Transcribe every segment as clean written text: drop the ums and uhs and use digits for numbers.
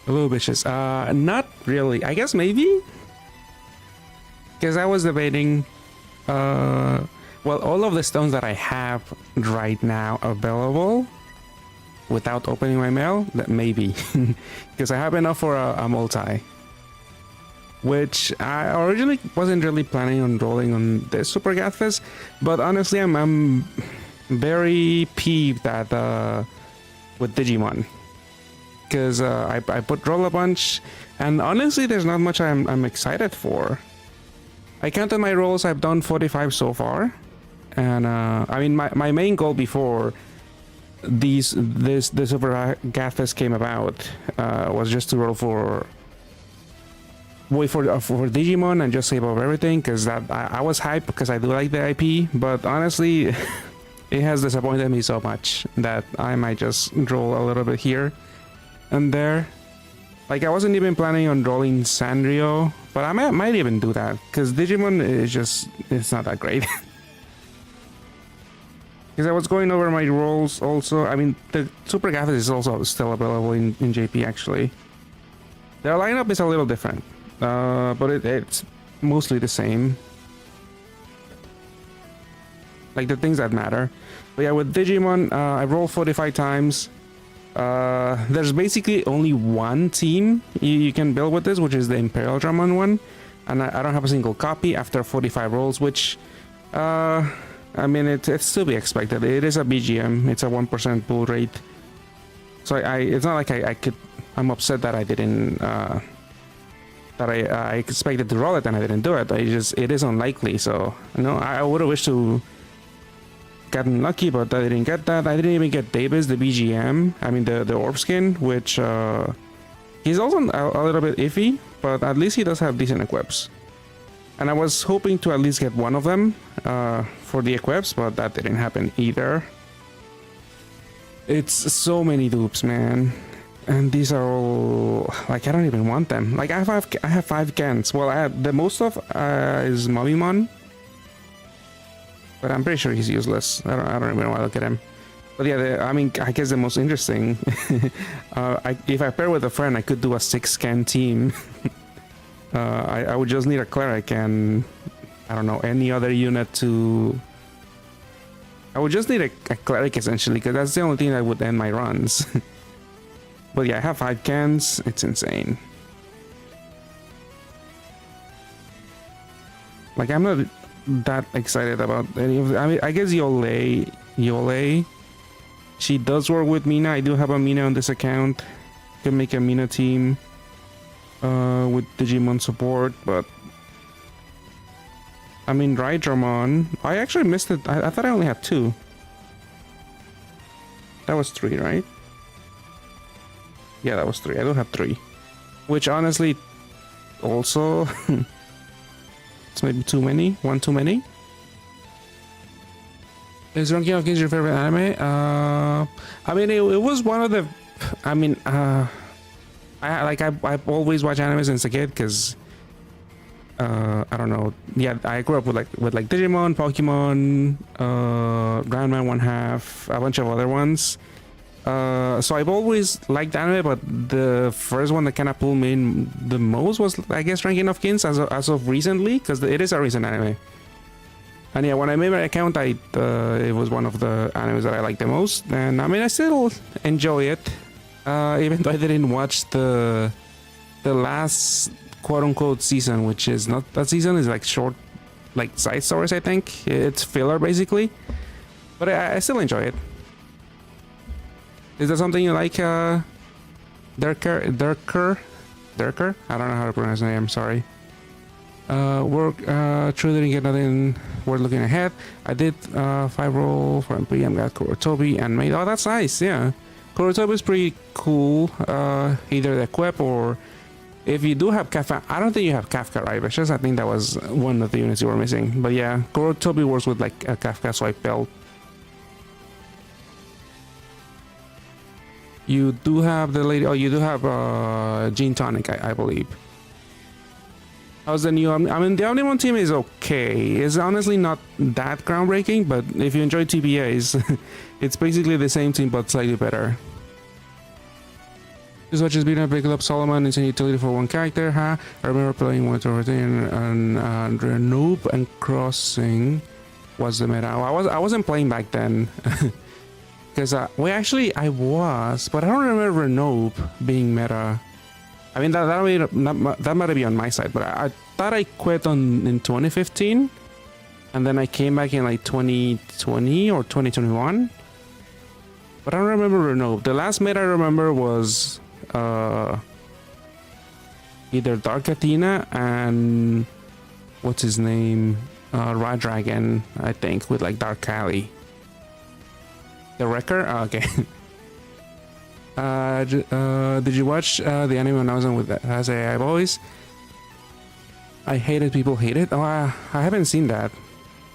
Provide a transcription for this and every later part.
Little bitches. Not really. I guess maybe? Because I was debating, well, all of the stones that I have right now available without opening my mail, that maybe. Because I have enough for a multi. Which I originally wasn't really planning on rolling on this Super Gathfest, but honestly, I'm very peeved at with Digimon. Because I put roll a bunch, and honestly, there's not much I'm excited for. I counted my rolls. I've done 45 so far, and I mean my main goal before the Super Gathfest came about was just to roll for Digimon and just save over everything, because that I was hyped because I do like the IP, but honestly, it has disappointed me so much that I might just roll a little bit here and there. Like, I wasn't even planning on rolling Sanrio, but I might even do that, because Digimon is just, it's not that great. Because I was going over my rolls also. I mean, the Super Gathfest is also still available in JP actually. Their lineup is a little different, but it's mostly the same. Like the things that matter. But yeah, with Digimon, I rolled 45 times. There's basically only one team you can build with this, which is the Imperial Dramon one, and I don't have a single copy after 45 rolls, which I mean, it's to be expected. It is a BGM. It's a 1% pull rate, so it's not like I'm upset that I didn't that I expected to roll it and I didn't do it. It is unlikely. So I would have wished to gotten lucky, but I didn't get that. I didn't even get Davis, the BGM. I mean the orb skin, which he's also a little bit iffy, but at least he does have decent equips. And I was hoping to at least get one of them for the equips, but that didn't happen either. It's so many dupes, man. And these are all like, I don't even want them. Like, I have five cans. Well, I have the most of is Mobimon, but I'm pretty sure he's useless. I don't even want to look at him. But yeah, I mean, I guess the most interesting, if I pair with a friend, I could do a 6-can team. I would just need a cleric and I don't know, any other unit to. I would just need a cleric essentially, because that's the only thing that would end my runs. But yeah, I have 5 cans. It's insane. Like, I'm not that excited about any of. I mean, I guess Yole, she does work with Mina. I do have a Mina on this account. Can make a Mina team with Digimon support, but I mean, Raidramon, I actually missed it. I thought I only had 2. That was 3, right? Yeah, that was 3. I don't have 3, which honestly also it's maybe too many. One too many. Is Ranking of Kings your favorite anime? I mean, it was one of the. I mean, I've always watched anime since a kid, because I don't know. Yeah, I grew up with like Digimon, Pokemon, Groundman 1/2, a bunch of other ones. So I've always liked anime, but the first one that kind of pulled me in the most was, I guess, Ranking of Kings as of recently, because it is a recent anime. And yeah, when I made my account, it was one of the animes that I liked the most, and I mean, I still enjoy it, even though I didn't watch the last quote-unquote season, which is not that season, is like short, like side stories. I think it's filler basically, but I still enjoy it. Is that something you like, Durker? I don't know how to pronounce his name, sorry. Truly didn't get nothing worth looking ahead. I did 5 roll for MP. I got Kurotobi and made. Oh, that's nice, yeah. Kurotobi is pretty cool. Either the equip, or if you do have Kafka. I don't think you have Kafka, right? But just I think that was one of the units you were missing. But yeah, Kurotobi works with like a Kafka swipe belt. You do have the lady. Oh, you do have Gene Tonic, I believe. How's the new? I mean, the Omnimon team is okay. It's honestly not that groundbreaking, but if you enjoy TBAs, it's basically the same team but slightly better. This watch has been a big club Solomon. It's a utility for one character, huh? I remember playing once over there and Noob and Crossing was the meta. I wasn't playing back then. Because I was, but I don't remember Noob being meta. I mean, that might be on my side, but I thought I quit in 2015. And then I came back in like 2020 or 2021. But I don't remember Noob. The last meta I remember was either Dark Athena and what's his name? Rod Dragon, I think, with like Dark Kali. The Wrecker? Oh, okay. Did you watch the anime when I was on with as AI Boys? I hated people hate it. Oh, I haven't seen that.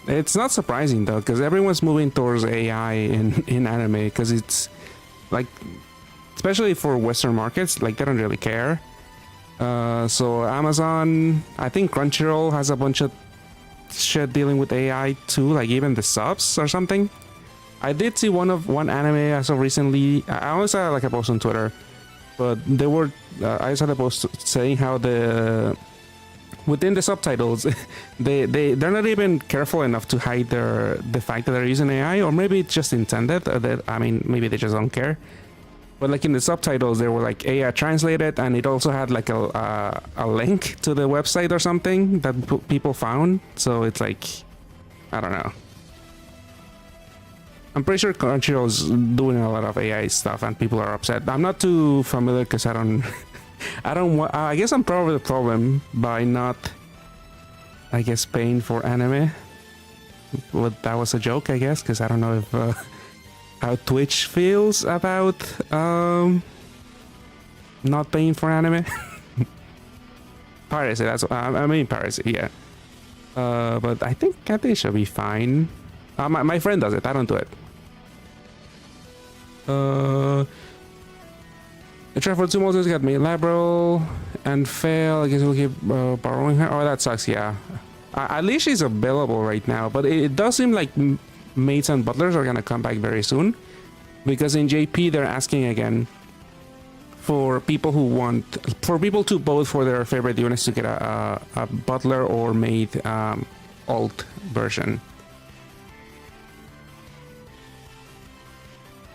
It's not surprising though, because everyone's moving towards AI in anime, because it's like, especially for Western markets, like they don't really care. So Amazon, I think Crunchyroll has a bunch of shit dealing with AI too, like even the subs or something. I did see one anime as of recently. I always saw like a post on Twitter, but they were I saw the post saying how within the subtitles they're not even careful enough to hide the fact that they're using AI, or maybe it's just intended. I mean, maybe they just don't care. But like in the subtitles, they were like AI translated, and it also had like a link to the website or something that people found. So it's like, I don't know. I'm pretty sure Crunchyroll's doing a lot of AI stuff, and people are upset. I'm not too familiar because I guess I'm probably the problem by not, I guess, paying for anime. Well, that was a joke, I guess, because I don't know if how Twitch feels about not paying for anime. Piracy, that's what I mean, piracy, yeah. But I think it should be fine. My friend does it. I don't do it. I tried for 2 months, got me liberal and fail. I guess we'll keep borrowing her. Oh, that sucks, yeah. At least she's available right now, but it does seem like maids and butlers are gonna come back very soon, because in JP they're asking again for people to vote for their favorite units to get a butler or maid alt version.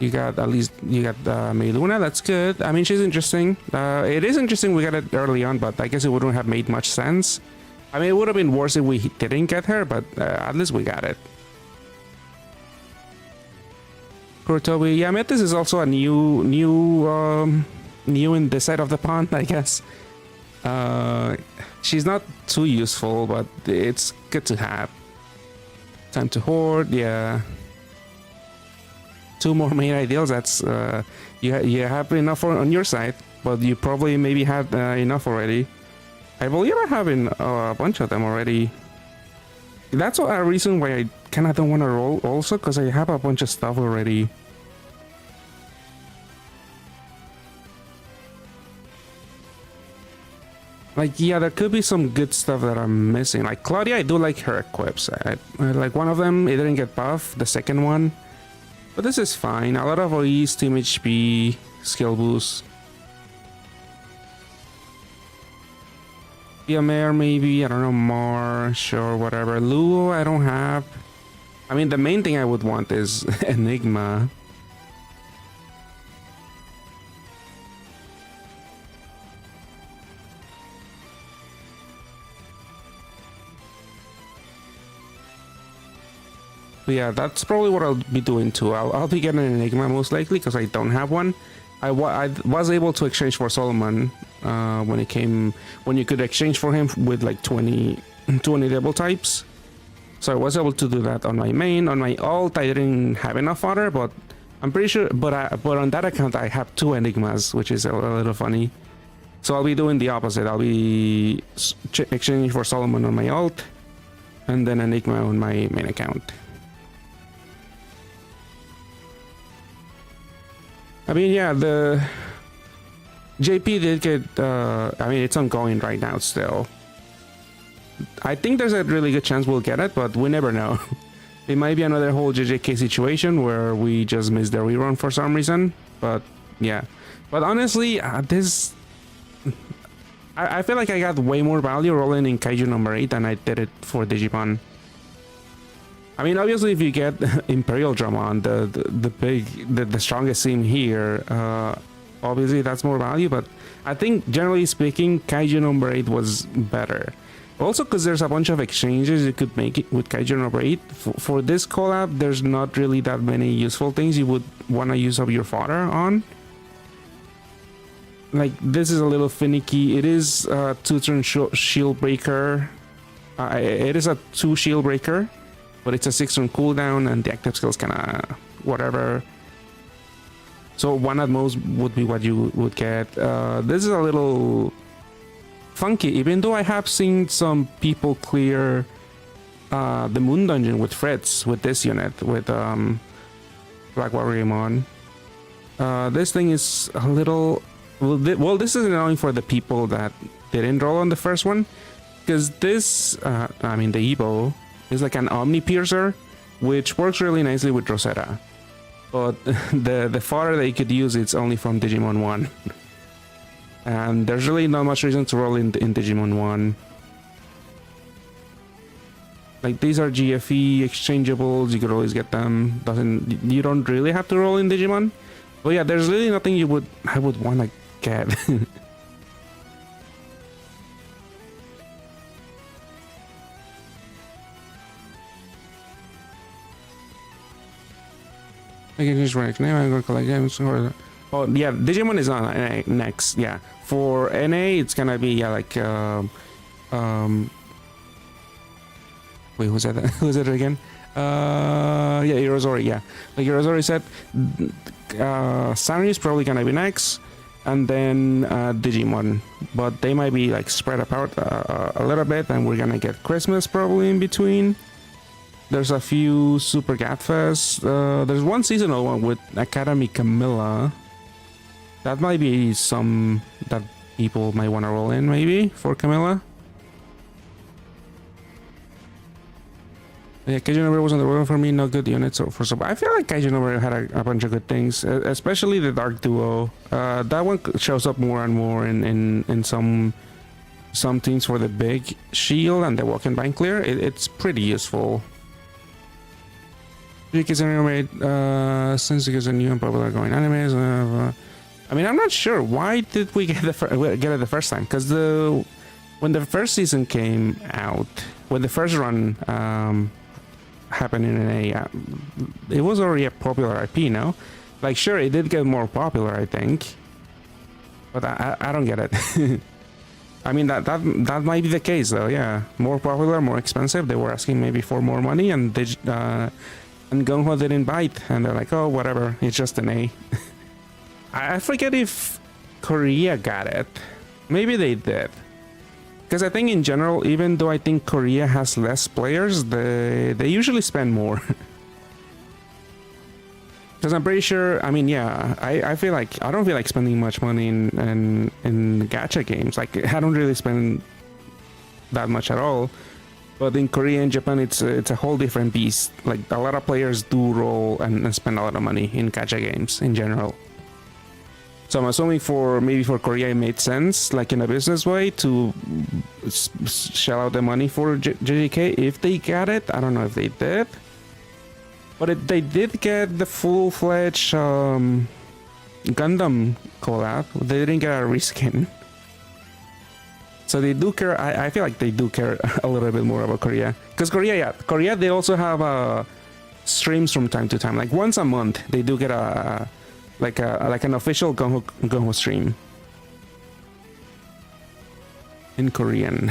You got Meluna, that's good. I mean, she's interesting. It is interesting we got it early on, but I guess it wouldn't have made much sense. I mean, it would have been worse if we didn't get her, but at least we got it. Poor Toby. Yeah, Metis is also a new in this side of the pond, I guess. She's not too useful, but it's good to have. Time to hoard, yeah. 2 more main ideals. That's you have enough on your side, but you probably maybe had enough already. I believe I have a bunch of them already. That's a reason why I kind of don't want to roll also, because I have a bunch of stuff already. Like, yeah, there could be some good stuff that I'm missing. Like Claudia, I do like her equips. I like one of them, it didn't get buffed, the second one. But this is fine. A lot of OEs, team HP, skill boost. Mare maybe, I don't know, Mar, sure, whatever. Luo, I don't have. I mean, the main thing I would want is Enigma. But yeah, that's probably what I'll be doing too. I'll be getting an Enigma most likely, because I don't have one. I was able to exchange for Solomon when you could exchange for him with like 20 double types. So I was able to do that on my main. On my alt, I didn't have enough fodder, but I'm pretty sure. But on that account, I have 2 Enigmas, which is a little funny. So I'll be doing the opposite. I'll be exchanging for Solomon on my alt, and then Enigma on my main account. I mean, yeah, the JP did get, I mean, it's ongoing right now still. I think there's a really good chance we'll get it, but we never know. It might be another whole JJK situation where we just missed the rerun for some reason, but yeah. But honestly, this... I feel like I got way more value rolling in Kaiju number 8 than I did it for Digimon. I mean, obviously, if you get Imperial Dramon, the strongest team here, obviously that's more value. But I think, generally speaking, Kaiju number 8 was better. Also, because there's a bunch of exchanges you could make it with Kaiju number 8. For this collab, there's not really that many useful things you would want to use up your fodder on. Like, this is a little finicky. It is a 2-turn shield breaker. It is a 2 shield breaker, but it's a 6-turn cooldown, and the active skills kind of whatever. So 1 at most would be what you would get. This is a little funky, even though I have seen some people clear the Moon Dungeon with Fritz with this unit, with Black Warriormon. This thing is a little... Well, this is annoying for the people that didn't roll on the first one, because this, I mean, the Evo is like an Omni Piercer, which works really nicely with Rosetta. But the fodder that you could use, it's only from Digimon 1. And there's really not much reason to roll in Digimon 1. Like, these are GFE exchangeables, you could always get them. You don't really have to roll in Digimon. But yeah, there's really nothing I would want to get. I can just write name. I'm gonna collect games. Oh yeah, Digimon is on next. Yeah, for NA it's gonna be like wait, who's that? Who's it again? Yeah, Irozori. Yeah, like Irozori said, Sanri is probably gonna be next, and then Digimon, but they might be like spread apart a little bit, and we're gonna get Christmas probably in between. There's a few Super Gatfests. There's one seasonal one with Academy Camilla. That might be some that people might want to roll in, maybe, for Camilla. Yeah, Kaiju number wasn't the roll for me, no good units for some. I feel like Kaiju number had a bunch of good things, especially the Dark Duo. That one shows up more and more in some teams for the big shield and the walk and bind clear. It's pretty useful. Because since it is a new and popular going animes, I mean, I'm not sure why did we get it the first time, because when the first season came out, when the first run happened in NA, it was already a popular IP, no? Like, sure, it did get more popular, I think, but I don't get it. I mean, that might be the case, though. Yeah, more popular, more expensive. They were asking maybe for more money, and Gunho didn't bite, and they're like, oh, whatever, it's just an A. I forget if Korea got it. Maybe they did. Because I think in general, even though I think Korea has less players, they usually spend more. Because I'm pretty sure, I mean, yeah, I feel like, I don't feel like spending much money in gacha games. Like, I don't really spend that much at all. But in Korea and Japan, it's a whole different beast. Like, a lot of players do roll and spend a lot of money in gacha games in general. So I'm assuming maybe for Korea it made sense, like in a business way, to shell out the money for JJK if they got it. I don't know if they did. But they did get the full-fledged Gundam collab. They didn't get a reskin. So they do care. I feel like they do care a little bit more about Korea. Because Korea, they also have streams from time to time. Like once a month, they do get like an official Gunho stream in Korean.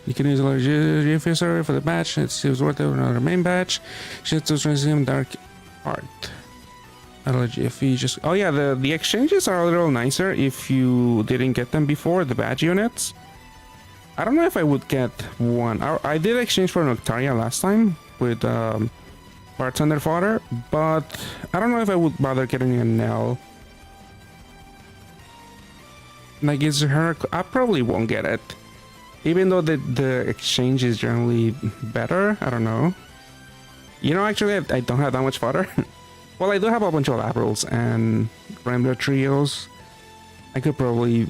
You can use a GFE server for the batch. It's worth it for another main batch. Shit to transcend dark art. GFE just. Oh yeah, the exchanges are a little nicer if you didn't get them before, the badge units. I don't know if I would get one. I did exchange for Noctaria last time with Bartender Fodder, but I don't know if I would bother getting a Nell. Like, is her? I probably won't get it. Even though the exchange is generally better, I don't know. You know, actually, I don't have that much fodder. Well, I do have a bunch of laterals and Rambler trios. I could probably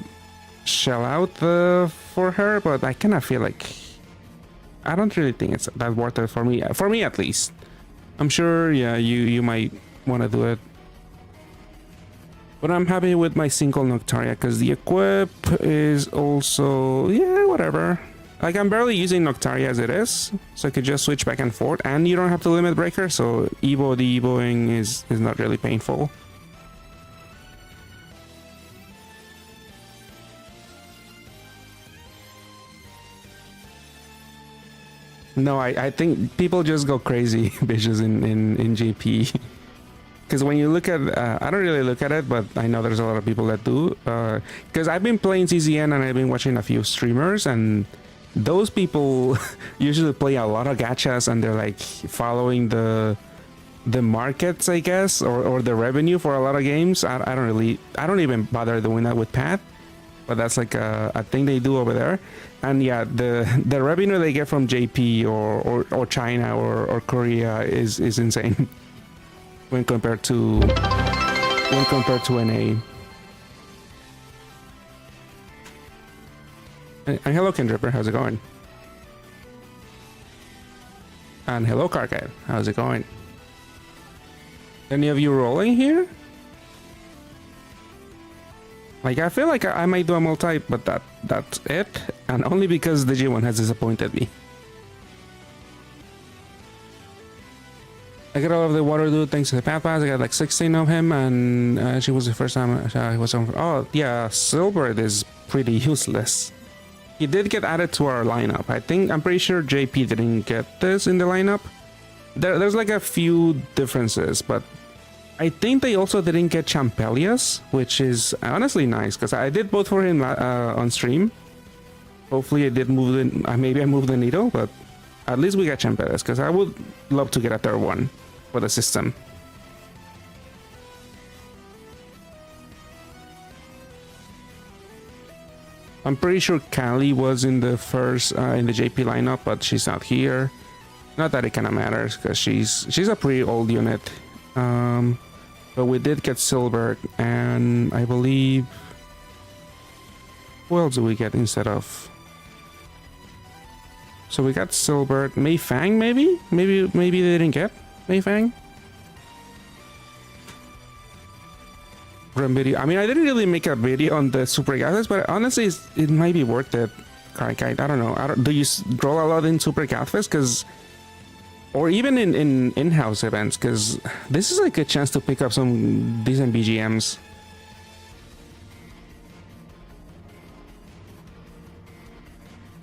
shell out for her, but I kind of feel like I don't really think it's that worth it for me. For me, at least. I'm sure, yeah, you might want to do it. But I'm happy with my single Noctaria because the equip is also, yeah, whatever. Like, I'm barely using Noctaria as it is, so I could just switch back and forth, and you don't have to limit breaker, so de-evoing is not really painful. No, I think people just go crazy, bitches, in JP. Because when you look at, I don't really look at it, but I know there's a lot of people that do. Because I've been playing CZN and I've been watching a few streamers, and those people usually play a lot of gachas, and they're like following the markets, I guess, or the revenue for a lot of games. I don't even bother doing that with Path, but that's like a thing they do over there. And yeah, the revenue they get from JP or China or Korea is insane when compared to NA. And hello Kendripper, how's it going? And hello Carcat, how's it going? Any of you rolling here? Like, I feel like I might do a multi, but that's it, and only because the G1 has disappointed me. I got all of the water dude thanks to the Path Pass. I got like 16 of him, and she was the first time I was on. Oh yeah, Silbert is pretty useless. He did get added to our lineup. I'm pretty sure JP didn't get this in the lineup. There's like a few differences, but I think they also didn't get Champelias, which is honestly nice because I did both for him on stream. Hopefully I did move the, maybe I moved the needle, but at least we got Champelias because I would love to get a third one for the system. I'm pretty sure Callie was in the first in the JP lineup, but she's not here. Not that it kind of matters because she's a pretty old unit. But we did get Silbert, and I believe, who else do we get instead of? So we got Silbert, Mei Fang, maybe they didn't get Mei Fang. Video. I mean, I didn't really make a video on the Super Gathers, but honestly, it might be worth it. I don't know. Do you roll a lot in Super Gathers? Because, or even in in-house events, because this is like a chance to pick up some decent BGMs.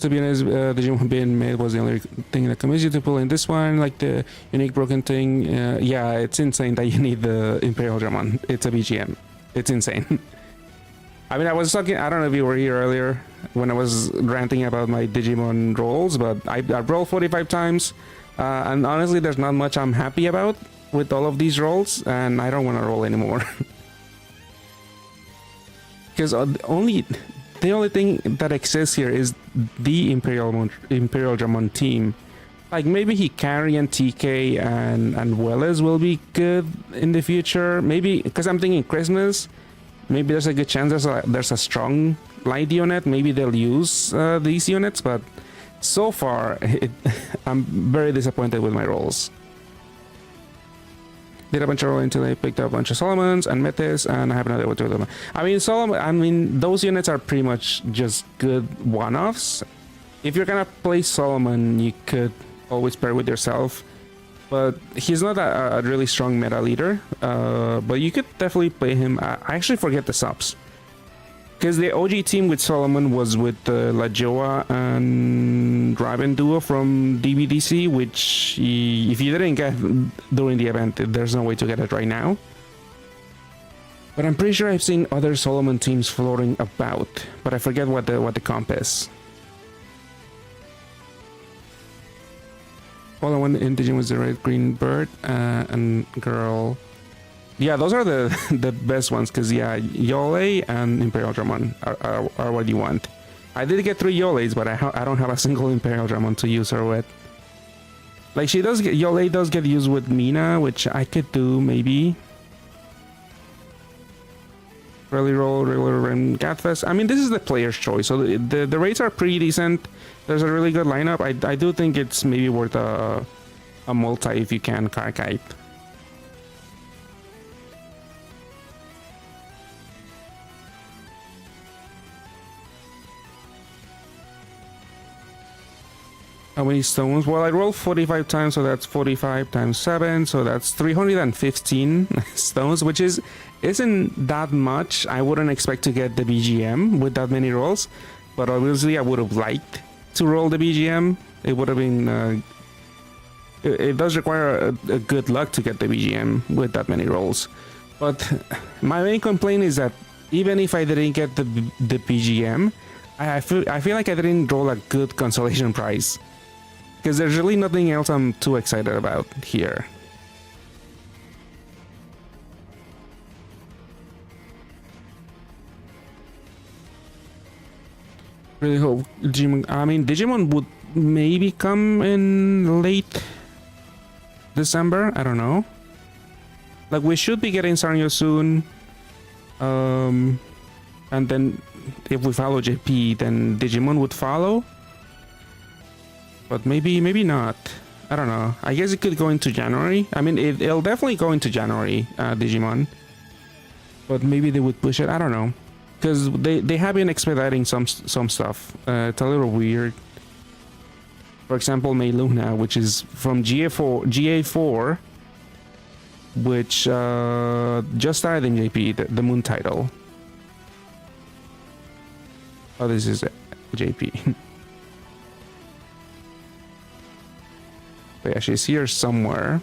To be honest, the gym being made was the only thing that convinced you to pull in this one, like the unique broken thing. Yeah, it's insane that you need the Imperial Dramon. It's a BGM. It's insane. I mean, I was talking, I don't know if you were here earlier when I was ranting about my Digimon rolls, but I rolled 45 times. And honestly, there's not much I'm happy about with all of these rolls, and I don't want to roll anymore. Because the only thing that exists here is the Imperial Dramon team. Like, maybe Hikari and TK and Welles will be good in the future. Maybe, because I'm thinking Christmas, maybe there's a good chance there's a strong light unit. Maybe they'll use these units, but so far, I'm very disappointed with my rolls. Did a bunch of rolling until I picked up a bunch of Solomons and Metis, and I have another one to them. I mean, those units are pretty much just good one-offs. If you're gonna play Solomon, you could always pair with yourself, but he's not a really strong meta leader. But you could definitely play him. I actually forget the subs. Because the OG team with Solomon was with La Joa and Raven duo from DBDC, which if you didn't get during the event, there's no way to get it right now. But I'm pretty sure I've seen other Solomon teams floating about, but I forget what the comp is. All I want in Digimon was the red green bird and girl. Yeah, those are the best ones, because yeah, Yole and Imperial Dramon are what you want. I did get 3 Yolei's, but I don't have a single Imperial Dramon to use her with. Like, she does get, Yolei does get used with Mina, which I could do, maybe. Rally Roll, Regular, and Gatfest. I mean, this is the player's choice, so the rates are pretty decent. There's a really good lineup. I do think it's maybe worth a multi if you can, Karkite. How many stones? Well, I rolled 45 times, so that's 45 times 7, so that's 315 stones, which isn't that much. I wouldn't expect to get the BGM with that many rolls, but obviously I would have liked to roll the BGM. It would have been... it does require a good luck to get the BGM with that many rolls. But my main complaint is that even if I didn't get the BGM, I feel like I didn't roll a good consolation prize. Because there's really nothing else I'm too excited about here. Really hope Digimon would maybe come in late December. I don't know. Like, we should be getting Sanrio soon. And then if we follow JP, then Digimon would follow. But maybe not. I don't know. I guess it could go into January. I mean, it'll definitely go into January, Digimon. But maybe they would push it. I don't know. Because they have been expediting some stuff. It's a little weird. For example, May Luna, which is from GA4, which just started in JP, the Moon title. Oh, this is JP. But yeah, she's here somewhere.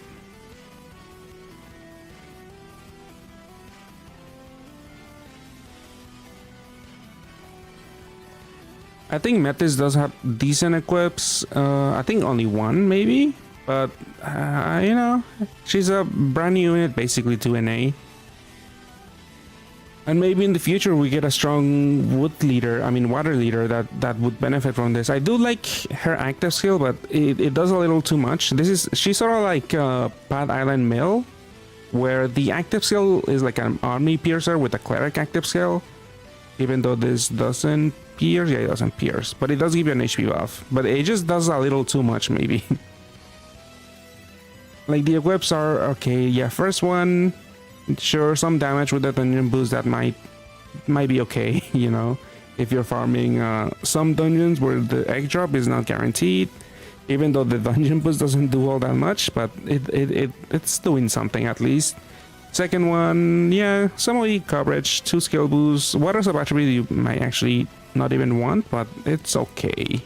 I think Metis does have decent equips. I think only one, maybe. But, you know, she's a brand new unit, basically, to NA. And maybe in the future we get a strong water leader that would benefit from this. I do like her active skill, but it does a little too much. She's sort of like Pad Island Mill, where the active skill is like an army piercer with a cleric active skill. Even though this doesn't pierce, yeah, it doesn't pierce, but it does give you an HP buff. But it just does a little too much, maybe. Like, the equips are okay. Yeah, first one. Sure, some damage with the dungeon boost that might be okay, you know, if you're farming some dungeons where the egg drop is not guaranteed, even though the dungeon boost doesn't do all that much, but it's doing something at least. Second one, yeah, some elite coverage, 2 skill boosts, water sub attribute you might actually not even want, but it's okay.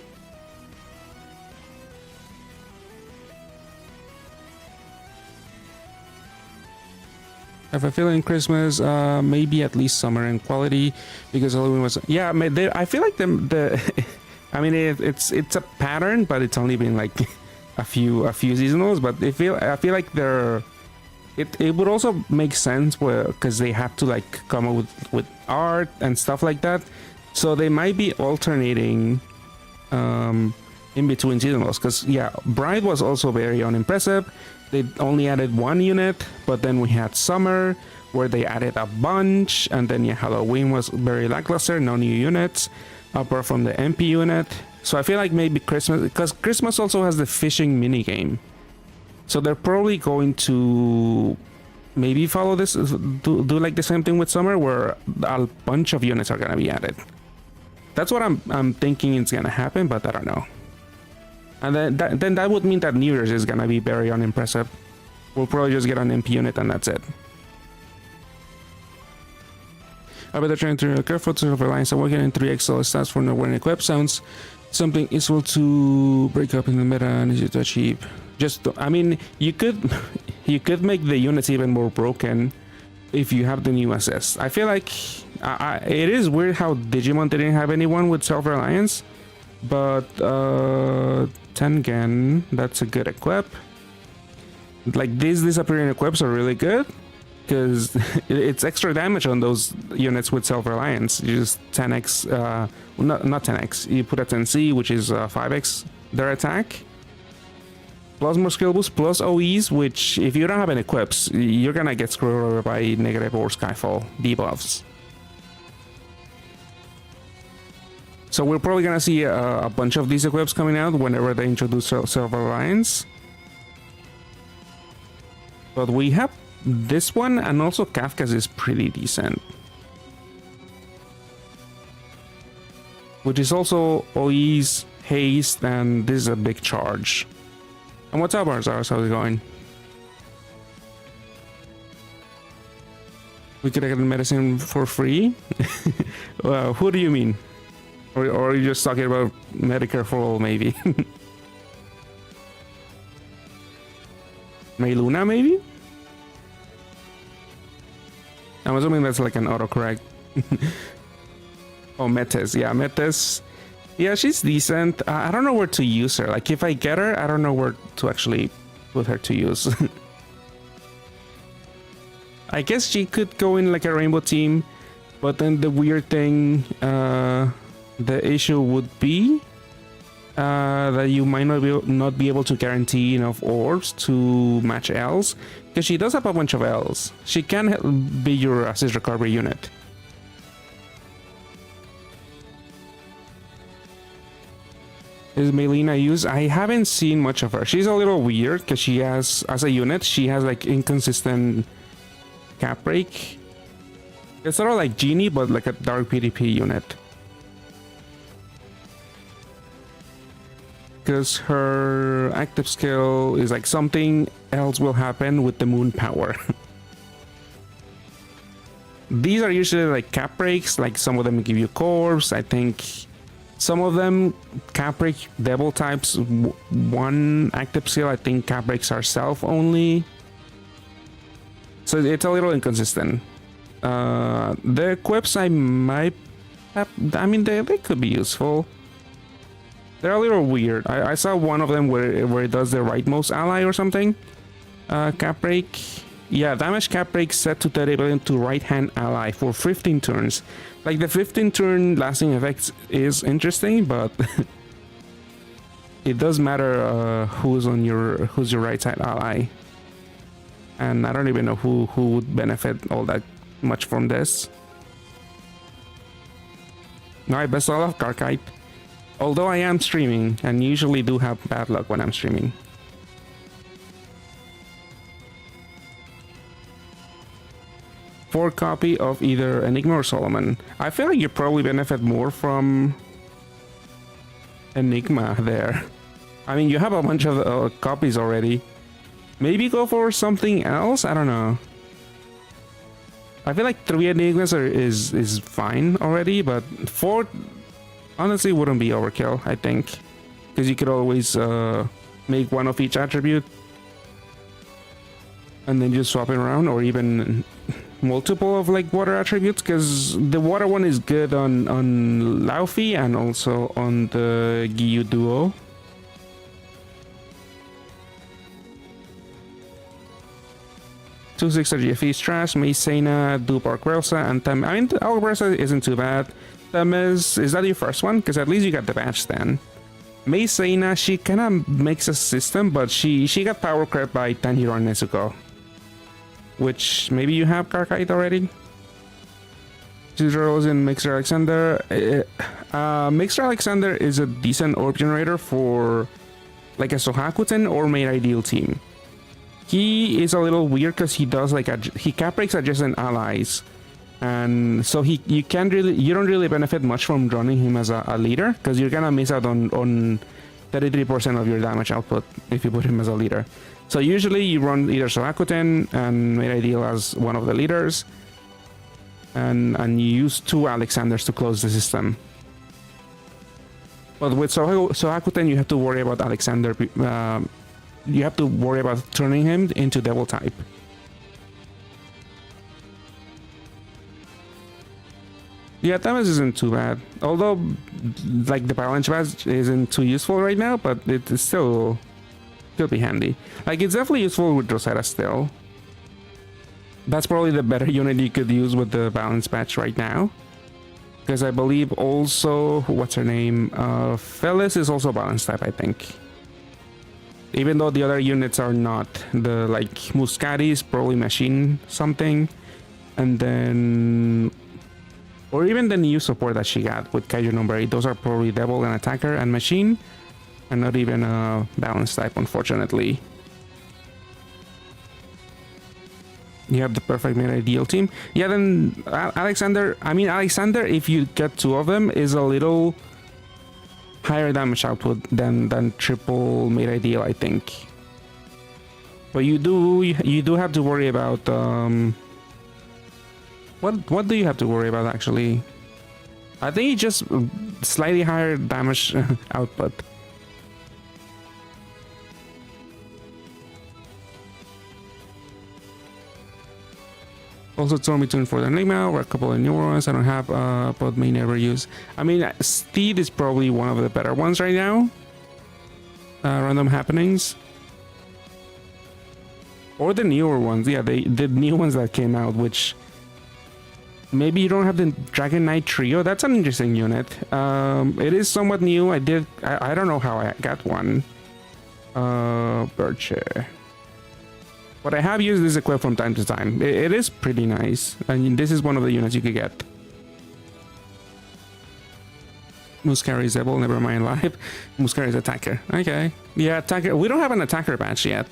I have a feeling Christmas, maybe at least summer in quality, because Halloween was, yeah. I feel like I mean, it's a pattern, but it's only been like a few seasonals. But I feel like it would also make sense because they have to like come up with art and stuff like that, so they might be alternating in between seasonals. Because yeah, Bride was also very unimpressive. They only added 1 unit, but then we had Summer, where they added a bunch, and then yeah, Halloween was very lackluster, no new units, apart from the MP unit. So I feel like maybe Christmas, because Christmas also has the fishing minigame. So they're probably going to maybe follow this, do like the same thing with Summer, where a bunch of units are gonna be added. That's what I'm thinking is gonna happen, but I don't know. And then that would mean that New Year's is gonna be very unimpressive. We'll probably just get an MP unit and that's it. I better trying to careful to Reliance and working in 3x stats for nowhere equip sounds something useful to break up in the meta and easy to achieve. I mean, you could make the units even more broken if you have the new assist. I feel like it is weird how Digimon didn't have anyone with self-reliance, but Tengen, that's a good equip. Like, these disappearing equips are really good. because it's extra damage on those units with self-reliance. You just 10x, not 10x, you put a 10c, which is 5x their attack, plus more skill boost, plus OEs, which if you don't have any equips, you're gonna get screwed over by negative or Skyfall debuffs. So we're probably gonna see a bunch of these equips coming out whenever they introduce self-reliance. But we have this one, and also Kafka's is pretty decent. Which is also OE's, haste, and this is a big charge. And what's up, Arzars? How's it going? We could get medicine for free? Who do you mean? Or are you just talking about Medicare for all, maybe? Mayluna, maybe? I'm assuming that's like an autocorrect. Oh, Metes. Yeah, Metes. Yeah, she's decent. I don't know where to use her. Like, if I get her, I don't know where to actually put her to use. I guess she could go in like a rainbow team, but then the weird thing, the issue would be that you might not be able to guarantee enough orbs to match L's, because she does have a bunch of L's. She can be your assist recovery unit. Is Melina used? I haven't seen much of her. She's a little weird because she has, as a unit, she has like inconsistent cap break. It's sort of like Genie, but like a dark PvP unit. Because her active skill is like something else will happen with the moon power. These are usually like cap breaks, like some of them give you corpse. I think some of them cap break devil types. One active skill, I think cap breaks are self only. So it's a little inconsistent. The equips I might have, I mean, they could be useful. They're a little weird. I saw one of them where it does the rightmost ally or something. Cap break. Yeah, damage cap break set to 30 billion to right hand ally for 15 turns. Like the 15 turn lasting effects is interesting, but it does matter who's your right side ally. And I don't even know who would benefit all that much from this. Alright, best of luck, Karkite. Although I am streaming, and usually do have bad luck when I'm streaming. For copy of either Enigma or Solomon. I feel like you probably benefit more from Enigma there. I mean, you have a bunch of copies already. Maybe go for something else? I don't know. I feel like 3 Enigmas is fine already, but 4 honestly wouldn't be overkill, I think. Because you could always make one of each attribute and then just swap it around, or even multiple of like water attributes, because the water one is good on Laufey and also on the Giyu duo. Two 6 GFE Strash, Maysena, Dupark Relsa, and Tem. I mean, Albersa isn't too bad. Temes, is that your first one? Because at least you got the badge then. Maysena, she kind of makes a system, but she got power crept by Tanjiro and Nezuko. Which maybe you have Karkite already? Zeros in Mixer Alexander. Mixer Alexander is a decent orb generator for like a Sohakuten or Maid Ideal team. He is a little weird because he does like he cap breaks adjacent allies, and so you don't really benefit much from running him as a leader, because you're gonna miss out on 33% of your damage output if you put him as a leader. So usually you run either Sohakuten and Maid Ideal as one of the leaders, and you use 2 Alexanders to close the system. But with Sohakuten, you have to worry about Alexander. You have to worry about turning him into devil type. Yeah, Tamas isn't too bad. Although, like, the balance badge isn't too useful right now, but it still could be handy. Like, it's definitely useful with Rosetta still. That's probably the better unit you could use with the balance patch right now. Because I believe also, what's her name? Phyllis is also balance type, I think. Even though the other units are not. The, like, Muscati is probably machine something. And then... Or even the new support that she got with Kaiju number 8. Those are probably Devil and Attacker and Machine. And not even a balance type, unfortunately. You have the perfect mid ideal team. Yeah, then Alexander, if you get 2 of them, is a little higher damage output than triple mid ideal, I think. But you do have to worry about what do you have to worry about actually? I think it's just slightly higher damage output. Also told me to for the Enigma or a couple of newer ones I don't have, but may never use. I mean, Steed is probably one of the better ones right now. Random happenings. Or the newer ones, yeah, the new ones that came out, which maybe you don't have the Dragon Knight Trio. That's an interesting unit. It is somewhat new. I don't know how I got one. Birch. But I have used this equip from time to time. It is pretty nice. I mean, this is one of the units you could get. Muscari is able, never mind live. Muscari is attacker. Okay. Yeah, attacker. We don't have an attacker badge yet.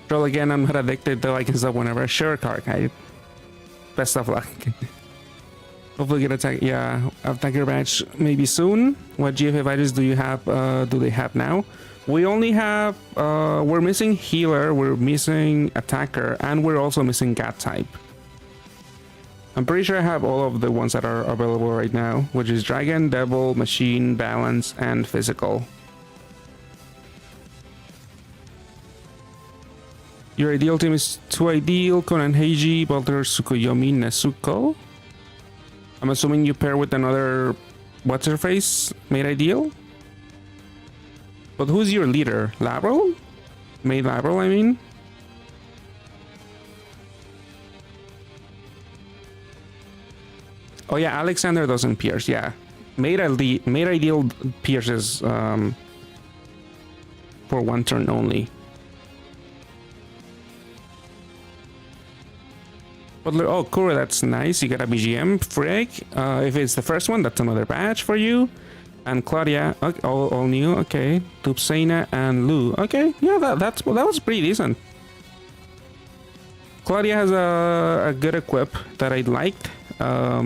Troll again, I'm not addicted though, I can sub whenever. Sure, Karkai. Best of luck. Hopefully get attack. Yeah, attacker badge maybe soon. What GFA badges do you have? Do they have now? We only have, we're missing healer, we're missing attacker, and we're also missing gat type. I'm pretty sure I have all of the ones that are available right now, which is Dragon, Devil, Machine, Balance, and Physical. Your ideal team is 2 ideal, Conan Heiji, Balter, Tsukuyomi, Nezuko. I'm assuming you pair with another, what's her face, made ideal? But who's your leader? Labrel? Made Labrel, I mean? Oh yeah, Alexander doesn't pierce, yeah. Made ideal pierces for 1 turn only. Butler, oh cool, that's nice. You got a BGM, Frigg. If it's the first one, that's another badge for you. And Claudia, okay, all new, okay. Tupsena and Lou, okay. Yeah, that was pretty decent. Claudia has a good equip that I liked. I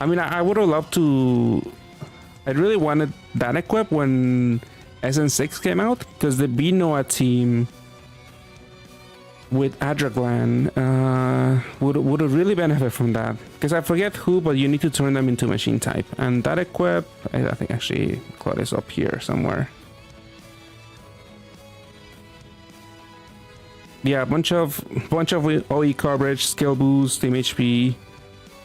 mean, I would have loved to... I really wanted that equip when SN6 came out, because the Binoa team with Adraglan would have really benefit from that. Because I forget who, but you need to turn them into machine type. And that equip, I think actually Claudia's up here somewhere. Yeah, a bunch of OE coverage, skill boost, team HP.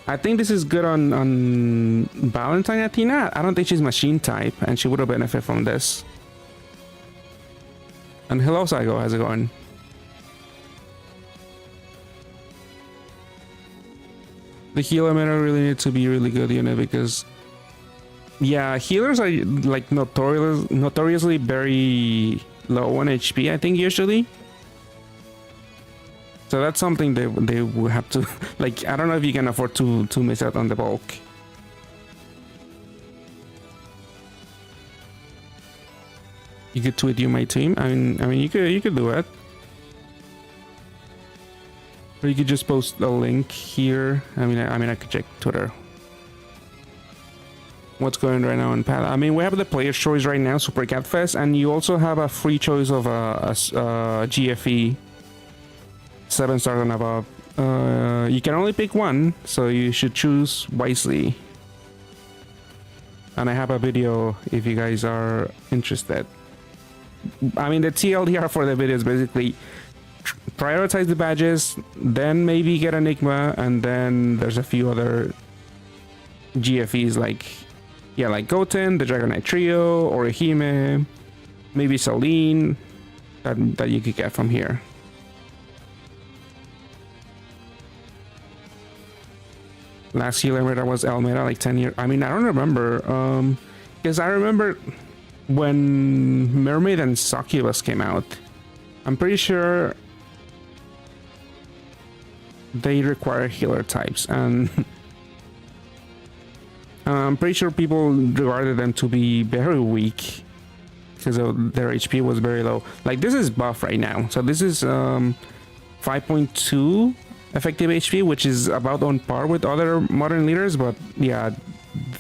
I think this is good on Valentine Athena. I don't think she's machine type, and she would have benefit from this. And hello, Saigo, how's it going? The healer meta really needs to be really good, you know, because yeah, healers are like notoriously very low on HP, I think, usually. So that's something they will have to, like, I don't know if you can afford to miss out on the bulk. You could tweet you my team. I mean you could do it. Or you could just post a link here. I mean I could check Twitter. What's going on right now in Pal? I mean, we have the player's choice right now, Super Cat Fest, and you also have a free choice of a GFE 7 stars and above. You can only pick one, so you should choose wisely. And I have a video if you guys are interested. I mean, the TLDR for the video is basically prioritize the badges, then maybe get Enigma, and then there's a few other GFEs like, yeah, like Goten, the Dragon Knight Trio, or Orihime, maybe Celine, that you could get from here. last healer that was Almeida like 10 years. I mean, I don't remember. Because I remember when Mermaid and Succubus came out. I'm pretty sure they require healer types, and I'm pretty sure people regarded them to be very weak because their HP was very low. Like, this is buff right now, so this is 5.2 effective HP, which is about on par with other modern leaders. But yeah,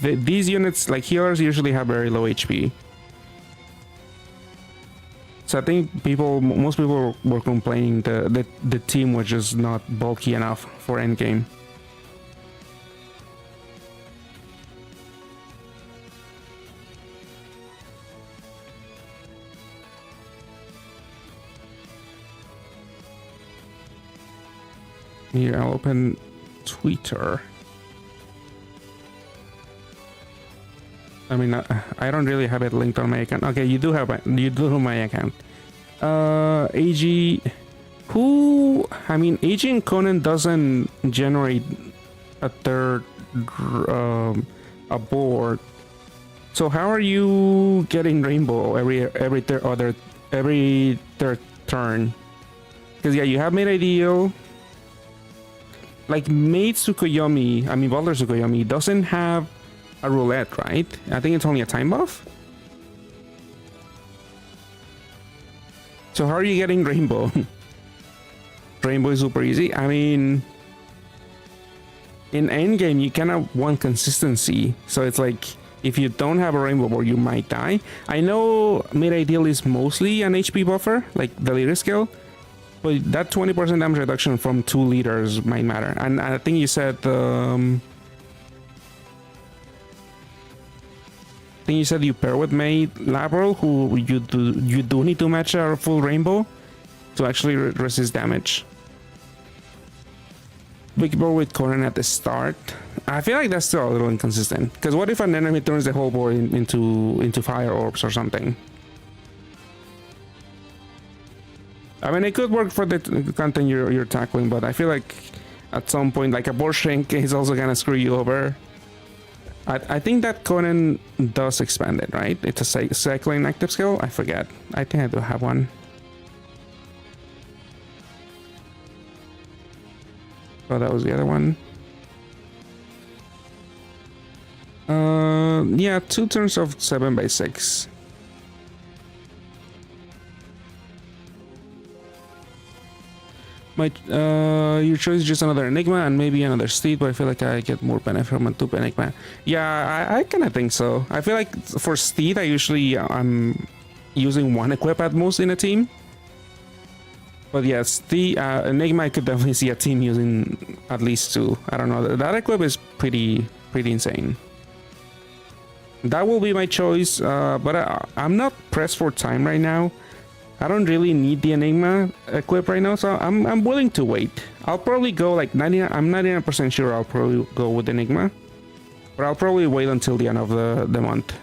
these units, like healers, usually have very low HP. So I think most people were complaining the team was just not bulky enough for endgame. Here, I'll open Twitter. I mean, I don't really have it linked on my account. Okay, you do have my account. AG, I mean, AG and Conan doesn't generate a third a board. So how are you getting rainbow every third turn? Because yeah, you have made ideal. Like Maid Tsukuyomi, I mean Boulder Tsukuyomi doesn't have a roulette, right? I think it's only a time buff. So how are you getting rainbow? Rainbow is super easy. I mean, in endgame you kind of want consistency, so it's like if you don't have a rainbow board, you might die. I know mid ideal is mostly an HP buffer, like the leader skill, but that 20% damage reduction from 2 leaders might matter. And I think you said you pair with Maid Labrel, who you do need to match a full rainbow to actually resist damage. Big board with Conan at the start. I feel like that's still a little inconsistent. Because what if an enemy turns the whole board into fire orbs or something? I mean, it could work for the content you're tackling, but I feel like at some point, like a board shrink is also gonna screw you over. I think that Conan does expand it, right? It's a cycling active skill? I forget. I think I do have one. Oh, that was the other one. Yeah, 2 turns of 7x6. Your choice is just another Enigma and maybe another Steed, but I feel like I get more benefit from a 2 Enigma. Yeah, I kind of think so. I feel like for Steed, I'm using 1 equip at most in a team. But yeah, Steed, Enigma, I could definitely see a team using at least 2. I don't know. That equip is pretty insane. That will be my choice, but I'm not pressed for time right now. I don't really need the Enigma equip right now, so I'm willing to wait. I'll probably go like 99. I'm 99% sure I'll probably go with Enigma, but I'll probably wait until the end of the month.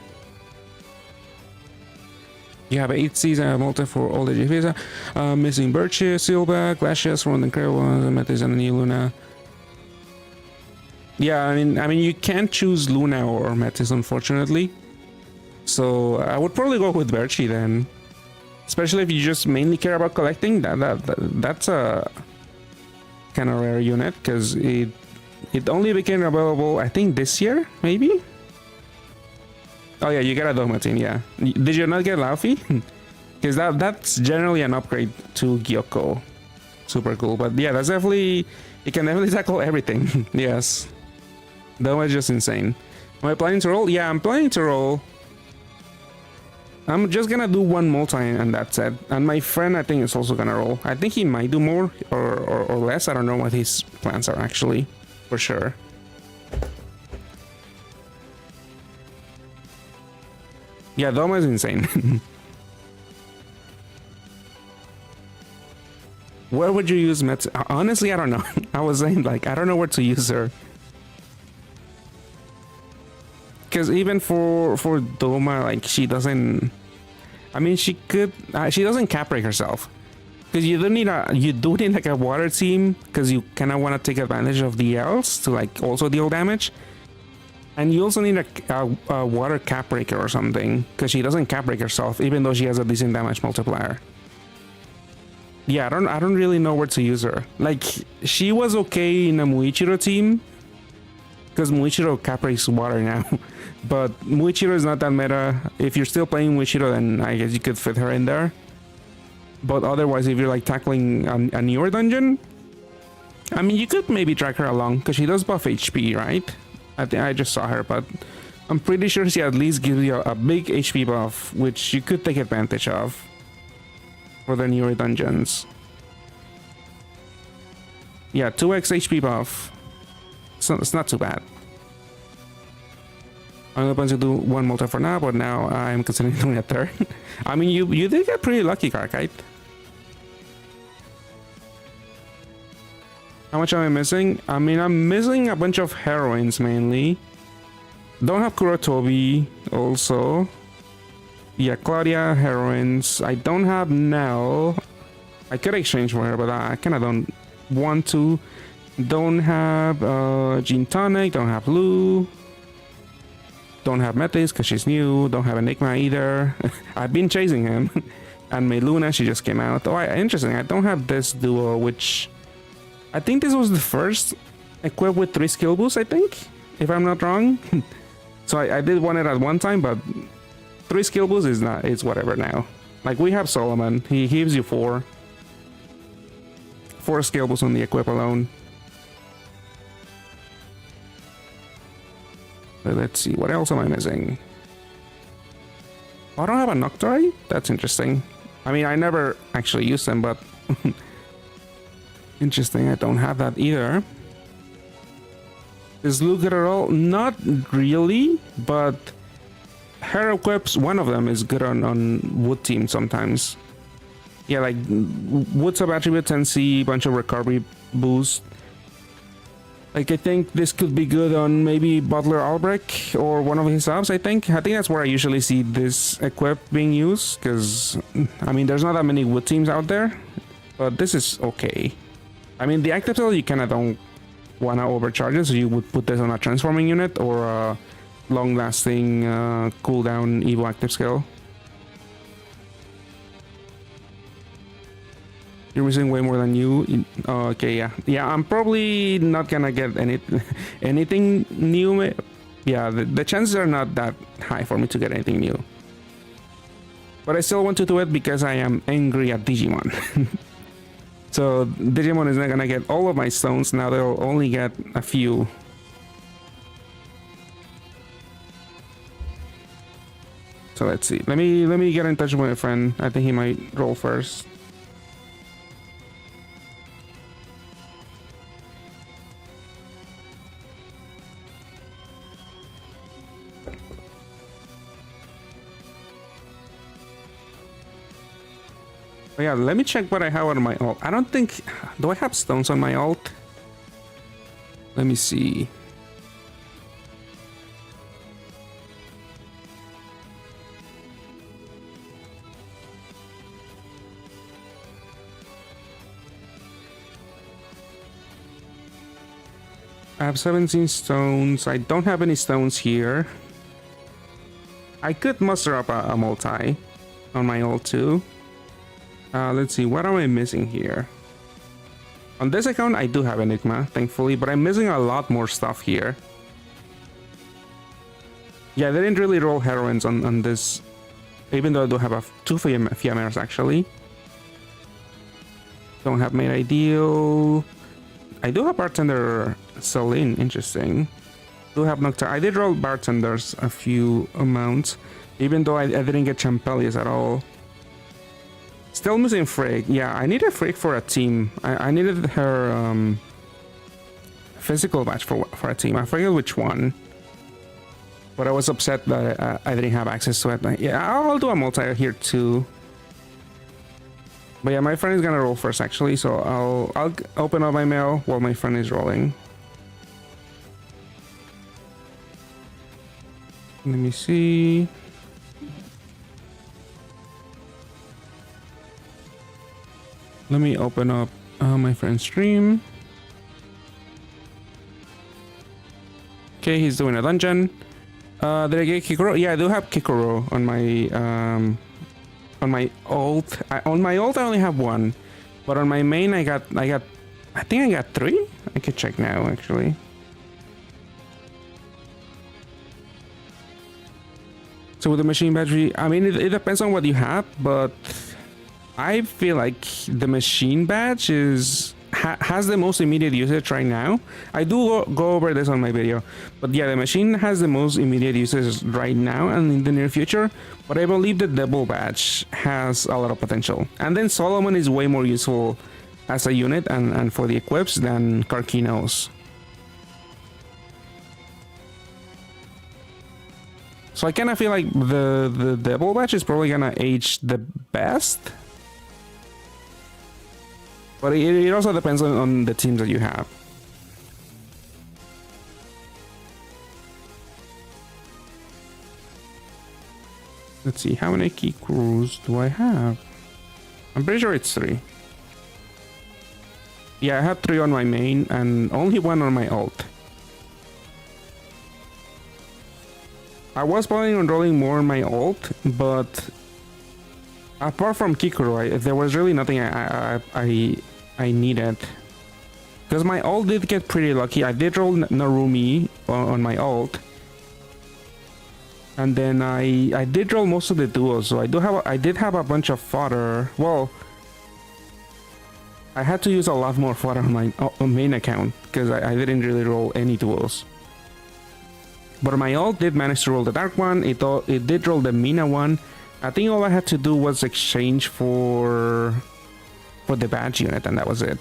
You have 8 C's and a multi for all the GFs. Missing Birches, Sealback, Lashes from the Incredible Ones, Metis, and the new Luna. Yeah, I mean, you can't choose Luna or Metis, unfortunately. So I would probably go with Birchie then. Especially if you just mainly care about collecting, that's a kind of rare unit, because it only became available, I think, this year, maybe? Oh yeah, you got a Dogmatine, yeah. Did you not get Laufey? Because that's generally an upgrade to Gyoko. Super cool, but yeah, that's definitely... It can definitely tackle everything, yes. That was just insane. Am I planning to roll? Yeah, I'm planning to roll. I'm just gonna do 1 multi and that's it. And my friend, I think, is also gonna roll. I think he might do more or less. I don't know what his plans are actually, for sure. Yeah, Doma is insane. Where would you use Mets? Honestly, I don't know. I was saying, like, I don't know where to use her. Because even for Doma, like, she doesn't... I mean, she could... she doesn't cap break herself. Because you do need like a water team, because you kind of want to take advantage of the elves to like also deal damage. And you also need a water cap breaker or something, because she doesn't cap break herself, even though she has a decent damage multiplier. Yeah, I don't really know where to use her. Like, she was okay in a Muichiro team, because Muichiro cap breaks water now. But Muichiro is not that meta. If you're still playing Muichiro, then I guess you could fit her in there. But otherwise, if you're like tackling a newer dungeon, I mean, you could maybe drag her along, because she does buff HP, right? I think I just saw her, but I'm pretty sure she at least gives you a big HP buff, which you could take advantage of for the newer dungeons. Yeah, 2x HP buff. So it's not too bad. I'm going to do one multi for now, but now I'm considering doing a third. I mean, you did get pretty lucky, Karkite. How much am I missing? I mean, I'm missing a bunch of heroines mainly. Don't have Kurotobi also. Yeah, Claudia, heroines. I don't have Nell. I could exchange for her, but I kind of don't want to. Don't have Jean Tonic. Don't have Lou. Don't have Metis because she's new. Don't have Enigma either. I've been chasing him. And Meluna, she just came out. Oh, interesting. I don't have this duo, which I think this was the first equipped with 3 skill boosts, I think, if I'm not wrong. So I did want it at one time, but 3 skill boosts is not, it's whatever now. Like, we have Solomon. He gives you 4 skill boosts on the equip alone. But let's see, what else am I missing? I don't have a Nocturne? That's interesting. I mean, I never actually use them, but interesting, I don't have that either. Is Lou good at all? Not really, but her equips, one of them is good on Wood team sometimes. Yeah, like Wood sub attribute 10C, bunch of recovery boost. Like, I think this could be good on maybe Butler Albrecht or one of his subs, I think. I think that's where I usually see this equip being used, because, I mean, there's not that many Wood teams out there, but this is okay. I mean, the active cell, you kind of don't want to overcharge it, so you would put this on a transforming unit or a long-lasting cooldown Evo active skill. You're missing way more than you. Okay, yeah. I'm probably not gonna get anything new. Yeah, the chances are not that high for me to get anything new. But I still want to do it because I am angry at Digimon. So Digimon is not gonna get all of my stones now. They'll only get a few. So let's see. Let me get in touch with my friend. I think he might roll first. Oh yeah, let me check what I have on my alt. I don't think... Do I have stones on my alt? Let me see. I have 17 stones. I don't have any stones here. I could muster up a multi on my alt too. Let's see, what am I missing here? On this account, I do have Enigma, thankfully, but I'm missing a lot more stuff here. Yeah, they didn't really roll heroines on this, even though I do have two Fiameras, actually. Don't have Made Ideal. I do have Bartender Celine, interesting. Do have Nocturne. I did roll Bartenders a few amounts, even though I didn't get Champelius at all. Still missing Frigg. Yeah, I needed Frigg for a team. I needed her physical match for a team. I forget which one. But I was upset that I didn't have access to it. Yeah, I'll do a multi here too. But yeah, my friend is gonna roll first actually, so I'll open up my mail while my friend is rolling. Let me see. Let me open up my friend's stream. Okay, he's doing a dungeon. Did I get Kikoro? Yeah, I do have Kikoro on my ult. On my ult, I only have one, but on my main, I think I got 3. I could check now, actually. So with the machine battery, I mean, it depends on what you have, but I feel like the machine badge has the most immediate usage right now. I do go over this on my video, but yeah, the machine has the most immediate usage right now and in the near future, but I believe the double badge has a lot of potential. And then Solomon is way more useful as a unit and for the equips than Karkinos. So I kind of feel like the double badge is probably gonna age the best. But it also depends on the teams that you have. Let's see, how many Kikuros do I have? I'm pretty sure it's 3. Yeah, I have 3 on my main and only 1 on my ult. I was planning on rolling more on my ult, but apart from Kikoro, there was really nothing I needed. Because my ult did get pretty lucky. I did roll Narumi on my ult. And then I did roll most of the duos, so I did have a bunch of fodder. Well, I had to use a lot more fodder on my main account because I didn't really roll any duos. But my ult did manage to roll the dark one. It did roll the Mina one. I think all I had to do was exchange for the badge unit, and that was it.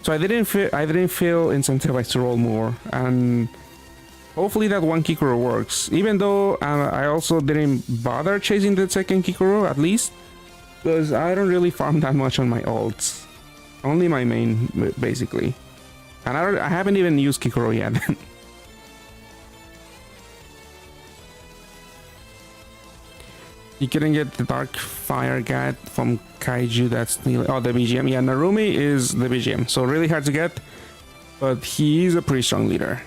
So I didn't feel incentivized to roll more, and hopefully that one Kikoro works. Even though I also didn't bother chasing the second Kikoro, at least, because I don't really farm that much on my ults. Only my main, basically. And I haven't even used Kikoro yet. You couldn't get the Dark Fire Guide from Kaiju, that's the BGM. Yeah, Narumi is the BGM, so really hard to get, but he's a pretty strong leader.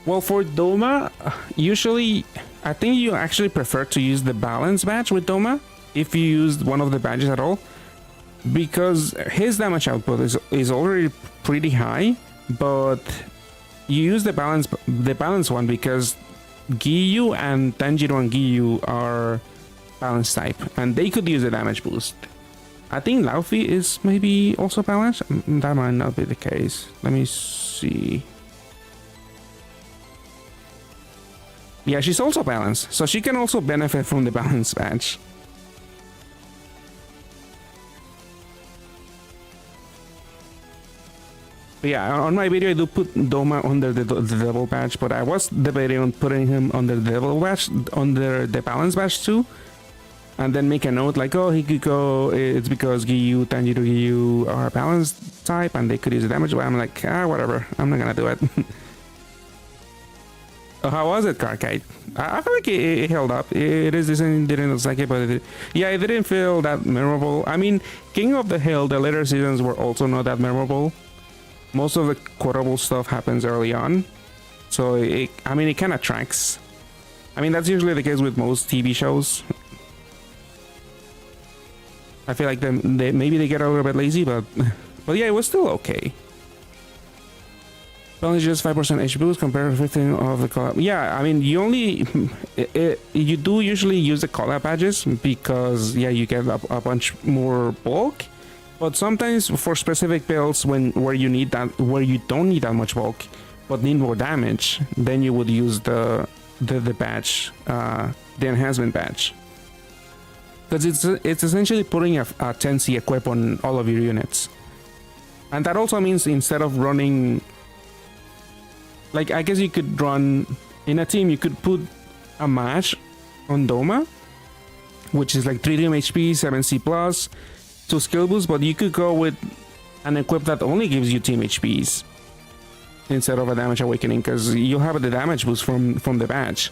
Well, for Doma, usually, I think you actually prefer to use the balance badge with Doma, if you used one of the badges at all, because his damage output is already pretty high, but you use the balance one because Giyu and Tanjiro and Giyu are balance type, and they could use a damage boost. I think Laufey is maybe also balanced. That might not be the case. Let me see. Yeah, she's also balanced, so she can also benefit from the balance badge. But yeah, on my video I do put Doma under the double badge, but I was debating on putting him under the double badge, under the balance badge too, and then make a note like, oh, he could go, it's because Giyu, Tanjiro, Giyu are balanced type and they could use the damage, but I'm like, whatever, I'm not gonna do it. Oh, how was it, Karkite? I feel like it held up. It is decent, didn't look like it, but yeah, it didn't feel that memorable. I mean, King of the Hill, the later seasons were also not that memorable. Most of the quotable stuff happens early on, so it kind of tracks. I mean, that's usually the case with most TV shows. I feel like maybe they get a little bit lazy, but yeah, it was still okay. Only just 5% HP boost compared to 15 of the collab. Yeah, I mean, you do usually use the collab badges because yeah, you get a bunch more bulk. But sometimes for specific builds where you don't need that much bulk but need more damage, then you would use the badge, the enhancement badge. Because it's essentially putting a 10C equip on all of your units. And that also means instead of running, like, I guess you could run in a team, you could put a match on Doma, which is like 3 team HP, 7C plus, 2 skill boosts, but you could go with an equip that only gives you team HPs instead of a damage awakening, because you have the damage boost from the badge.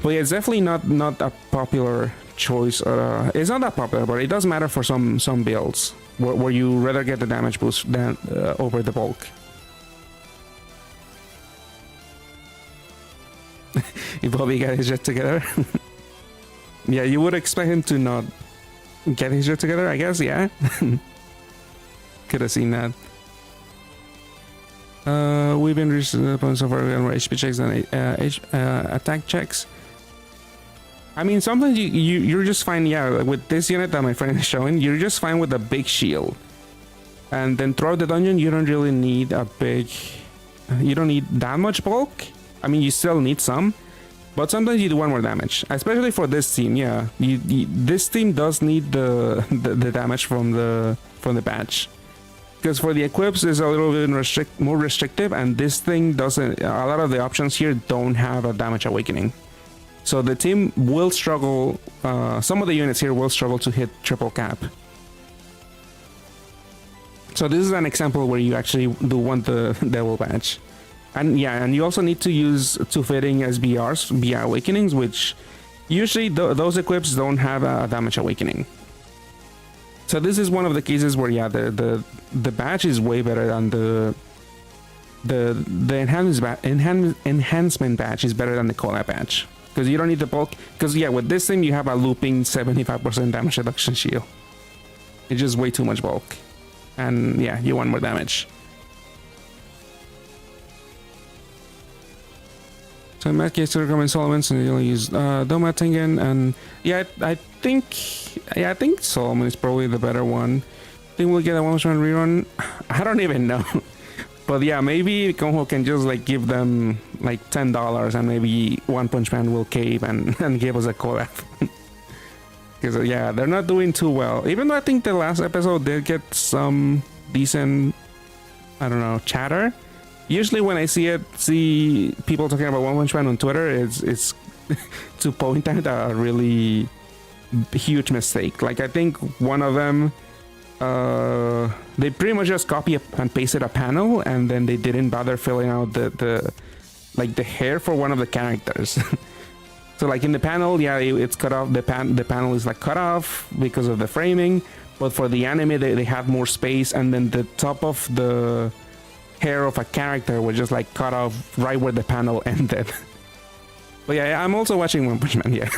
But yeah, it's definitely not a popular choice. It's not that popular, but it does matter for some builds where you rather get the damage boost than over the bulk. If Bobby got his jet together. Yeah, you would expect him to not get his jet together, I guess, yeah. Could have seen that. We've been reaching the point so far on HP checks and attack checks. I mean, sometimes you're just fine, yeah, with this unit that my friend is showing, you're just fine with a big shield. And then throughout the dungeon, you don't really need a big... You don't need that much bulk. I mean, you still need some. But sometimes you do one more damage, especially for this team. Yeah, this team does need the damage from the badge, because for the equips is a little bit more restrictive, and this thing doesn't. A lot of the options here don't have a damage awakening, so the team will struggle. Some of the units here will struggle to hit triple cap. So this is an example where you actually do want the devil badge. And yeah, and you also need to use two fitting SBRs, BR Awakenings, which usually those equips don't have a damage awakening. So this is one of the cases where, yeah, the badge is way better than the enhancement badge is better than the collab badge, because you don't need the bulk. Because yeah, with this thing you have a looping 75% damage reduction shield. It's just way too much bulk, and yeah, you want more damage. So in that case, to recommend Solomon's, and you'll use Doma Tengen, and yeah, I think Solomon is probably the better one. I think we'll get a one-shot rerun. I don't even know, but yeah, maybe Konho can just like give them like $10, and maybe One Punch Man will cave and give us a collab. Because yeah, they're not doing too well. Even though I think the last episode did get some decent, I don't know, chatter. Usually when I see people talking about One Punch Man on Twitter, it's to point out a really huge mistake. Like I think one of them, they pretty much just copy and pasted a panel, and then they didn't bother filling out the hair for one of the characters. So like in the panel, yeah, it's cut off. The panel is like cut off because of the framing, but for the anime they have more space, and then the top of the hair of a character was just like cut off right where the panel ended. But yeah, I'm also watching One Punch Man, yeah.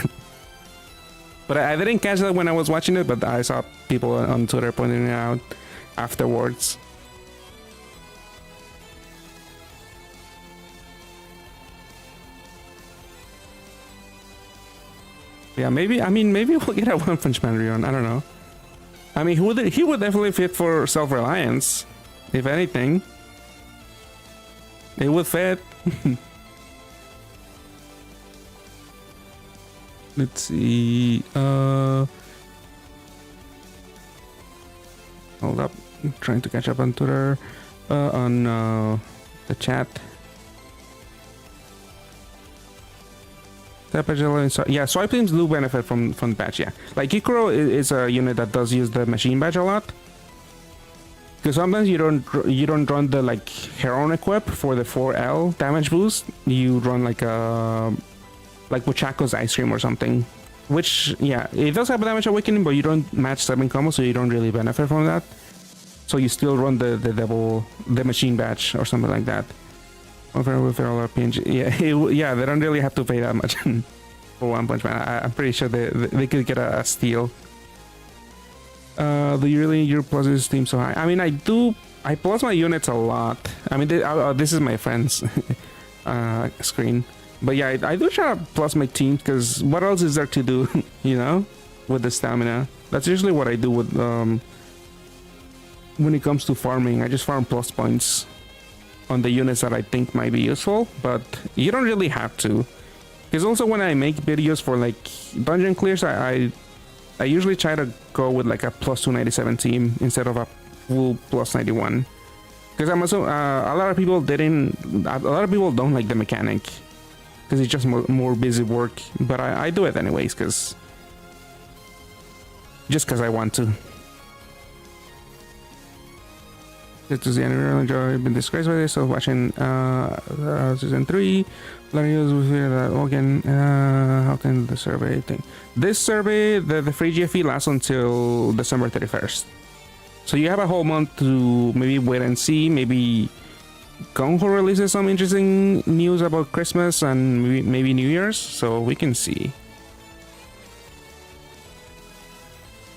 But I didn't catch that when I was watching it, but I saw people on Twitter pointing it out afterwards. Yeah, maybe we'll get a One Punch Man rerun, I don't know. I mean, he would definitely fit for Self-Reliance, if anything. It would fit. Let's see. Hold up. I'm trying to catch up on Twitter. On the chat. Yeah, swipe teams do benefit from the badge, yeah. Like Ikuro is a unit that does use the machine badge a lot. Because sometimes you don't run the like Heron equip for the 4L damage boost. You run like Wuchako's Ice Cream or something. Which, yeah, it does have a damage awakening, but you don't match 7 combos, so you don't really benefit from that. So you still run the machine badge or something like that. Yeah, they don't really have to pay that much for One Punch Man. I'm pretty sure they could get a steal. Do you really your pluses team so high? I mean, I plus my units a lot. I mean, this is my friend's screen. But yeah, I do try to plus my team, because what else is there to do, you know, with the stamina? That's usually what I do with when it comes to farming. I just farm plus points on the units that I think might be useful, but you don't really have to. Because also when I make videos for like dungeon clears, I usually try to go with like a plus 297 team instead of a full plus 91. Because I'm also a lot of people don't like the mechanic, because it's just more busy work. But I do it anyways, because I want to. This is the annual enjoy been disgraced by this, so watching season 3. Millennials will hear that again. How can the survey thing? This survey, the free GFE lasts until December 31st. So you have a whole month to maybe wait and see. Maybe Gung Ho releases some interesting news about Christmas and maybe New Year's, so we can see.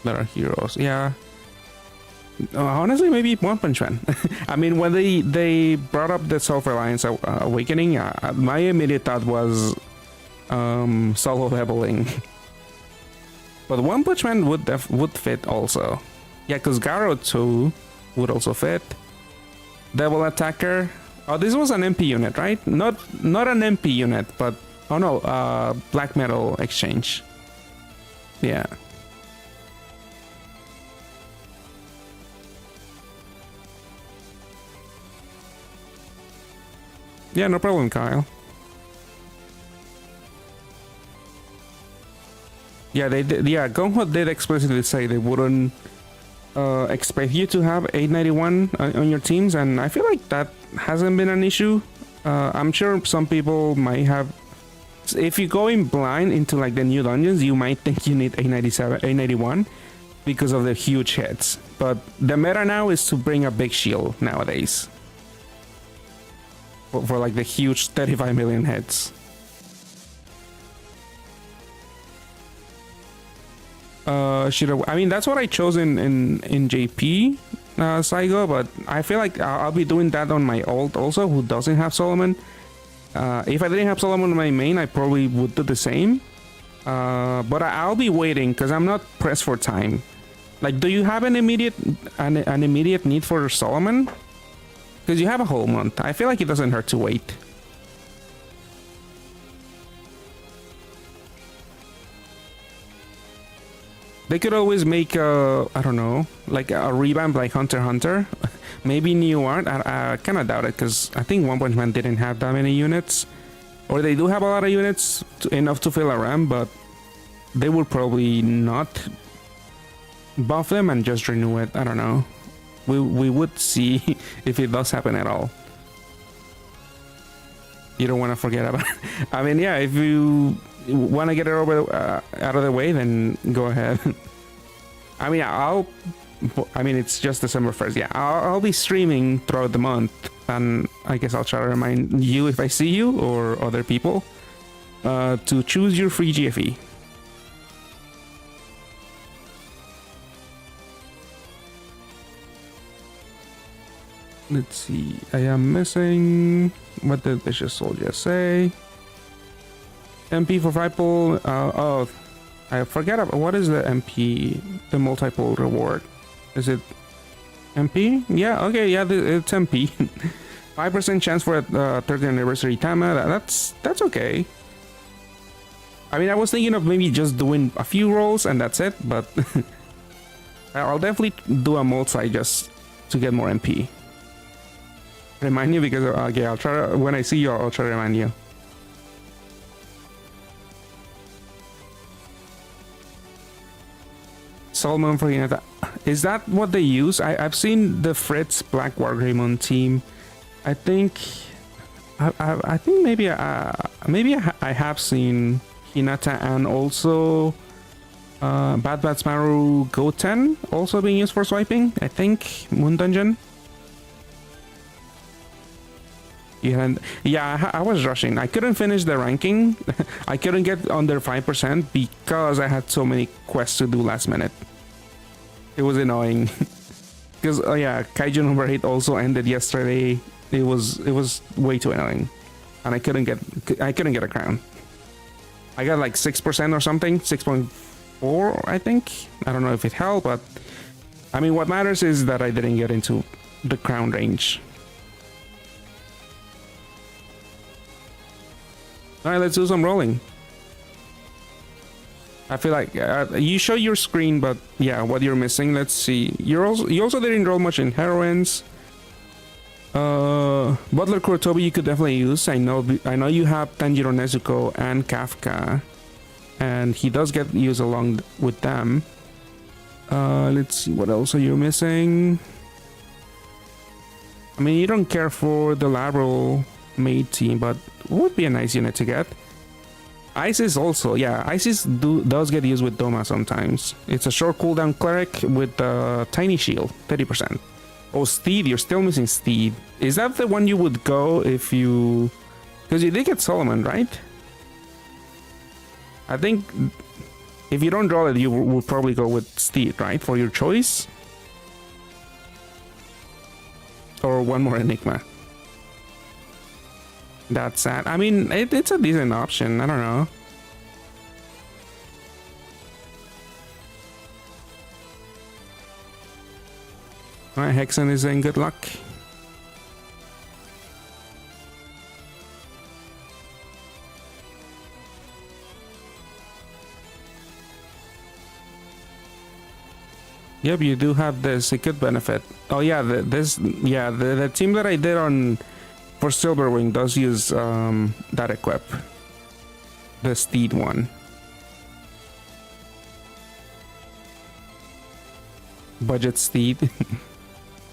There are heroes, yeah. Honestly, maybe One Punch Man. I mean, when they brought up the Self-Reliance Awakening, my immediate thought was solo leveling. But One Punch Man would fit also. Yeah, because Garo 2 would also fit. Devil Attacker. Oh, this was an MP unit, right? Not an MP unit, but oh no, Black Metal Exchange. Yeah. Yeah, no problem, Kyle. Yeah, they did. Yeah, Gung Ho did explicitly say they wouldn't expect you to have 891 on your teams, and I feel like that hasn't been an issue. I'm sure some people might have. If you go in blind into like the new dungeons, you might think you need 897, 891 because of the huge hits. But the meta now is to bring a big shield nowadays. For like the huge 35 million hits. I mean, that's what I chose in JP Saigo, but I feel like I'll be doing that on my ult also, who doesn't have Solomon. If I didn't have Solomon on my main, I probably would do the same. But I'll be waiting because I'm not pressed for time. Like, do you have an immediate need for Solomon? Because you have a whole month. I feel like it doesn't hurt to wait. They could always make I don't know, like a revamp like Hunter x Hunter. Maybe new art. I kind of doubt it because I think One Punch Man didn't have that many units. Or they do have a lot of units, enough to fill a RAM, but they would probably not buff them and just renew it. I don't know. We would see if it does happen at all. You don't want to forget about it. I mean, yeah, if you want to get it over out of the way, then go ahead. I mean, it's just December 1st. Yeah, I'll be streaming throughout the month, and I guess I'll try to remind you if I see you or other people to choose your free GFE. Let's see. I am missing. What did Vicious Soldier say? MP for Vipal. Oh, I forget about what is the MP, the multiple reward. Is it MP? Yeah, okay, yeah, it's MP. 5% chance for a 30th anniversary Tama. That's okay. I mean, I was thinking of maybe just doing a few rolls and that's it, but I'll definitely do a multi just to get more MP. Remind you because okay, I'll try to, when I see you, I'll try to remind you. Solomon for Hinata. Is that what they use? I've seen the Fritz Black Wargreymon team. I think maybe I have seen Hinata and also Bad Smaru Goten also being used for swiping. I think Moon Dungeon. Yeah, I was rushing. I couldn't finish the ranking. I couldn't get under 5% because I had so many quests to do last minute. It was annoying. Because yeah, Kaiju number 8 also ended yesterday. It was way too annoying, and I couldn't get a crown. I got like 6% or something, 6.4 I think. I don't know if it helped, but I mean, what matters is that I didn't get into the crown range. Alright, let's do some rolling. I feel like you show your screen, but yeah, what you're missing. Let's see. You also didn't roll much in heroines. Butler Kurotobi you could definitely use. I know you have Tanjiro Nezuko and Kafka, and he does get used along with them. Let's see what else are you missing. I mean, you don't care for the Lateral Maid team, but would be a nice unit to get. Isis also, yeah, Isis does get used with Doma sometimes. It's a short cooldown cleric with a tiny shield, 30%. Oh, Steed, you're still missing Steed. Is that the one you would go if you... Because you did get Solomon, right? I think if you don't draw it, you would probably go with Steed, right? For your choice? Or one more Enigma. That's sad. I mean, it's a decent option. I don't know. Alright, Hexen is in good luck. Yep, you do have this. It could benefit. Oh yeah, the team that I did on for Silverwing does use that equip, the Steed one. Budget Steed.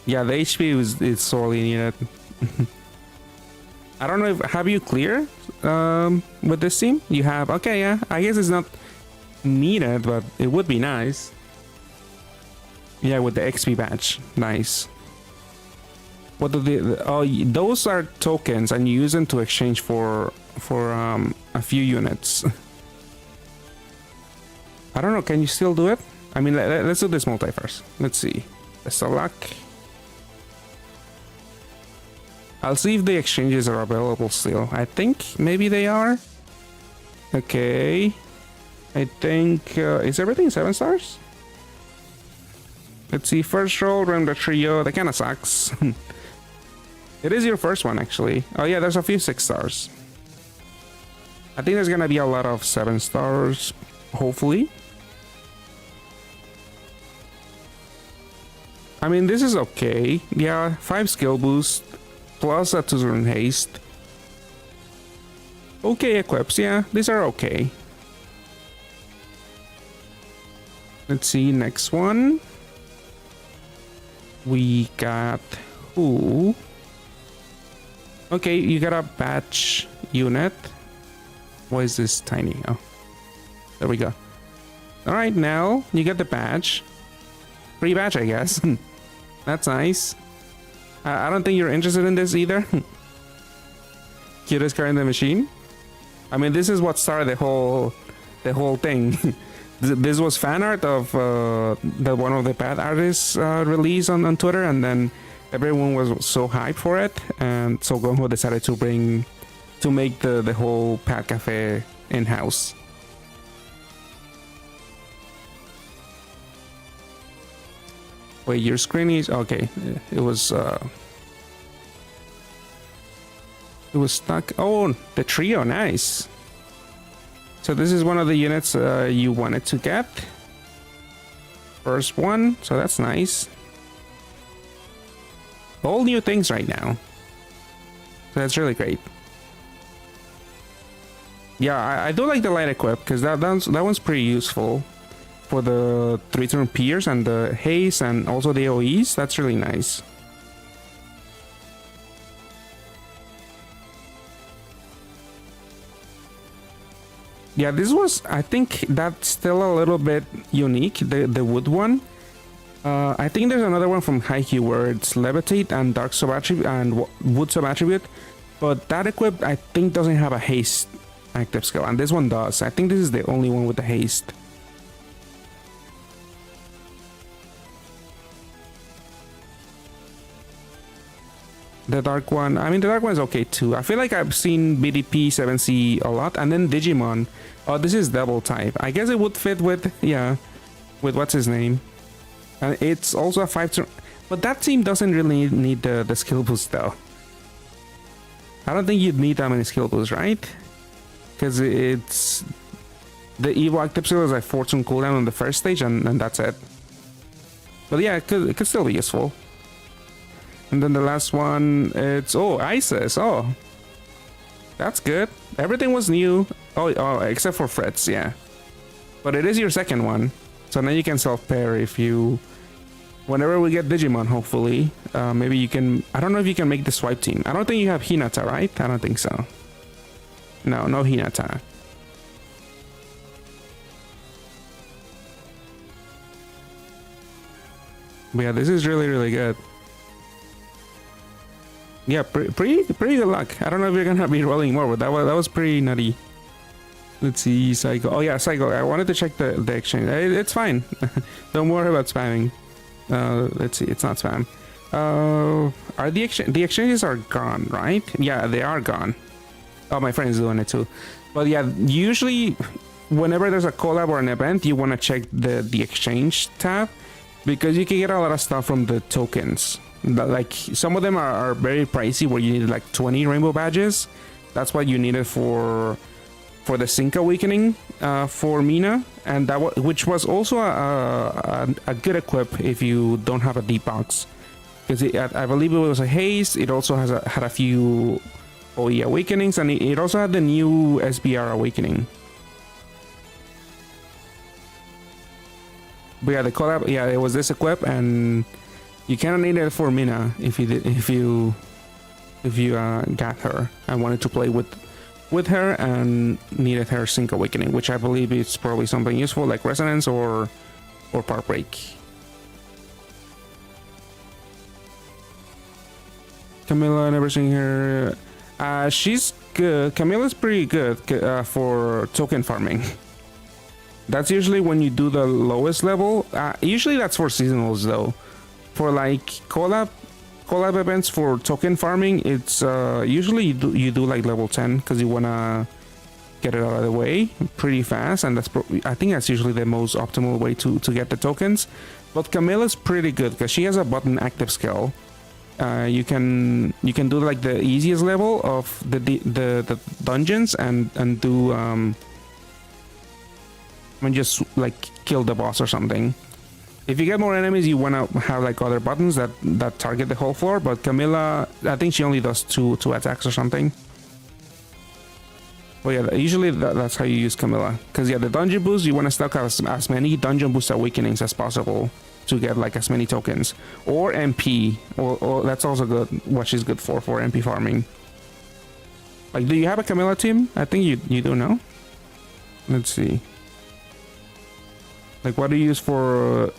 Yeah, the HP is sorely needed. I don't know if have you clear with this team? You have. Okay, yeah. I guess it's not needed, but it would be nice. Yeah, with the XP badge. Nice. What do they... Oh, those are tokens, and you use them to exchange for a few units. I don't know, can you still do it? I mean, let's do this multi first. Let's see. Best of luck. I'll see if the exchanges are available still. I think maybe they are. Okay. I think... is everything 7 stars? Let's see, first roll, run the trio. That kind of sucks. It is your first one, actually. Oh yeah, there's a few 6 stars. I think there's gonna be a lot of 7 stars, hopefully. I mean, this is okay. Yeah, 5 skill boost, plus a 2-turn haste. Okay equips, yeah, these are okay. Let's see, next one. We got who? Okay, you got a batch unit. Why is this tiny? Oh, there we go. All right, now you get the badge. Free badge, I guess. That's nice. I don't think you're interested in this either. Cutest card in the machine. I mean, this is what started the whole thing. This was fan art of that one of the pad artists released on Twitter, and then everyone was so hyped for it, and so Gonho decided to make the whole pad cafe in-house. Wait, your screen is okay. It was stuck. Oh, the trio, nice. So this is one of the units you wanted to get. First one, so that's nice. All new things right now. So that's really great. Yeah, I do like the light equip, because that one's pretty useful. For the 3-turn Pierce and the haste and also the AoEs, that's really nice. Yeah, this was, I think that's still a little bit unique, the wood one. I think there's another one from Haikyuu where it's Levitate and Dark Sub Attribute and Wood Sub Attribute, but that equip I think doesn't have a haste active skill, and this one does. I think this is the only one with the haste. The dark one, I mean, the dark one is okay too. I feel like I've seen BDP 7C a lot, and then Digimon. Oh, this is double type. I guess it would fit with, yeah, with what's his name. And it's also a 5-turn, but that team doesn't really need the skill boost though. I don't think you'd need that many skill boosts, right? Because it's the Evo active skill is like 4-turn cooldown on the first stage, and that's it. But yeah, it could still be useful. And then the last one, it's Isis. Oh, that's good. Everything was new. Oh, except for Fritz, yeah. But it is your second one, so now you can self-pair if you whenever we get Digimon, hopefully, maybe you can. I don't know if you can make the swipe team. I don't think you have Hinata, right? I don't think so. No, no Hinata. But yeah, this is really good. Yeah, pretty good luck. I don't know if you're gonna be rolling more, but that was pretty nutty. Let's see, Psycho. Oh yeah, Psycho. I wanted to check the exchange. It's fine. Don't worry about spamming. Let's see. It's not spam. Are the exchanges are gone, right? Yeah, they are gone. Oh, my friend's doing it too. But yeah, usually whenever there's a collab or an event, you want to check the exchange tab because you can get a lot of stuff from the tokens. Like some of them are very pricey, where you need like 20 rainbow badges. That's what you needed for the Sync Awakening for Mina, and which was also a good equip if you don't have a deep box, because I believe it was a haste. It also had a few OE awakenings, and it also had the new SBR awakening. But yeah, the collab, yeah, it was this equip, and you kind of needed it for Mina if you got her and wanted to play with her and needed her Sync Awakening, which I believe is probably something useful like Resonance or Part Break. Camilla, I never seen her. She's good. Camilla's pretty good for token farming. That's usually when you do the lowest level. Usually that's for seasonals though. For like collab events for token farming, it's usually you do like level 10 because you wanna get it out of the way pretty fast, and I think that's usually the most optimal way to get the tokens. But Camilla's pretty good because she has a button active skill. You can do like the easiest level of the dungeons and do just like kill the boss or something. If you get more enemies, you want to have like other buttons that target the whole floor, but Camilla, I think she only does two attacks or something. But yeah, usually that's how you use Camilla. Because yeah, the dungeon boost, you want to stack as many dungeon boost awakenings as possible to get like as many tokens. Or MP, or that's also good, what she's good for MP farming. Like, do you have a Camilla team? I think you do, know. Let's see. Like, what do you use for...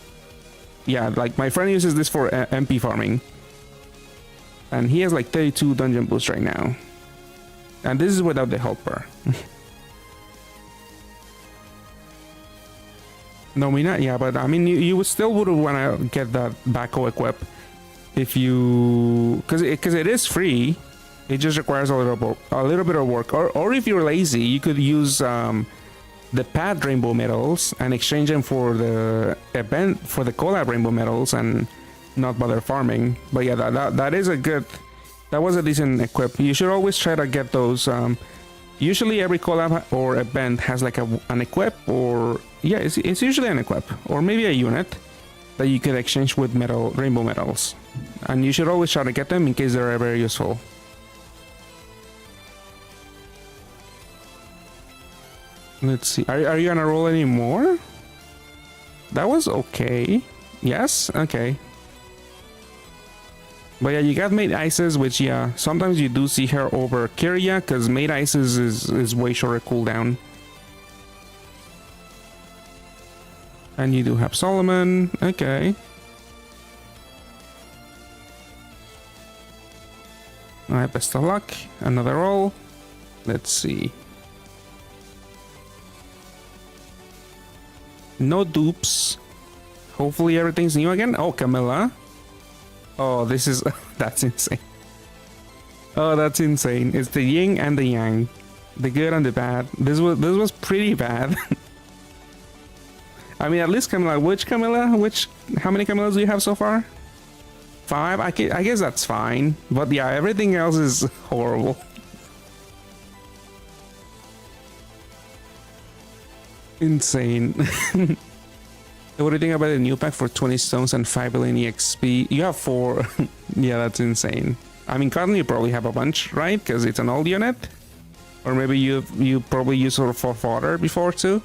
yeah, like my friend uses this for MP farming, and he has like 32 dungeon boosts right now, and this is without the helper. No, Mina, yeah, but I mean you still would want to get that Baco equip if you, because it is free. It just requires a little bit of work, or if you're lazy, you could use the pad rainbow medals and exchange them for the event, for the collab rainbow medals, and not bother farming. But yeah, that was a decent equip. You should always try to get those. Usually every collab or event has like an equip, or yeah, it's usually an equip or maybe a unit that you could exchange with rainbow medals, and you should always try to get them in case they're very useful. Let's see. Are you gonna roll any more? That was okay. Yes? Okay. But yeah, you got Maid Ices, which yeah, sometimes you do see her over Kyria, because Maid Ices is way shorter cooldown. And you do have Solomon. Okay. Alright, best of luck. Another roll. Let's see. No dupes. Hopefully everything's new again. Oh, Camilla. Oh, this is... that's insane. Oh, that's insane. It's the yin and the yang. The good and the bad. This was pretty bad. I mean, at least Camilla. Which Camilla? How many Camillas do you have so far? 5? I guess that's fine. But yeah, everything else is horrible. Insane. What do you think about the new pack for 20 stones and 5 billion EXP? You have 4. Yeah, that's insane. I mean, currently you probably have a bunch, right? Because it's an old unit. Or maybe you probably used sort of for fodder before too.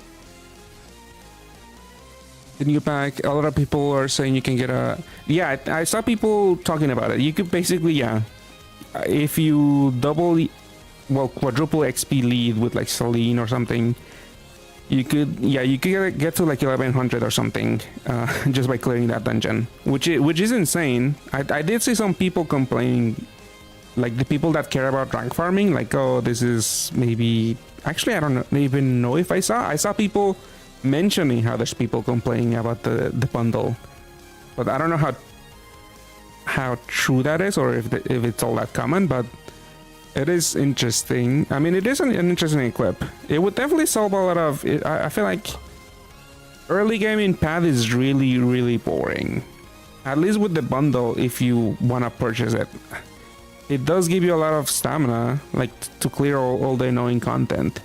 the new pack. A lot of people are saying you can get a... Yeah, I saw people talking about it. You could basically, yeah, if you double, well, quadruple XP lead with like Celine or something, you could, yeah, you could get to like 1100 or something just by clearing that dungeon, which is insane. I did see some people complaining, like the people that care about rank farming, like, oh, this is maybe... Actually, I don't even know if I saw people mentioning how there's people complaining about the bundle, but I don't know how true that is, or if it's all that common, but it is interesting. I mean, it is an interesting equip. It would definitely solve a lot of it. I feel like early game in path is really boring, at least with the bundle. If you want to purchase it, it does give you a lot of stamina, like to clear all the annoying content.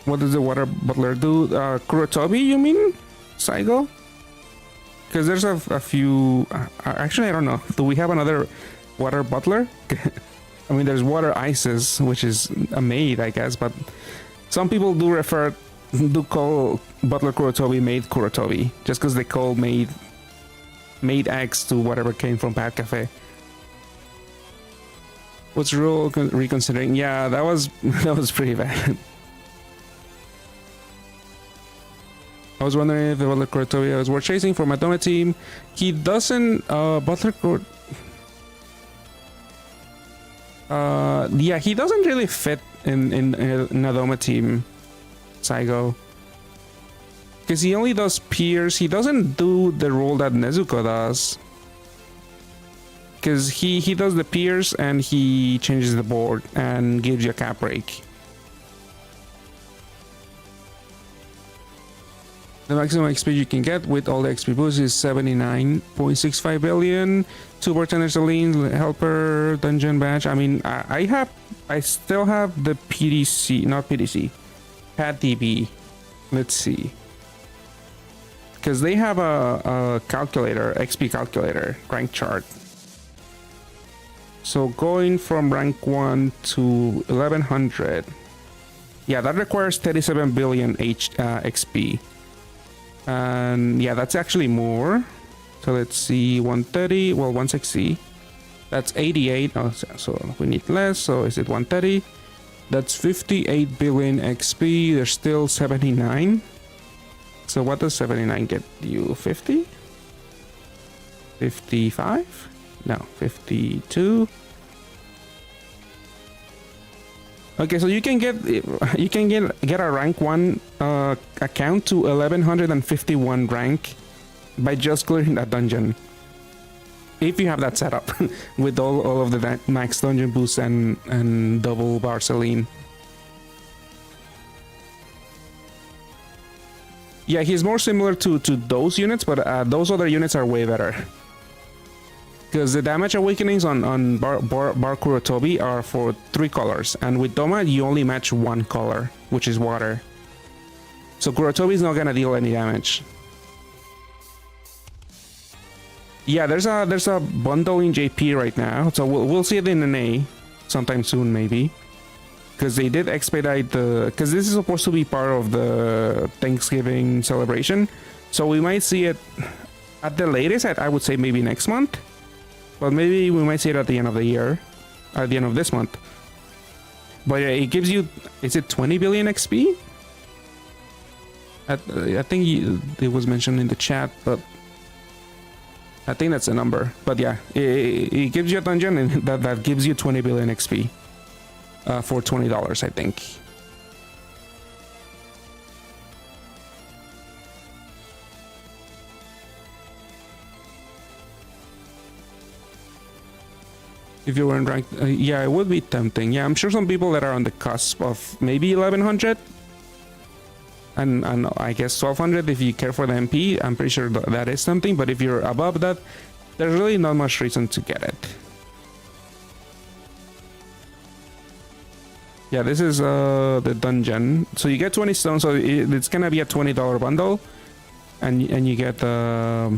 What does the water butler do? Kurotobi, you mean? Saigo? Because there's a few... actually, I don't know. Do we have another water butler? I mean, there's water ices, which is a maid, I guess, but some people do call butler Kurotobi maid Kurotobi, just because they call maid X to whatever came from Pat Cafe. What's rule reconsidering? Yeah, that was pretty bad. I was wondering if the butler Kurotobi was worth chasing for my Doma team. He doesn't yeah, he doesn't really fit in a Doma team, Saigo. Because he only does Pierce. He doesn't do the role that Nezuko does. Because he does the Pierce and he changes the board and gives you a cap break. The maximum XP you can get with all the XP boosts is 79.65 billion. 2 bartenders, Celine, helper, dungeon badge. I mean, I still have the PDC, not PDC, Pad DB. Let's see. Because they have a calculator, XP calculator, rank chart. So going from rank 1 to 1100, yeah, that requires 37 billion XP. And yeah, that's actually more. So let's see, 130, well, 160. That's 88. Oh, so we need less. So is it 130? That's 58 billion XP. There's still 79. So what does 79 get you? 50? 55? No, 52. Okay, so you can get a rank 1 account to 1151 rank by just clearing that dungeon. If you have that set up with all of the max dungeon boosts and double bar Celine. Yeah, he's more similar to those units, but those other units are way better. Because the damage awakenings on Bar Kurotobi are for 3 colors, and with Doma you only match 1 color, which is water. So Kurotobi is not gonna deal any damage. Yeah, there's a bundle in JP right now, so we'll see it in an A sometime soon maybe. Because they did expedite because this is supposed to be part of the Thanksgiving celebration, so we might see it at the latest. I would say maybe next month. But maybe we might see it at the end of the year, at the end of this month. But it gives you, is it 20 billion XP? I think it was mentioned in the chat, but I think that's the number. But yeah, it gives you a dungeon and that gives you 20 billion XP for $20, I think. If you weren't ranked, yeah, it would be tempting. Yeah, I'm sure some people that are on the cusp of maybe 1100 and I guess 1200 if you care for the MP, I'm pretty sure that is something. But if you're above that, there's really not much reason to get it. Yeah, this is the dungeon. So you get 20 stones, so it's gonna be a $20 bundle, and you get the.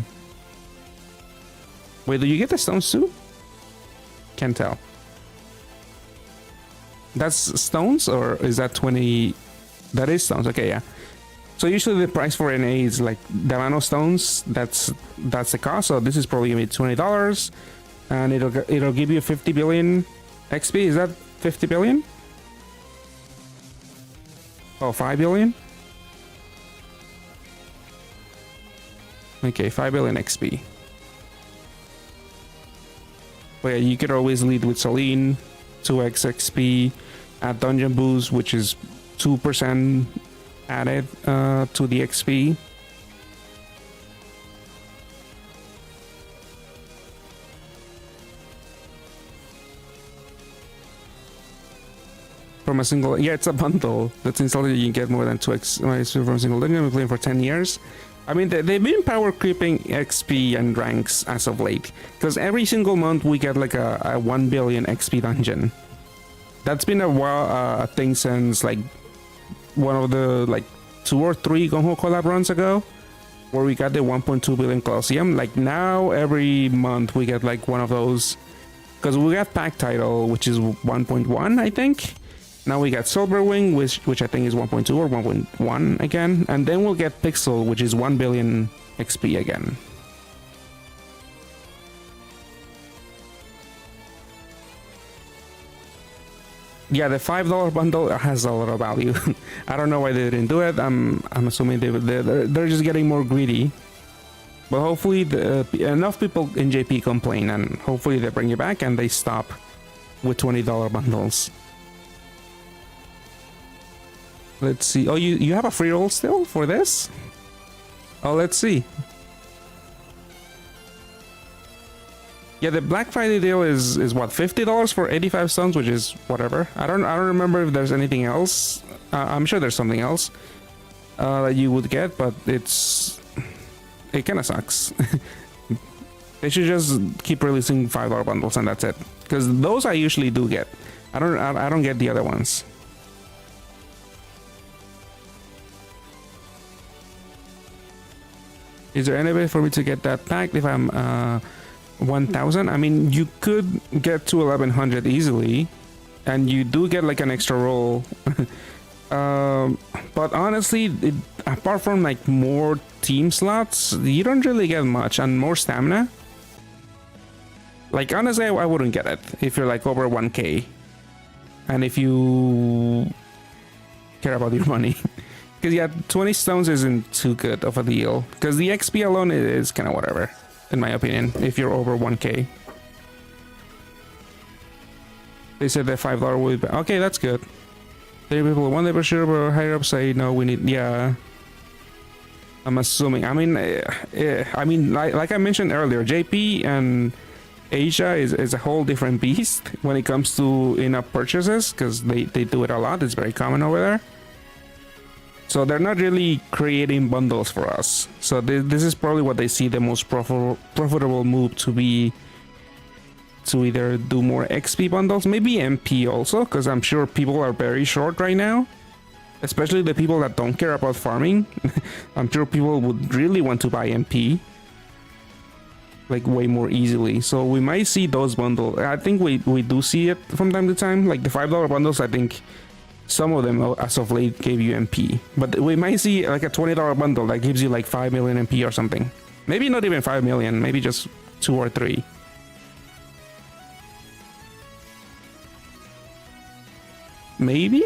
Wait, do you get the stones too? Can't tell. That's stones, or is that 20? That is stones. Okay, yeah. So usually the price for NA is like the amount of stones. That's the cost. So this is probably gonna be $20, and it'll give you 50 billion XP. Is that 50 billion? Oh, 5 billion. Okay, 5 billion XP. But yeah, you could always lead with Celine, 2x XP, at Dungeon Boost, which is 2% added to the XP. From a single, yeah, it's a bundle that's installed. You can get more than 2x from a single dungeon. We're playing for 10 years. I mean, they've been power creeping XP and ranks as of late, because every single month we get like a 1 billion XP dungeon. That's been a thing since like one of the like 2 or 3 Gung-Ho collab runs ago, where we got the 1.2 billion Colosseum. Like now every month we get like one of those, because we got pack title, which is 1.1, I think. Now we got Silverwing, which I think is 1.2 or 1.1 again, and then we'll get Pixel, which is 1 billion XP again. Yeah, the $5 bundle has a lot of value. I don't know why they didn't do it. I'm assuming they're just getting more greedy. But hopefully enough people in JP complain, and hopefully they bring it back and they stop with $20 bundles. Let's see. Oh, you have a free roll still for this? Oh, let's see. Yeah, the Black Friday deal is what, $50 for 85 stones, which is whatever. I don't remember if there's anything else. I'm sure there's something else that you would get, but it kind of sucks. They should just keep releasing $5 bundles and that's it, because those I usually do get. I don't get the other ones. Is there any way for me to get that pack if I'm 1000? I mean, you could get to 1100 easily, and you do get like an extra roll. But honestly, apart from like more team slots, you don't really get much, and more stamina. Like honestly, I wouldn't get it if you're like over 1k, and if you care about your money. Because yeah, 20 stones isn't too good of a deal, because the XP alone is kind of whatever, in my opinion, if you're over 1k. They said that $5 will be okay, that's good. 30 people want it for sure, but higher up say no, we need, yeah. I'm assuming. I mean, like I mentioned earlier, JP and Asia is a whole different beast when it comes to in-app purchases, because they do it a lot. It's very common over there. So they're not really creating bundles for us. So this is probably what they see the most profitable move to be, to either do more XP bundles, maybe MP also, because I'm sure people are very short right now, especially the people that don't care about farming. I'm sure people would really want to buy MP like way more easily. So we might see those bundles. I think we do see it from time to time, like the $5 bundles. I think some of them as of late gave you MP, but we might see like a $20 bundle that gives you like 5 million MP or something. Maybe not even 5 million, maybe just 2 or 3. Maybe?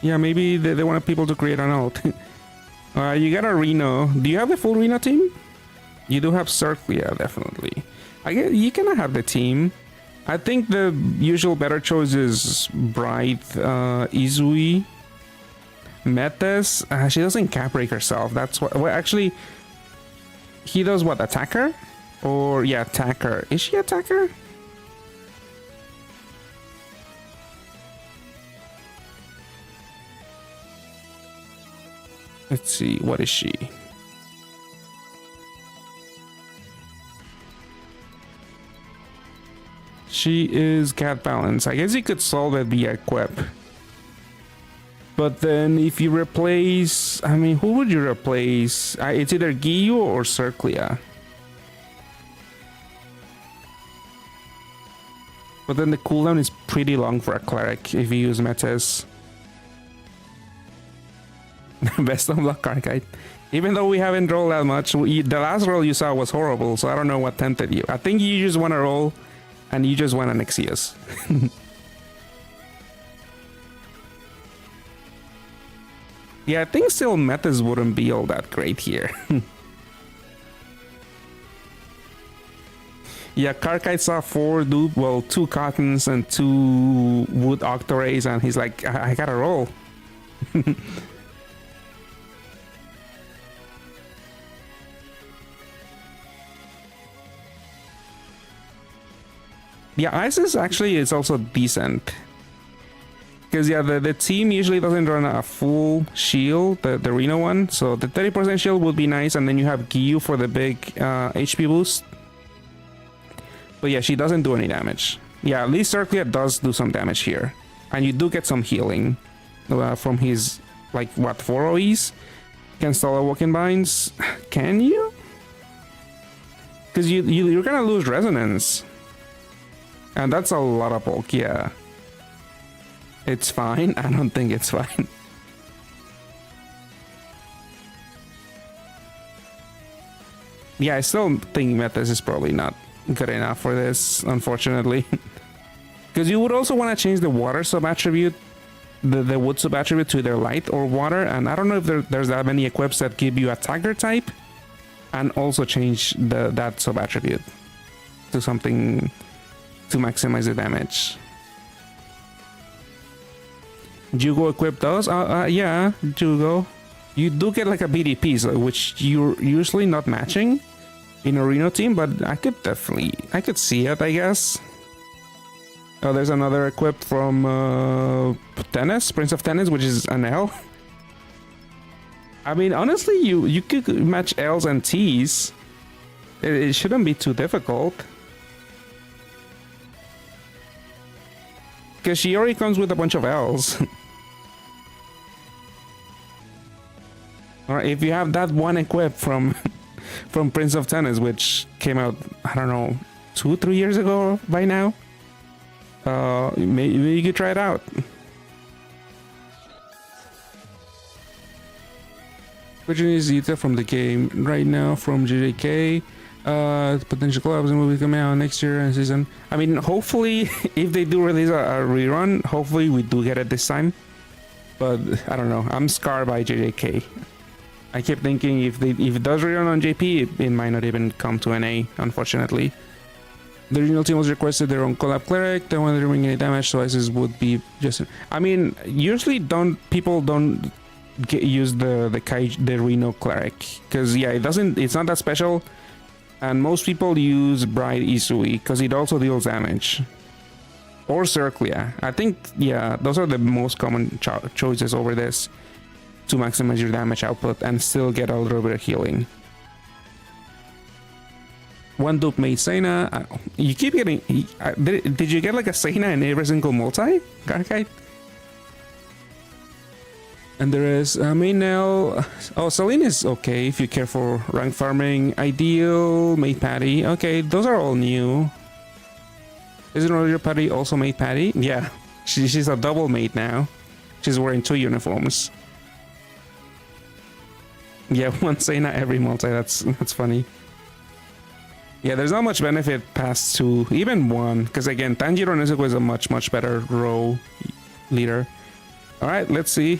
Yeah, maybe they want people to create an alt. You got a Reno. Do you have the full Reno team? You do have Circle, yeah, definitely. I guess you cannot have the team. I think the usual better choice is Bright, Izui, Metes. She doesn't cap break herself. That's what. Well, actually, he does what? Attacker? Or yeah, attacker. Is she attacker? Let's see. What is she? She is cat balance. I guess you could solve it via equip. But then if you replace... I mean, who would you replace? It's either Giyu or Circlia. But then the cooldown is pretty long for a cleric if you use Metis. Best of luck, Archite. Even though we haven't rolled that much, the last roll you saw was horrible, so I don't know what tempted you. I think you just want to roll, and you just want an Ixius. Yeah, I think still Metis wouldn't be all that great here. Yeah, Karkite saw 4 dupe, well, 2 cottons and 2 wood octorays, and he's like, I gotta roll. Yeah, Isis actually is also decent. Because, yeah, the team usually doesn't run a full shield, the Reno one. So the 30% shield would be nice, and then you have Gyu for the big HP boost. But yeah, she doesn't do any damage. Yeah, at least Circlia does do some damage here. And you do get some healing from his, like, what, 4 OEs? Can stall a walking binds? Can you? Because you're gonna lose resonance. And that's a lot of bulk, yeah. It's fine? I don't think it's fine. Yeah, I still think Metis is probably not good enough for this, unfortunately. Because you would also want to change the water sub-attribute, the wood sub-attribute to either light or water, and I don't know if there's that many equips that give you attacker type, and also change that sub-attribute to something to maximize the damage. Jugo equip does? Yeah, Jugo. You do get like a BDP, so, which you're usually not matching in a Reno team, but I could see it, I guess. Oh, there's another equip from Tennis, Prince of Tennis, which is an L. I mean, honestly, you could match L's and T's. It shouldn't be too difficult. Because she already comes with a bunch of L's. Alright, if you have that one equip from Prince of Tennis, which came out, I don't know, 2-3 years ago by now, maybe you could try it out. Which is Zeta from the game right now from JJK. Potential collabs and movies coming out next year and season. I mean, hopefully, if they do release a rerun, hopefully we do get it this time. But I don't know. I'm scarred by JJK. I keep thinking if it does rerun on JP, it might not even come to an A, unfortunately. The original team was requested their own collab cleric. They wanted to bring any damage, so ISIS would be just. I mean, usually people don't use the Reno cleric because yeah, it's not that special. And most people use Bride Isui because it also deals damage. Or Circlia. I think, yeah, those are the most common choices over this to maximize your damage output and still get a little bit of healing. One dupe made Sena. You keep getting... did you get like a Sena in every single multi? Garkite? And there is Maynell. Oh, Celine is okay if you care for rank farming. Ideal, Mate Patty. Okay, those are all new. Isn't your Patty also Mate Patty? Yeah, she's a double mate now. She's wearing 2 uniforms. Yeah, one Sena every multi. That's funny. Yeah, there's not much benefit past 2, even 1, because again, Tanjiro Nezuko is a much better row leader. All right, let's see.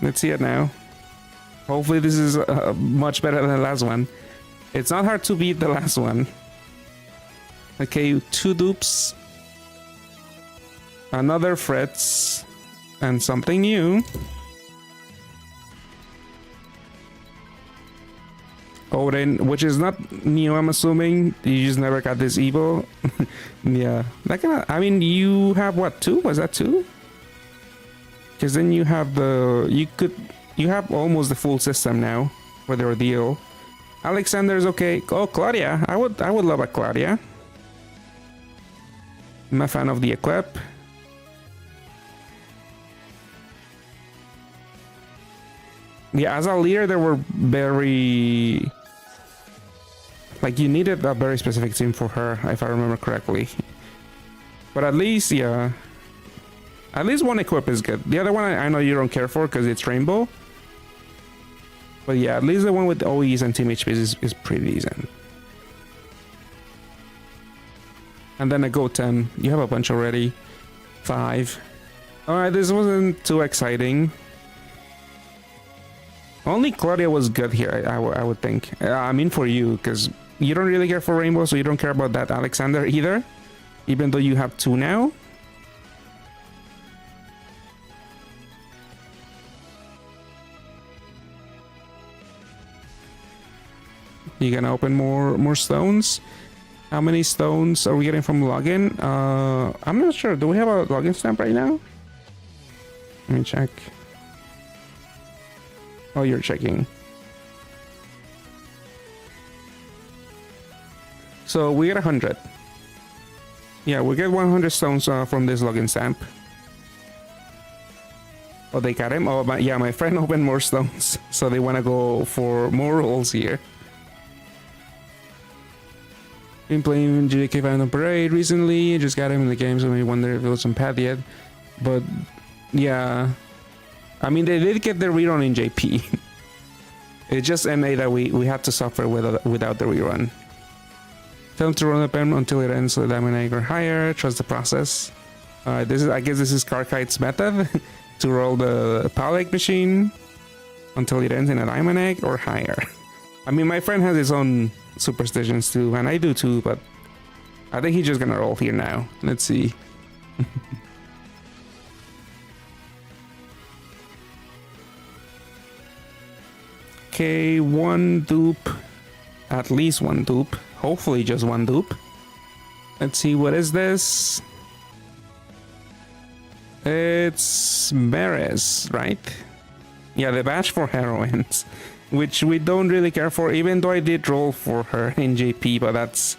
Let's see it now. Hopefully this is much better than the last one. It's not hard to beat the last one. Okay, 2 dupes. Another Frets. And something new. Odin, which is not new, I'm assuming. You just never got this evil. Yeah. That kinda, I mean, you have what, 2? Was that 2? Because then you have you have almost the full system now with the ordeal. Alexander's okay. Oh, Claudia. I would love a Claudia. I'm a fan of the equip. Yeah, as a leader, there were very... Like, you needed a very specific team for her, if I remember correctly. But at least, yeah. At least one equip is good. The other one I know you don't care for because it's rainbow. But yeah, at least the one with OEs and team HPs is pretty decent. And then a go 10. You have a bunch already. 5. Alright, this wasn't too exciting. Only Claudia was good here, I would think. I mean for you, because you don't really care for rainbow, so you don't care about that Alexander either. Even though you have 2 now. You gonna open more stones? How many stones are we getting from login? I'm not sure. Do we have a login stamp right now? Let me check. Oh, you're checking. So we get 100. Yeah, we get 100 stones from this login stamp. Oh, they got him? Oh, yeah, my friend opened more stones. So they want to go for more rolls here. Been playing JK Final Parade recently. Just got him in the game, so maybe wonder if it was some path yet. But yeah, I mean they did get the rerun in JP. It's just NA that we had to suffer without the rerun. Tell him to run the pen until it ends with diamond egg or higher. Trust the process. I guess this is Karkite's method to roll the power egg machine until it ends in a diamond egg or higher. I mean, my friend has his own superstitions too, and I do too, but I think he's just gonna roll here now. Let's see. Okay, 1 dupe. At least 1 dupe. Hopefully just 1 dupe. Let's see, what is this? It's Maris, right? Yeah, the badge for heroines, which we don't really care for, even though I did roll for her in JP, but that's...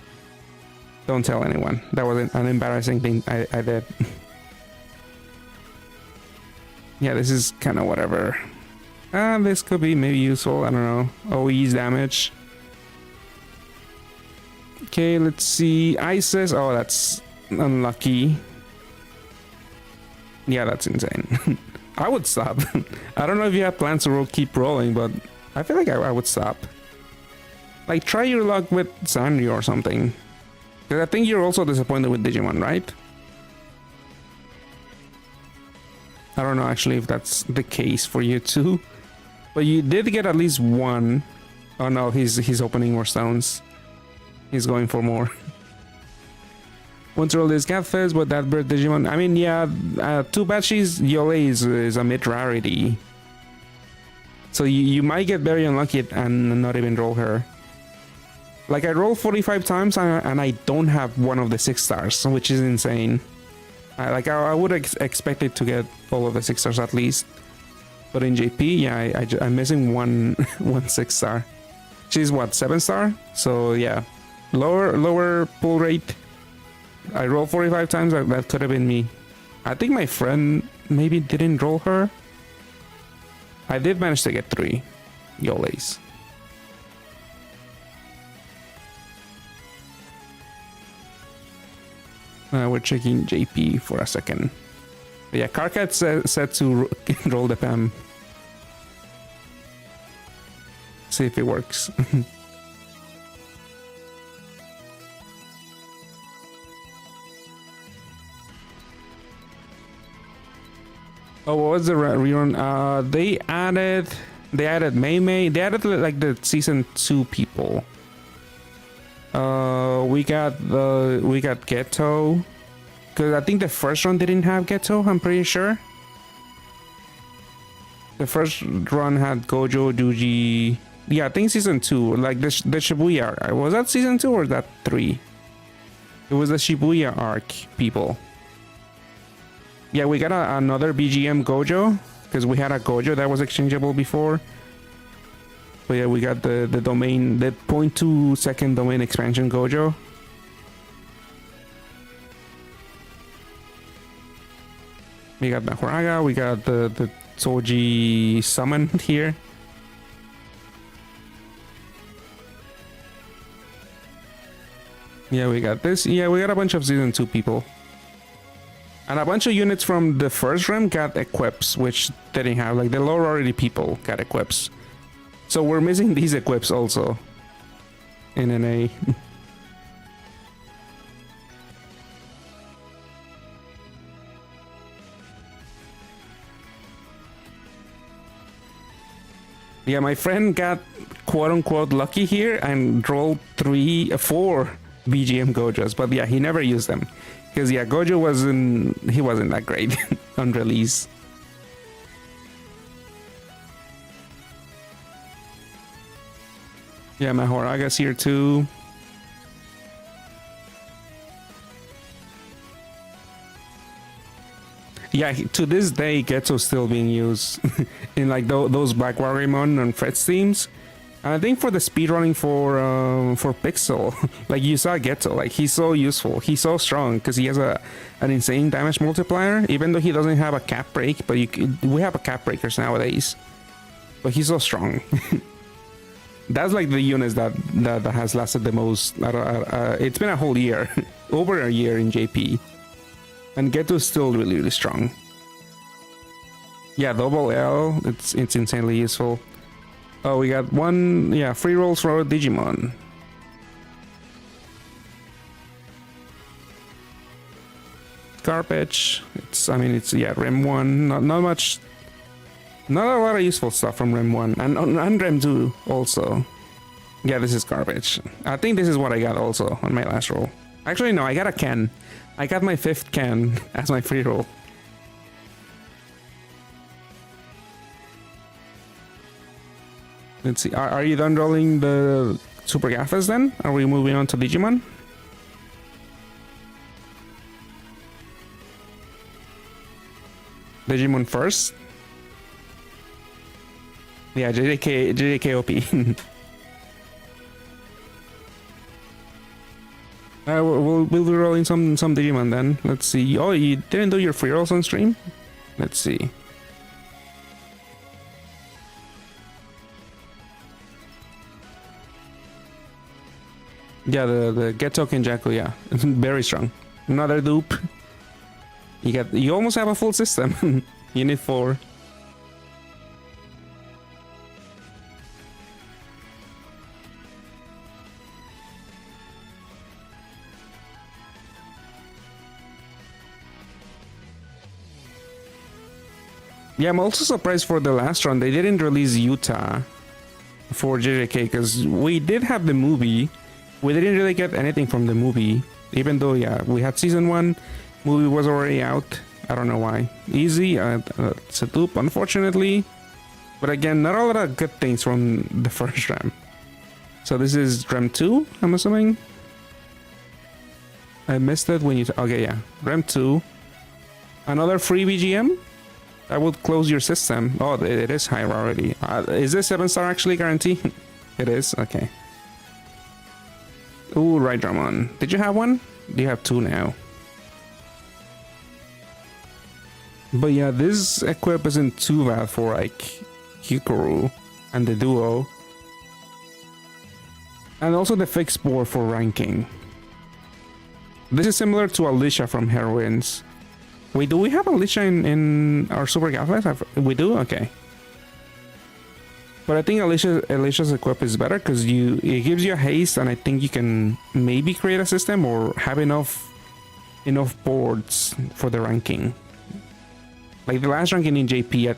Don't tell anyone. That was an embarrassing thing I did. Yeah, this is kind of whatever. This could be maybe useful, I don't know. OE's damage. Okay, let's see. Isis, oh, that's unlucky. Yeah, that's insane. I would stop. I don't know if you have plans to keep rolling, but I feel like I would stop. Like, try your luck with Sanrio or something. Because I think you're also disappointed with Digimon, right? I don't know actually if that's the case for you too. But you did get at least 1. Oh no, he's opening more stones. He's going for more. Want to roll this Catfest, but that bird Digimon. I mean, yeah, too bad Yole is a mid rarity. So you might get very unlucky and not even roll her. Like, I rolled 45 times and I don't have one of the 6 stars, which is insane. I would expect it to get all of the 6 stars at least. But in JP, yeah, I'm missing one 6 star. She's what, 7 star? So yeah, lower pull rate. I rolled 45 times, that could have been me. I think my friend maybe didn't roll her. I did manage to get 3 Yoles. We're checking JP for a second. But yeah, Karkat said to roll the PAM. See if it works. Oh, what was the rerun? They added Mei. They added like the season 2 people. We got Ghetto, because I think the first run didn't have Ghetto. I'm pretty sure. The first run had Gojo, Duji. Yeah, I think season 2, like the Shibuya. Was that season 2 or was that 3? It was the Shibuya arc people. Yeah, we got another BGM Gojo, because we had a Gojo that was exchangeable before. But yeah, we got the domain, the 0.2 second domain expansion Gojo. We got the Horaga, we got the Soji summon here. Yeah, we got this. Yeah, we got a bunch of season 2 people. And a bunch of units from the first realm got equips, which they didn't have. Like the lower already people got equips. So we're missing these equips also in NA. Yeah, my friend got quote-unquote lucky here and rolled 4 BGM Gojos, but yeah, he never used them. Because yeah, Gojo wasn't that great on release. Yeah, my Horaga's here too. Yeah, to this day, Getso's still being used in like those Black Wargreymon and Fred themes. And I think for the speedrunning for Pixel, like you saw Getso, like he's so useful, he's so strong because he has an insane damage multiplier. Even though he doesn't have a cap break, but we have a cap breakers nowadays. But he's so strong. That's like the units that has lasted the most. It's been a whole year, over a year in JP. And Geto's still really strong. Yeah, double L, it's insanely useful. Oh, we got free rolls for Digimon. Garbage. It's Rem 1. Not much. Not a lot of useful stuff from Rem 1 and Rem 2 also. Yeah, this is garbage. I think this is what I got also on my last roll. Actually, no, I got a Ken. I got my 5th Ken as my free roll. Let's see. Are you done rolling the Super Gaffas then? Are we moving on to Digimon? Digimon first? Yeah, JJK OP. We'll be rolling some Digimon then. Let's see. Oh, you didn't do your free rolls on stream? Let's see. Yeah, the Geto Kenjaku, yeah. Very strong. Another dupe. You almost have a full system. You need 4. Yeah, I'm also surprised for the last run they didn't release Utah for JJK because we did have the movie. We didn't really get anything from the movie, even though yeah we had season 1. Movie was already out. I don't know why. Easy, it's a dupe, unfortunately. But again, not a lot of good things from the first RAM. So this is RAM 2, I'm assuming. I missed it when you. Okay, yeah, RAM 2. Another free BGM. That would close your system. Oh, it is higher already. Is this 7-star actually guaranteed? It is? Okay. Ooh, right, Dramon. Did you have one? You have 2 now. But yeah, this equip isn't too bad for like Hikaru and the duo. And also the fixed board for ranking. This is similar to Alicia from Heroines. Wait, do we have Alicia in our Super Gaffas? We do? Okay. But I think Alicia's equip is better because it gives you a haste, and I think you can maybe create a system or have enough boards for the ranking. Like the last ranking in JP,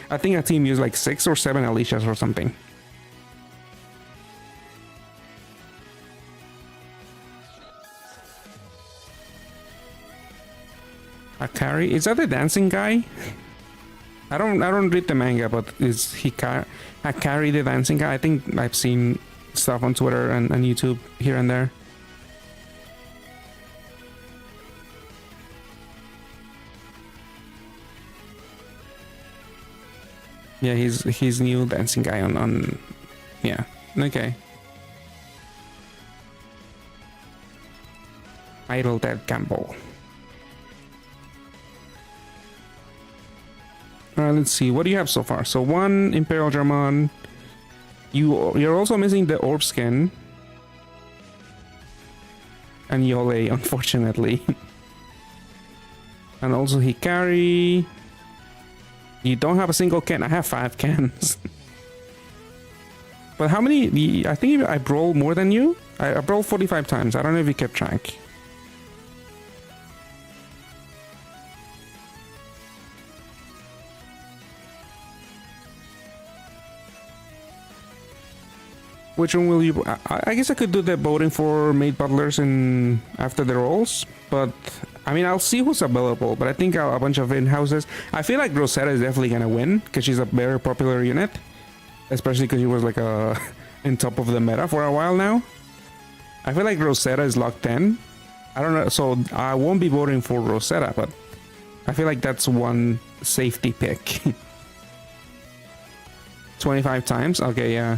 I think a team used like 6 or 7 Alicias or something. Akari, is that the dancing guy? I don't read the manga, but is Akari the dancing guy? I think I've seen stuff on Twitter and YouTube here and there. Yeah, he's new dancing guy on yeah. Okay. Idle Dead Campbell. Let's see, what do you have so far? So 1 Imperial German. You're also missing the orb skin. And Yole, unfortunately. And also Hikari. You don't have a single can. I have 5 cans. But how many? I think I rolled more than you. I rolled 45 times. I don't know if you kept track. Which one will you... I guess I could do the voting for maid butlers in after the rolls, but I mean, I'll see who's available, but I think a bunch of in-houses. I feel like Rosetta is definitely gonna win because she's a very popular unit, especially because she was like in top of the meta for a while now. I feel like Rosetta is locked in. I don't know, so I won't be voting for Rosetta, but I feel like that's one safety pick. 25 times? Okay, yeah.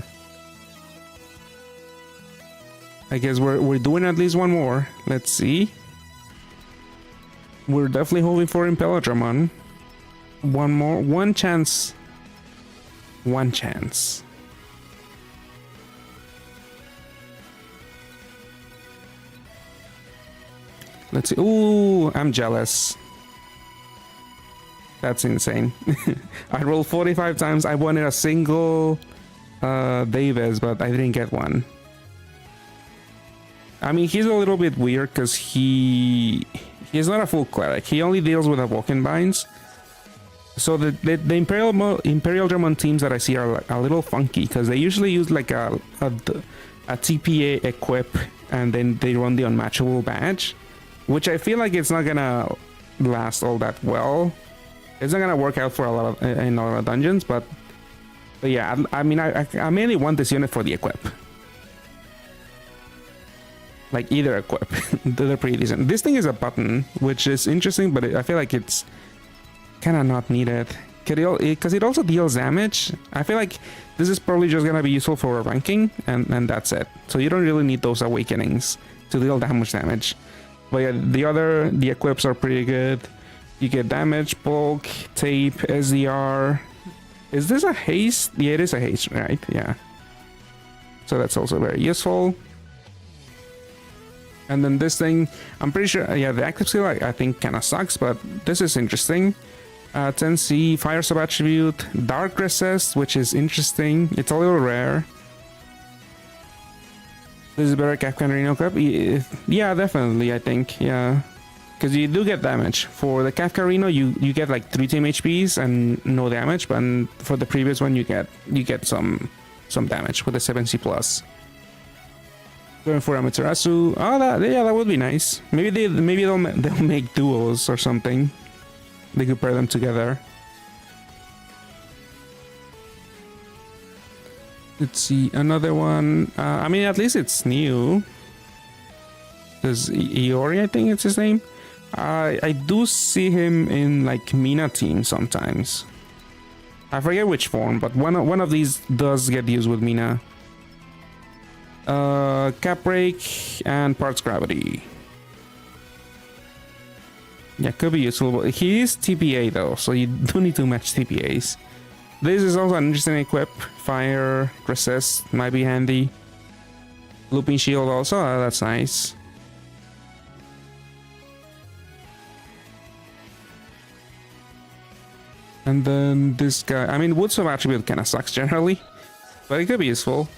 I guess we're doing at least one more. Let's see. We're definitely hoping for Impelodramon. One more. One chance. One chance. Let's see. Ooh, I'm jealous. That's insane. I rolled 45 times. I wanted a single Davis, but I didn't get one. I mean, he's a little bit weird because he's not a full cleric. He only deals with the walk-in binds. So the Impelodramon teams that I see are like a little funky because they usually use like a TPA equip and then they run the unmatchable badge, which I feel like it's not gonna last all that well. It's not gonna work out for in a lot of dungeons, but yeah, I mean, I mainly want this unit for the equip. Like either equip. They're pretty decent. This thing is a button, which is interesting, but I feel like it's kind of not needed. Because it also deals damage. I feel like this is probably just going to be useful for ranking, and that's it. So you don't really need those awakenings to deal damage. But yeah, the equips are pretty good. You get damage, bulk, tape, SDR. Is this a haste? Yeah, it is a haste, right? Yeah. So that's also very useful. And then this thing, I'm pretty sure, yeah, the active skill I think kind of sucks, but this is interesting. 10C, Fire Sub-Attribute, Dark Resist, which is interesting. It's a little rare. This is better Kafka and Reno Cup? Yeah, definitely, I think, yeah. Because you do get damage. For the Kafka Reno, you get like 3 team HPs and no damage, but for the previous one, you get some damage with the 7C+. Going for Amaterasu. Oh, that would be nice. Maybe they'll make duos or something. They could pair them together. Let's see, another one. I mean, at least it's new. There's Iori, I think it's his name. I do see him in like Mina team sometimes. I forget which form, but one of these does get used with Mina. Cap break and parts gravity. Yeah, could be useful. He is TPA though, so you do need to match TPAs. This is also an interesting equip. Fire resist might be handy. Looping shield also. That's nice. And then this guy. I mean, Woods of Attribute kind of sucks generally, but it could be useful.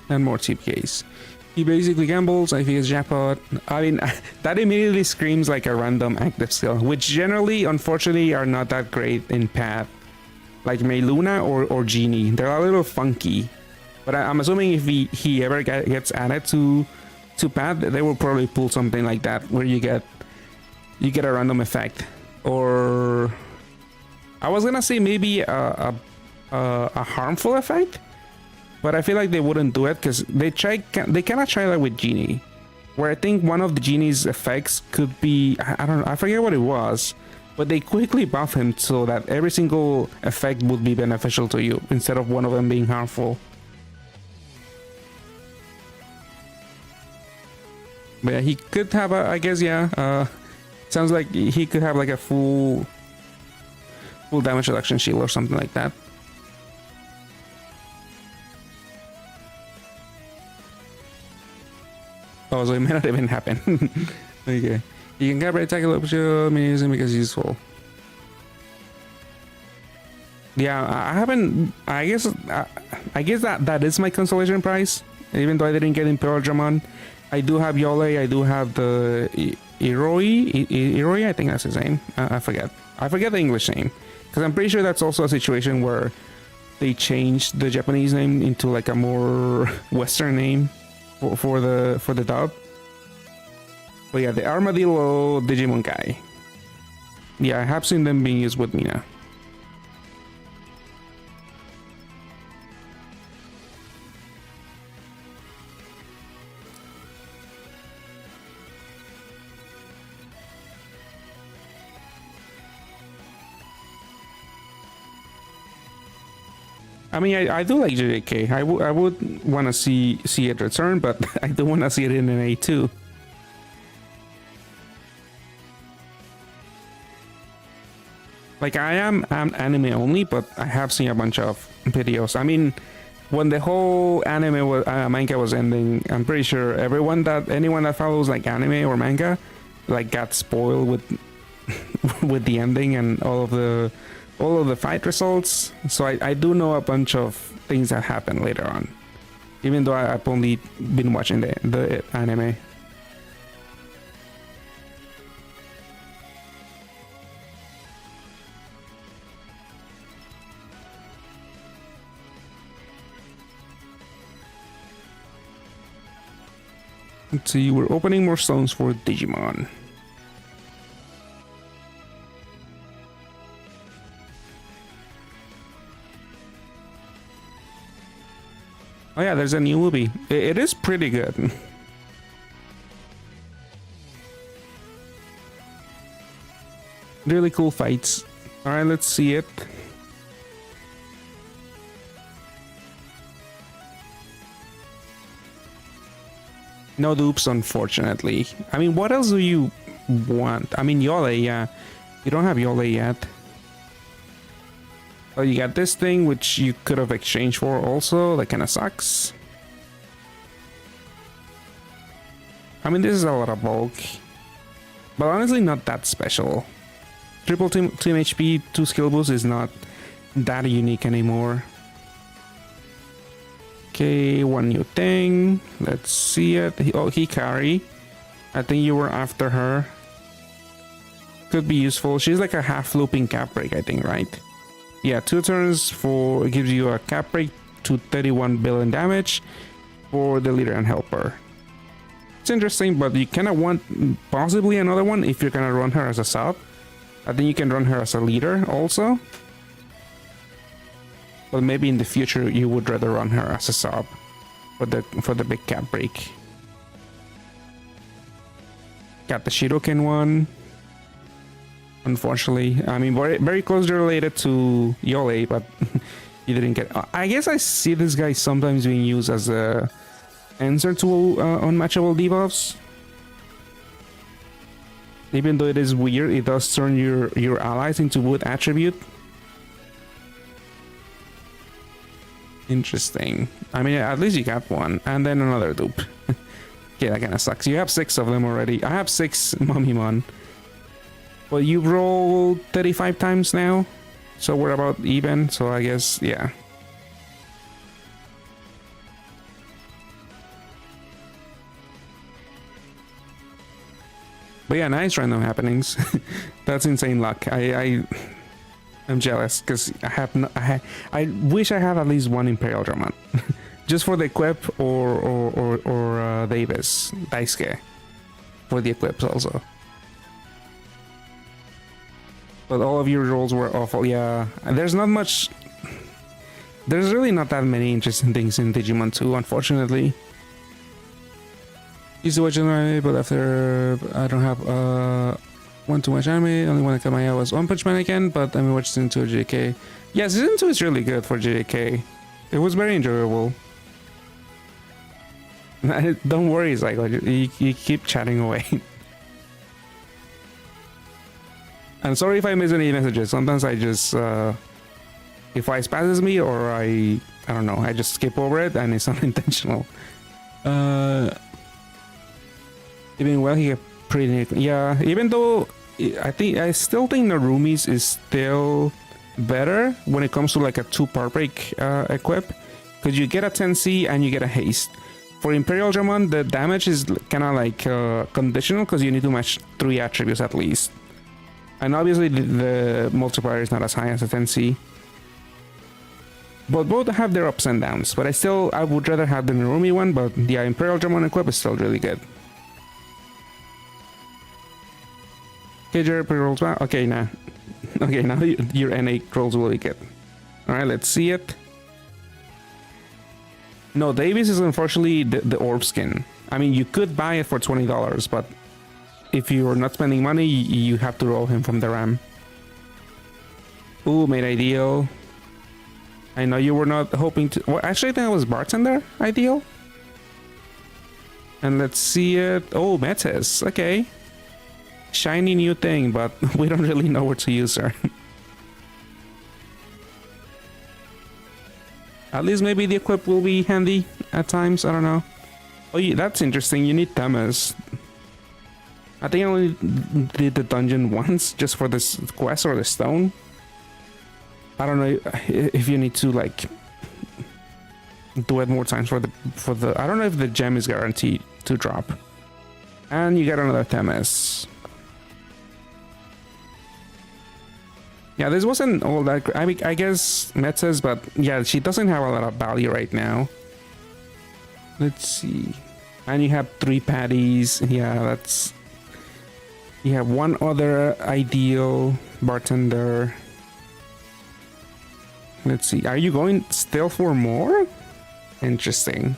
And more TPAs. He basically gambles, if he is jackpot. I mean, that immediately screams like a random active skill, which generally, unfortunately, are not that great in Path. Like Meiluna or Genie. They're a little funky. But I'm assuming if he ever gets added to Path, they will probably pull something like that, where you get a random effect. Or I was gonna say maybe a harmful effect. But I feel like they wouldn't do it because they cannot try that with Genie, where I think one of the Genie's effects could be, I don't know, I forget what it was, but they quickly buff him so that every single effect would be beneficial to you instead of one of them being harmful. But yeah, he could have I guess, yeah, sounds like he could have like a full damage reduction shield or something like that. Oh, so it may not even happen. Okay. You can grab a tackle option using because it's useful. Yeah, I haven't. I guess that is my consolation prize. Even though I didn't get Imperial Dramon, I do have Yole. I do have the Iroi. I think that's his name. I forget. I forget the English name because I'm pretty sure that's also a situation where they changed the Japanese name into like a more Western name for the dub. But yeah, the Armadillo Digimon guy. Yeah, I have seen them being used with Mina. I mean, I do like JJK. I would want to see it return, but I do want to see it in an A2. Like, I am anime only, but I have seen a bunch of videos. I mean, when the whole anime manga was ending, I'm pretty sure anyone that follows like anime or manga, like got spoiled with with the ending and all of the fight results. So I do know a bunch of things that happen later on, even though I've only been watching the anime. Let's see, we're opening more stones for Digimon. Oh yeah, there's a new movie. It is pretty good. Really cool fights. Alright, let's see it. No dupes, unfortunately. I mean, what else do you want? I mean, Yole, yeah. You don't have Yole yet. Oh, you got this thing, which you could have exchanged for also. That kind of sucks. I mean, this is a lot of bulk. But honestly, not that special. Triple team HP, 2 skill boost is not that unique anymore. Okay, one new thing. Let's see it. Oh, Hikari. I think you were after her. Could be useful. She's like a half looping cap break, I think, right? Yeah, 2 turns for gives you a cap break to 31 billion damage for the leader and helper. It's interesting, but you kind of want possibly another one if you're gonna run her as a sub. I think you can run her as a leader also. But maybe in the future you would rather run her as a sub for the big cap break. Got the Shiroken one. Unfortunately, I mean, very closely related to Yole, but you didn't get. I guess I see this guy sometimes being used as a answer to unmatchable debuffs. Even though it is weird, it does turn your allies into wood attribute. Interesting. I mean, at least you got one, and then another dupe. Okay, that kind of sucks. You have 6 of them already. I have 6 Mummymon. Well, you rolled 35 times now, so we're about even, so I guess, yeah. But yeah, nice random happenings. That's insane luck. I'm jealous because I wish I had at least one Imperial Dramon. Just for the equip or Davis, Daisuke. For the equips also. But all of your rolls were awful, yeah. There's not much... There's really not that many interesting things in Digimon 2, unfortunately. Used to watch anime, but after I don't have one too much anime. Only one that caught my eye was One Punch Man again, but I mean, watched Season 2 of JJK. Yeah, Season 2 is really good for JJK. It was very enjoyable. Don't worry, Zygo, you keep chatting away. I'm sorry if I miss any messages. Sometimes I just, if I spasms me or I don't know, I just skip over it and it's unintentional. Even well, he got pretty... Yeah, even though I still think Narumi's is still better when it comes to like a 2-part break equip, because you get a 10C and you get a haste. For Imperial Dramon, the damage is kind of like conditional, because you need to match 3 attributes at least. And obviously the multiplier is not as high as a 10C. But both have their ups and downs. But I would rather have the Narumi one, but the Imperial Dramon equip is still really good. Okay, Jared rolls well. Okay, now. Okay, now your NA rolls really good. Alright, let's see it. No, Davis is unfortunately the orb skin. I mean, you could buy it for $20, but if you're not spending money, you have to roll him from the RAM. Ooh, made ideal. I know you were not hoping to... Well, actually, I think it was Bartender ideal. And let's see it. Oh, Metis. Okay. Shiny new thing, but we don't really know where to use her. At least maybe the equip will be handy at times. I don't know. Oh, yeah, that's interesting. You need Themis. I think I only did the dungeon once just for this quest or the stone. I don't know if you need to like do it more times for the. I don't know if the gem is guaranteed to drop. And you get another Themis. Yeah, this wasn't all that. I mean, I guess Metzes, but yeah, she doesn't have a lot of value right now. Let's see. And you have 3 patties. Yeah, that's... You have one other ideal Bartender. Let's see. Are you going still for more? Interesting.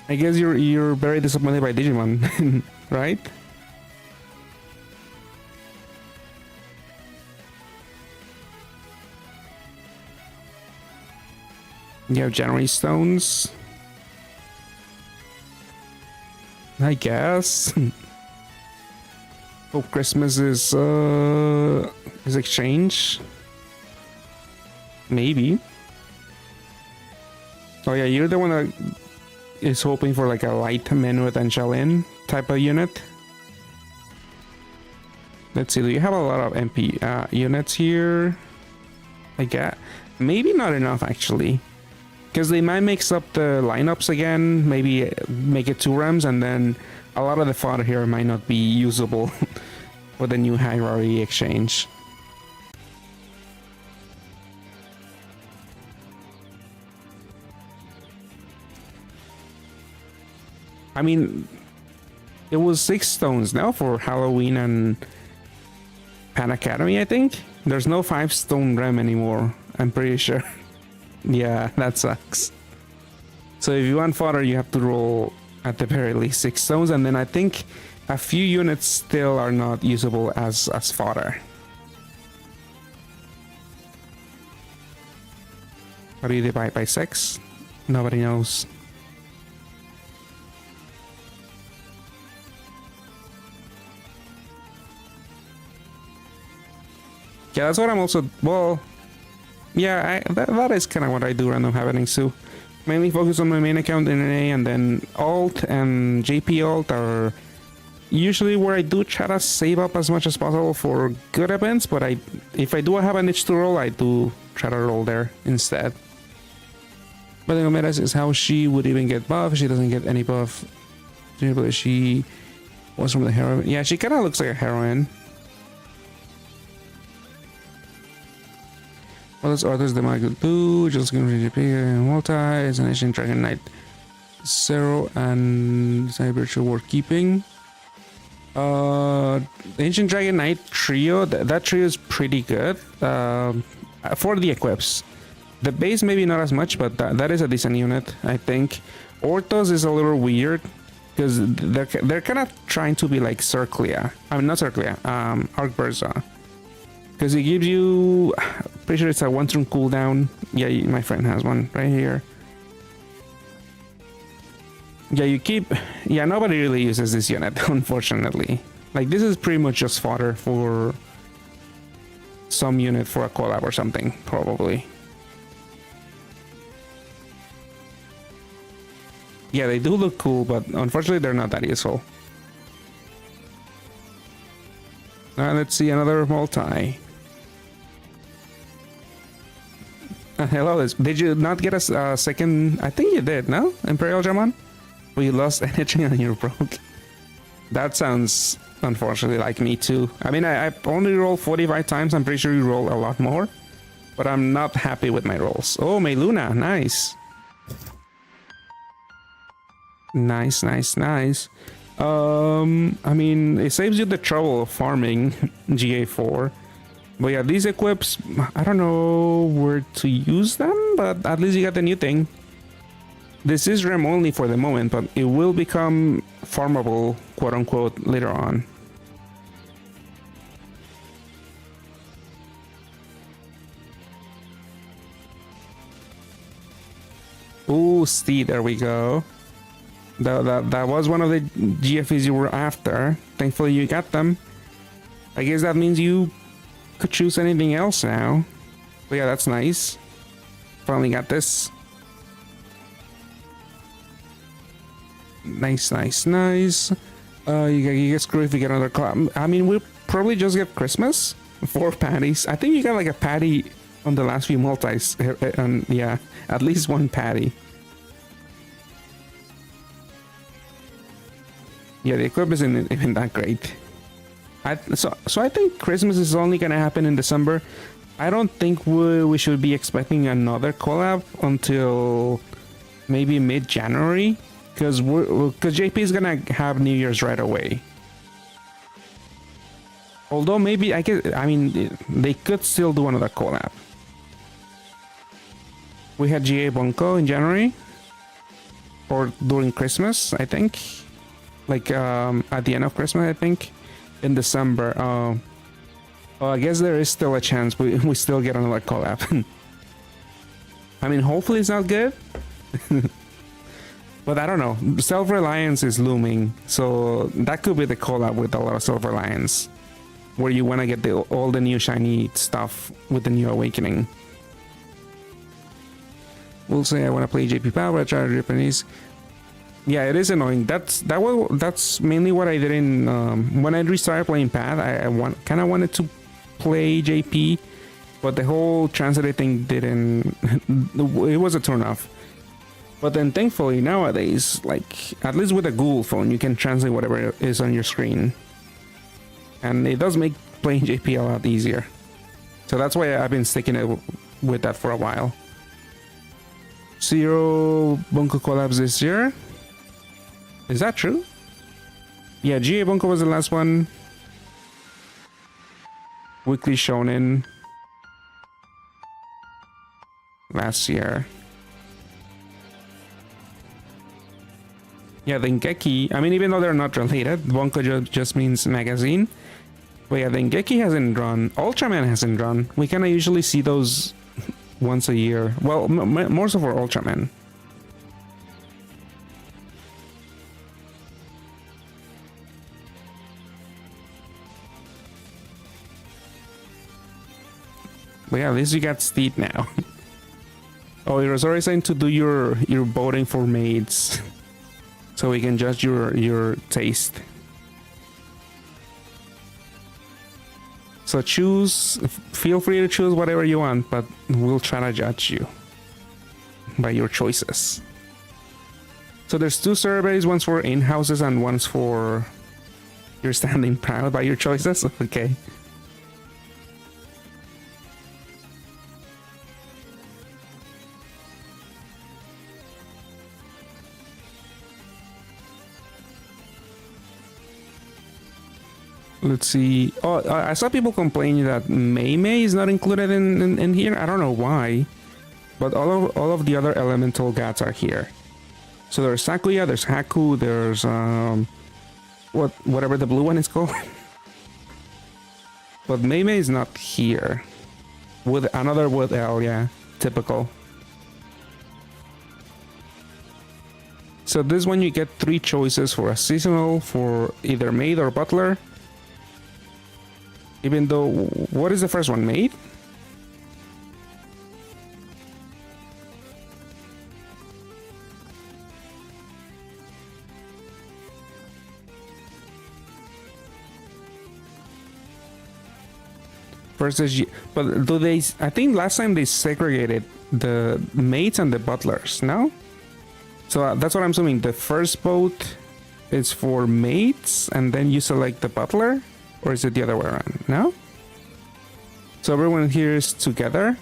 I guess you're very disappointed by Digimon, right? You have January stones. I guess. Hope Christmas is exchange. Maybe. Oh yeah, you're the one that is hoping for like a light Menuet and Shalin type of unit. Let's see, do you have a lot of MP units here? I guess. Maybe not enough actually. Because they might mix up the lineups again, maybe make it 2 RAMs, and then a lot of the fodder here might not be usable for the new hierarchy exchange. I mean, it was 6 stones now for Halloween and Pan Academy, I think. There's no 5-stone RAM anymore, I'm pretty sure. Yeah, that sucks. So if you want fodder, you have to roll at the very least 6 stones, and then I think a few units still are not usable as fodder. What do you divide by 6? Nobody knows. Yeah, that's what I'm also... Well... Yeah, that is kind of what I do random happenings too. Mainly focus on my main account in NA, and then Alt and JP Alt are usually where I do try to save up as much as possible for good events, but if I do have an itch to roll, I do try to roll there instead. But the Gomez is how she would even get buff. She doesn't get any buff. She was from the heroine. Yeah, she kind of looks like a heroine. What does Arthur's the Michael do? Just gonna GP and multi, it's an ancient Dragon Knight Zero and Cyber War Keeping. The Ancient Dragon Knight trio, that trio is pretty good for the equips. The base maybe not as much, but that is a decent unit, I think. Orthos is a little weird because they're kind of trying to be like Circlia. I mean, not Circlia, Arcburza. Because it gives you, pretty sure it's a 1-turn cooldown. Yeah, my friend has one right here. Yeah, you keep... Yeah, nobody really uses this unit, unfortunately. Like, this is pretty much just fodder for some unit for a collab or something, probably. Yeah, they do look cool, but unfortunately they're not that useful. Let's see another multi. Hello, did you not get a second? I think you did, no? Imperial German? Well, you lost energy and you're broke. That sounds unfortunately like me too. I mean, I only rolled 45 times. I'm pretty sure you roll a lot more. But I'm not happy with my rolls. Oh, Meiluna, nice. Nice, nice, nice. I mean, it saves you the trouble of farming GA4. But yeah, these equips, I don't know where to use them, but at least you got the new thing. This is RAM only for the moment, but it will become farmable, quote unquote, later on. Ooh, Steed, there we go. That was one of the GFEs you were after. Thankfully you got them. I guess that means you could choose anything else now. But yeah, that's nice. Finally got this. Nice, nice, nice. You get screwed if you get another club. I mean, we'll probably just get Christmas. 4 patties. I think you got like a patty on the last few multis. And yeah, at least 1 patty. Yeah, the equip isn't even that great. So I think Christmas is only gonna happen in December. I don't think we should be expecting another collab until maybe mid-January, because JP is gonna have New Year's right away. Although maybe I mean they could still do another collab. We had GA Bunko in January, or during Christmas, I think. Like at the end of Christmas, I think, in December. Well, I guess there is still a chance we still get another collab. I mean, hopefully it's not good. But I don't know. Self-reliance is looming, so that could be the collab with a lot of self-reliance, where you want to get all the new shiny stuff with the new awakening. We'll say I want to play JP Power, I try Japanese. Yeah, it is annoying. That's mainly what I did in when I restarted playing Path. I kind of wanted to play JP, but the whole translate thing didn't. It was a turn off. But then thankfully nowadays, like at least with a Google phone, you can translate whatever is on your screen, and it does make playing JP a lot easier. So that's why I've been sticking it with that for a while. 0 Bunko collabs this year. Is that true? Yeah, GA Bunko was the last one. Weekly Shonen last year. Yeah, Dengeki, I mean, even though they're not related, Bunko just means magazine. But yeah, Dengeki hasn't drawn. Ultraman hasn't drawn. We kind of usually see those once a year. Well, more so for Ultraman. But yeah, at least you got Steed now. Oh, you're already saying to do your voting for maids, so we can judge your taste. So choose, feel free to choose whatever you want, but we'll try to judge you by your choices. So there's 2 surveys, one's for in-houses and one's for you're standing proud by your choices. Okay. Let's see. Oh, I saw people complaining that Mei is not included in here. I don't know why, but all of the other elemental gods are here. So there's Sakuya, there's Haku, there's whatever the blue one is called. But Mei is not here. With another wood L, yeah, typical. So this one you get 3 choices for a seasonal for either maid or butler. Even though, what is the first one, maid? versus but do they? I think last time they segregated the maids and the butlers. No, so that's what I'm assuming. The first vote is for maids, and then you select the butler, or is it the other way around? No. So everyone here is together.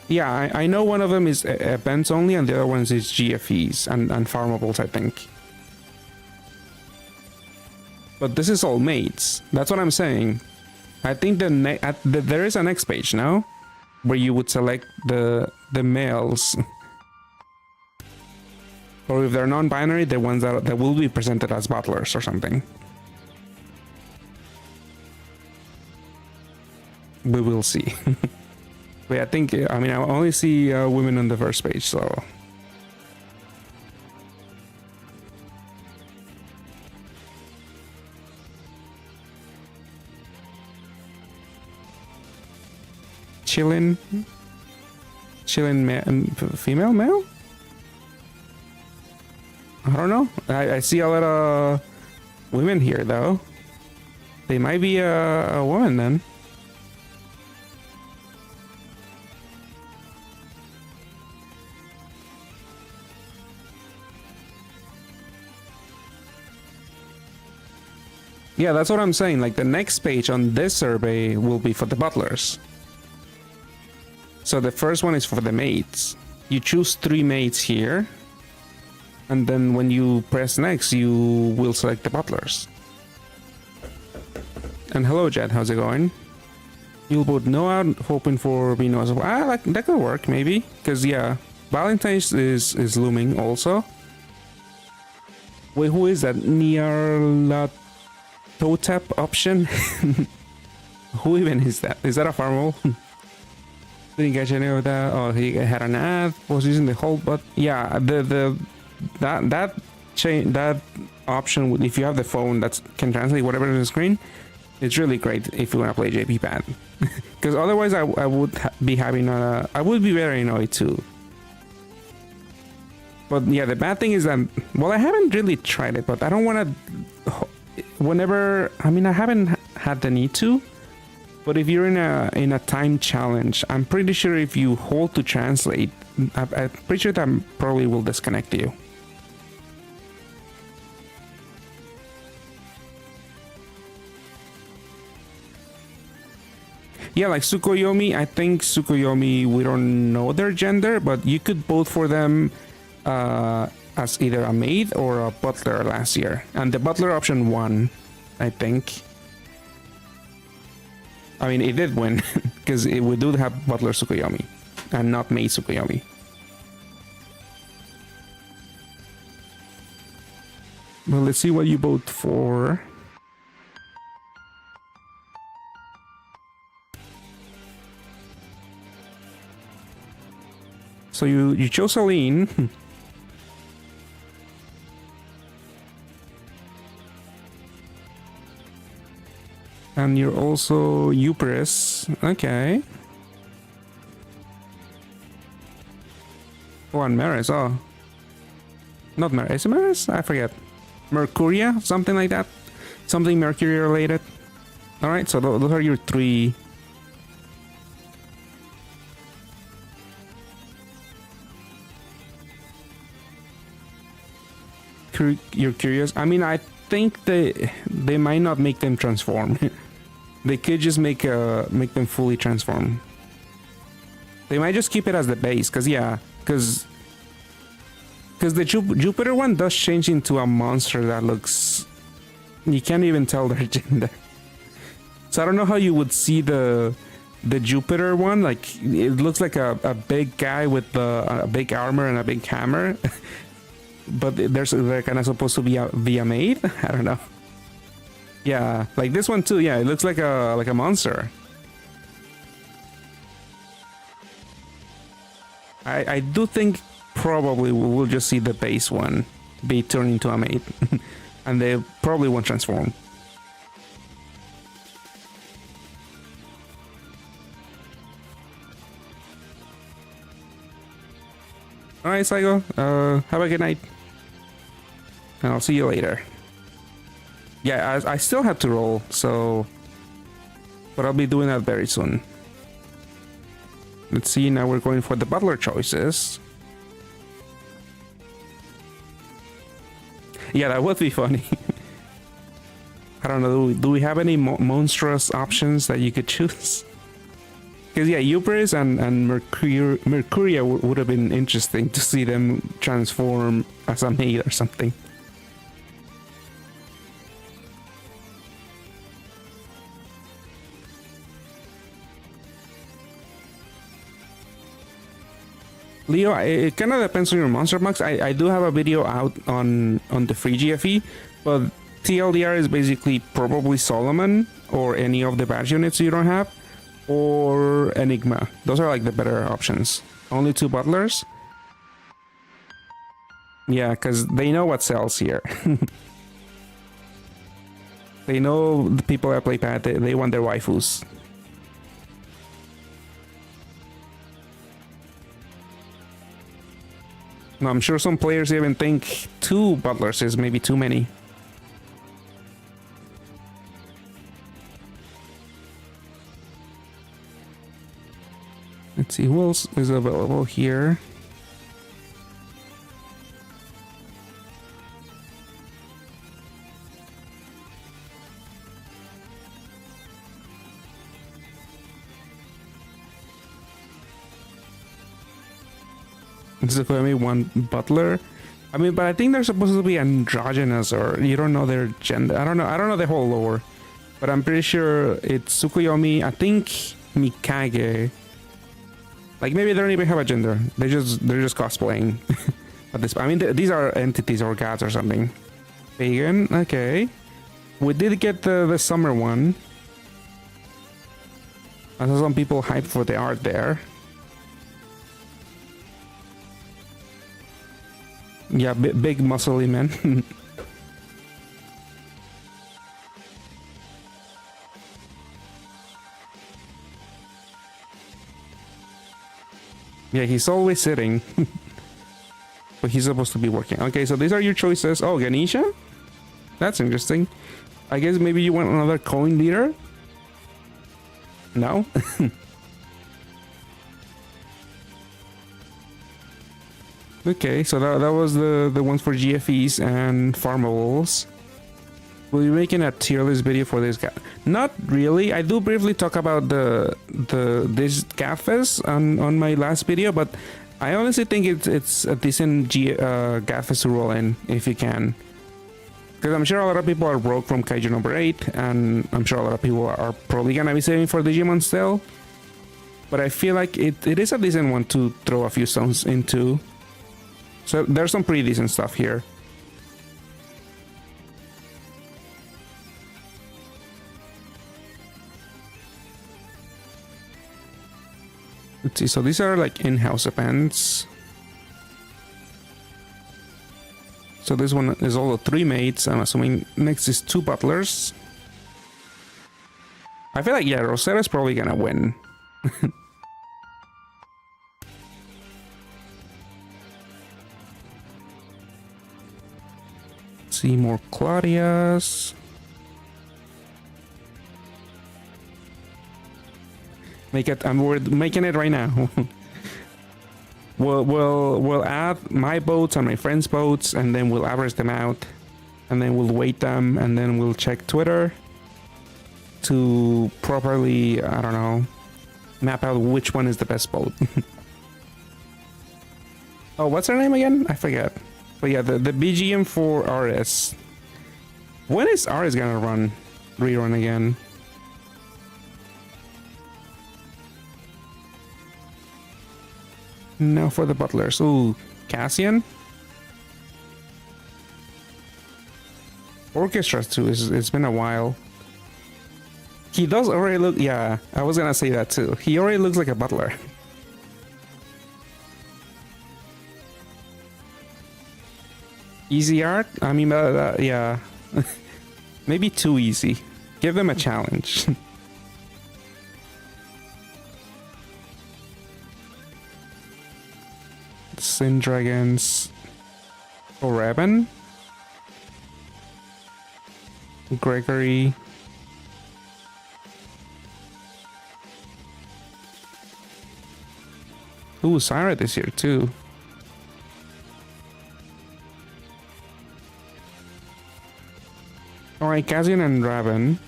Yeah, I know one of them is events only, and the other ones is GFEs and farmables, I think. But this is all maids. That's what I'm saying. I think there is a next page now, where you would select the males, or if they're non-binary, the ones that will be presented as butlers or something. We will see. But I think, I mean, I only see women on the first page, so... Chillin' female, male? I don't know. I see a lot of women here, though. They might be a woman, then. Yeah, that's what I'm saying. Like, the next page on this survey will be for the butlers. So the first one is for the maids. You choose 3 maids here. And then when you press next, you will select the butlers. And hello, Jet. How's it going? You'll vote no out, hoping for Vino as well. Like, that could work, maybe. Because, yeah, Valentine's is looming also. Wait, who is that? Nyarlathotep option? Who even is that? Is that a farmable? Didn't catch any of that. Oh, he had an ad. Was using the whole, but yeah, that option, if you have the phone that can translate whatever on the screen, it's really great if you want to play JP Pad. Because otherwise, I would be having I would be very annoyed too. But yeah, the bad thing is that, well, I haven't really tried it, but I don't want to. Whenever, I mean, I haven't had the need to. But if you're in a time challenge, I'm pretty sure if you hold to translate, I'm pretty sure that probably will disconnect you. Yeah, like Tsukuyomi, I think Tsukuyomi, we don't know their gender, but you could vote for them as either a maid or a butler last year. And the butler option won, I think. I mean, it did win, because we do have Butler Tsukuyomi, and not Maid Tsukuyomi. Well, let's see what you vote for. So you chose Aline. And you're also Euparis. Okay. Oh, and Maris. Oh. Not Maris. Is it Maris? I forget. Mercuria? Something like that? Something Mercury related. Alright, so those are your 3. You're curious? I mean, I think they might not make them transform. They could just make them fully transform. They might just keep it as the base, because the Jupiter one does change into a monster that looks, you can't even tell their gender. So I don't know how you would see the Jupiter one. Like, it looks like a big guy with a big armor and a big hammer. But they're kind of supposed to be a maid. I don't know. Yeah, like this one too. Yeah, it looks like a monster. I do think probably we'll just see the base one be turned into a maid, and they probably won't transform. All right, Saigo. Have a good night. and I'll see you later. Yeah, I still have to roll, so... But I'll be doing that very soon. Let's see, now we're going for the butler choices. Yeah, that would be funny. I don't know, do we have any monstrous options that you could choose? Because yeah, Hubris and Mercuria would have been interesting to see them transform as a maid or something. Leo, it kind of depends on your monster box. I do have a video out on the free GFE, but TLDR is basically probably Solomon or any of the badge units you don't have, or Enigma. Those are like the better options. Only 2 butlers. Yeah, because they know what sells here. They know the people that play Pat, they want their waifus. No, I'm sure some players even think 2 butlers is maybe too many. Let's see who else is available here. This is only 1 butler. I mean, but I think they're supposed to be androgynous, or you don't know their gender. I don't know the whole lore, but I'm pretty sure it's Tsukuyomi. I think Mikage. Like maybe they don't even have a gender. They're just cosplaying. At this, I mean, these are entities or gods or something. Pagan, okay. We did get the summer one. I saw some people hyped for the art there. Yeah, big muscly man. Yeah, he's always sitting. But he's supposed to be working. Okay, so these are your choices. Oh, Ganesha? That's interesting. I guess maybe you want another coin leader? No? Okay, so that was the ones for GFEs and farmables. Will you be making a tier list video for this guy? Not really. I do briefly talk about this GAFES on my last video, but I honestly think it's a decent GAFES to roll in if you can. Because I'm sure a lot of people are broke from Kaiju number 8, and I'm sure a lot of people are probably gonna be saving for Digimon still. But I feel like it is a decent one to throw a few stones into. So there's some pretty decent stuff here. Let's see, so these are like in-house events. So this one is all the 3 maids. I'm assuming next is 2 butlers. I feel like, yeah, Rosera's probably gonna win. See more Claudias. Make it. We're making it right now. We'll add my boats and my friends' boats, and then we'll average them out, and then we'll weight them, and then we'll check Twitter to properly, I don't know, map out which one is the best boat. Oh, what's her name again? I forget. But yeah, the BGM for RS. When is RS gonna rerun again? Now for the butlers. Ooh, Cassian? Orchestras too, it's been a while. He does already look, yeah, I was gonna say that too. He already looks like a butler. Easy art? I mean, yeah. Maybe too easy. Give them a challenge. Sin Dragons. Oh, Raven? Gregory. Ooh, Syra this year too. Alright, Kazian and Raven.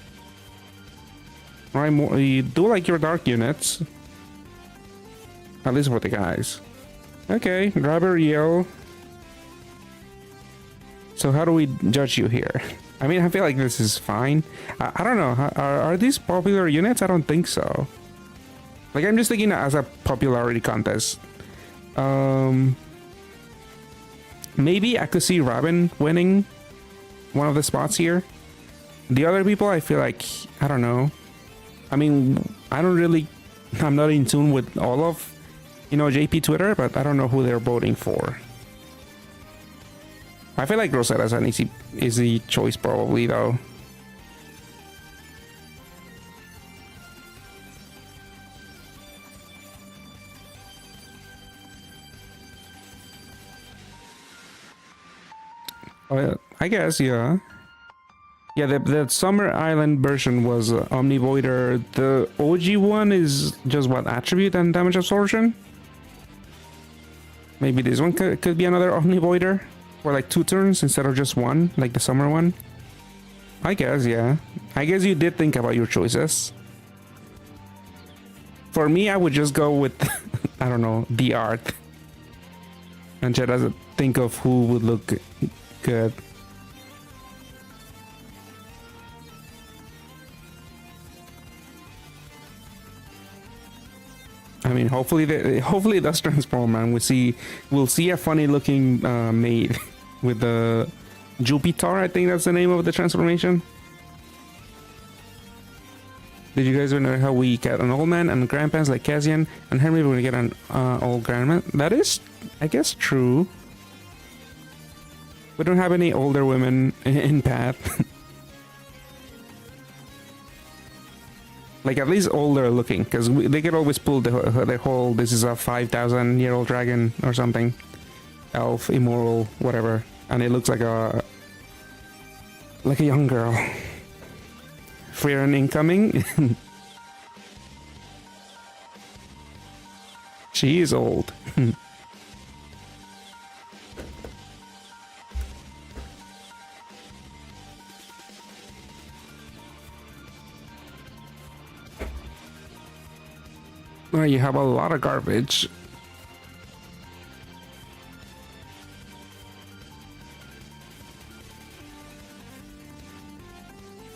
Alright, you do like your dark units. At least for the guys. Okay, Grabber, Yell. So how do we judge you here? I mean, I feel like this is fine. I don't know. Are these popular units? I don't think so. Like, I'm just thinking as a popularity contest. Maybe I could see Robin winning one of the spots here. The other people, I feel like, I don't know. I mean, I'm not in tune with all of, JP Twitter, but I don't know who they're voting for. I feel like Rosetta's an easy choice probably, though. I guess, yeah. Yeah, the Summer Island version was Omnivoider. The OG one is just what, attribute and damage absorption? Maybe this one could be another Omnivoider? For like 2 turns instead of just 1, like the summer one? I guess, yeah. I guess you did think about your choices. For me, I would just go with, I don't know, the art. And try to think of who would look good. I mean, hopefully it does transform, and we'll see a funny looking maid with the Jupiter. I think that's the name of the transformation. Did you guys know how we get an old man and grandparents like Cassian and Henry? We're gonna get an old grandman. That is, I guess, true. We don't have any older women in Path. Like, at least older looking, because they could always pull the whole, this is a 5,000-year-old dragon or something. Elf, immoral, whatever. And it looks like a young girl. Fear and incoming. She is old. Well, you have a lot of garbage.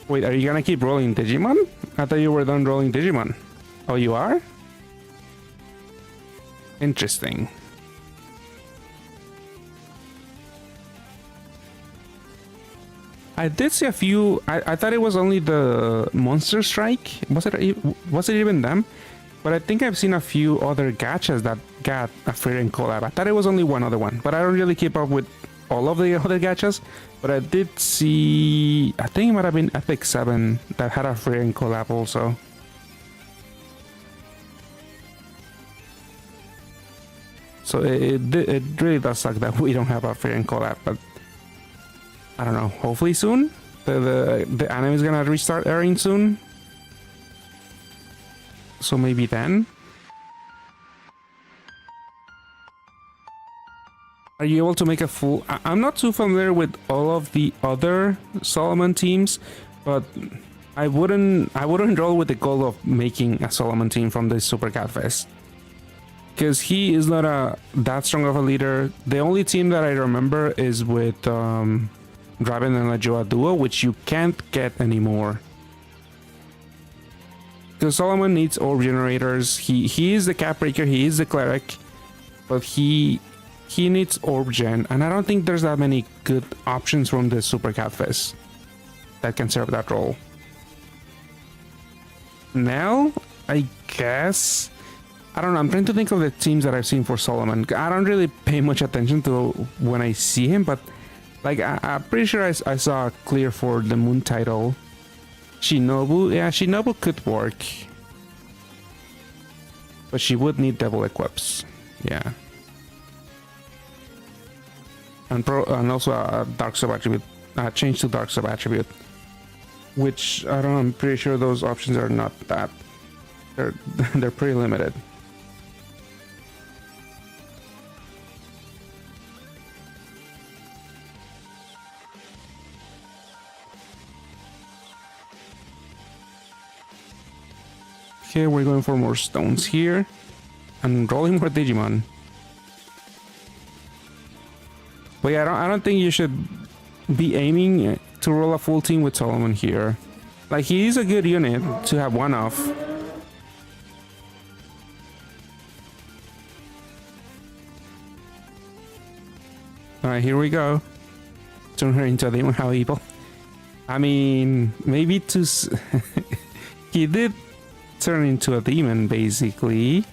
Wait, are you gonna keep rolling Digimon? I thought you were done rolling Digimon. Oh, you are? Interesting. I did see a few. I thought it was only the Monster Strike. Was it even them? But I think I've seen a few other gachas that got a Freedom collab. I thought it was only one other one, but I don't really keep up with all of the other gachas. But I did see, I think it might have been Epic 7 that had a Freedom collab also. So it really does suck that we don't have a Freedom collab, but I don't know. Hopefully soon. The anime is gonna restart airing soon. So maybe then. Are you able to make a full... I'm not too familiar with all of the other Solomon teams, but I wouldn't roll with the goal of making a Solomon team from this Super Cat Fest. Because he is not that strong of a leader. The only team that I remember is with Draven and Lajoa Duo, which you can't get anymore. Because Solomon needs orb generators. He is the cap breaker, he is the cleric, but he needs orb gen, and I don't think there's that many good options from the Super Cat Fest that can serve that role. Now, I guess, I don't know, I'm trying to think of the teams that I've seen for Solomon. I don't really pay much attention to when I see him, but like I'm pretty sure I saw a clear for the Moon title. Shinobu, yeah, Shinobu could work, but she would need double equips, yeah. And also a dark sub attribute, change to dark sub attribute. which I don't know, I'm pretty sure those options are not that. They're they're pretty limited. Okay, we're going for more stones here. And rolling more Digimon. But yeah, I don't think you should be aiming to roll a full team with Solomon here. Like, he is a good unit to have one off. Alright, here we go. Turn her into a demon, how evil. I mean, maybe to... he did turn into a demon, basically.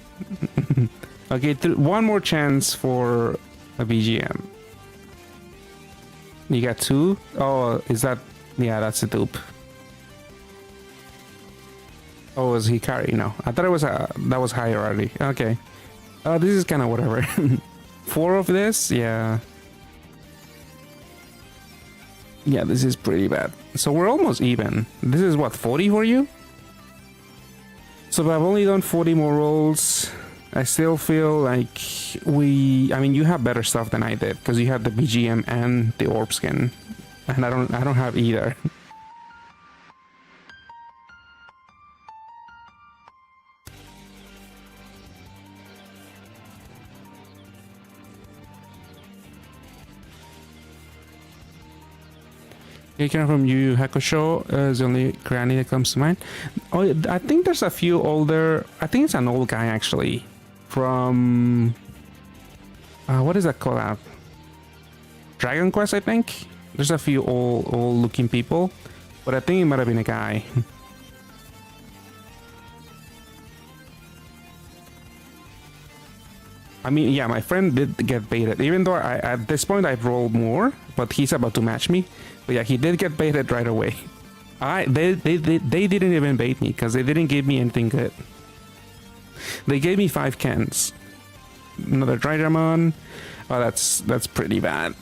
Okay, one more chance for a BGM. You got two? Oh, is that... yeah, that's a dupe. Oh, is he carry? No, I thought it was that was higher already. Okay. This is kind of whatever. 4 of this? Yeah. Yeah, this is pretty bad. So we're almost even. This is what, 40 for you? So I've only done 40 more rolls. I still feel like I mean, you have better stuff than I did because you have the BGM and the orb skin, and I don't have either. Taken from Yu Yu Hakusho is the only granny that comes to mind. Oh, I think there's a few older. I think it's an old guy actually, from what is that collab? Dragon Quest, I think. There's a few old looking people, but I think it might have been a guy. I mean, yeah, my friend did get baited, even though at this point I've rolled more, but he's about to match me. But yeah, he did get baited right away. They didn't even bait me because they didn't give me anything good. They gave me 5 cans. Another Dridramon. Oh, that's pretty bad.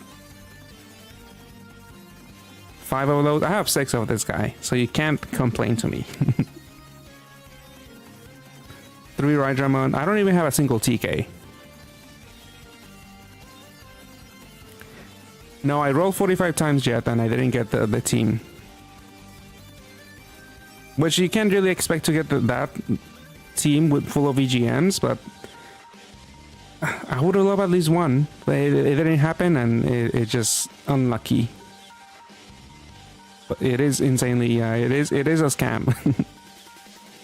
5 of those. I have 6 of this guy, so you can't complain to me. 3 Dridramon. I don't even have a single TK. No, I rolled 45 times yet, and I didn't get the team. Which you can't really expect to get that team with full of EGMs, but I would have loved at least one. But it didn't happen, and it's just unlucky. But it is insanely, it is a scam.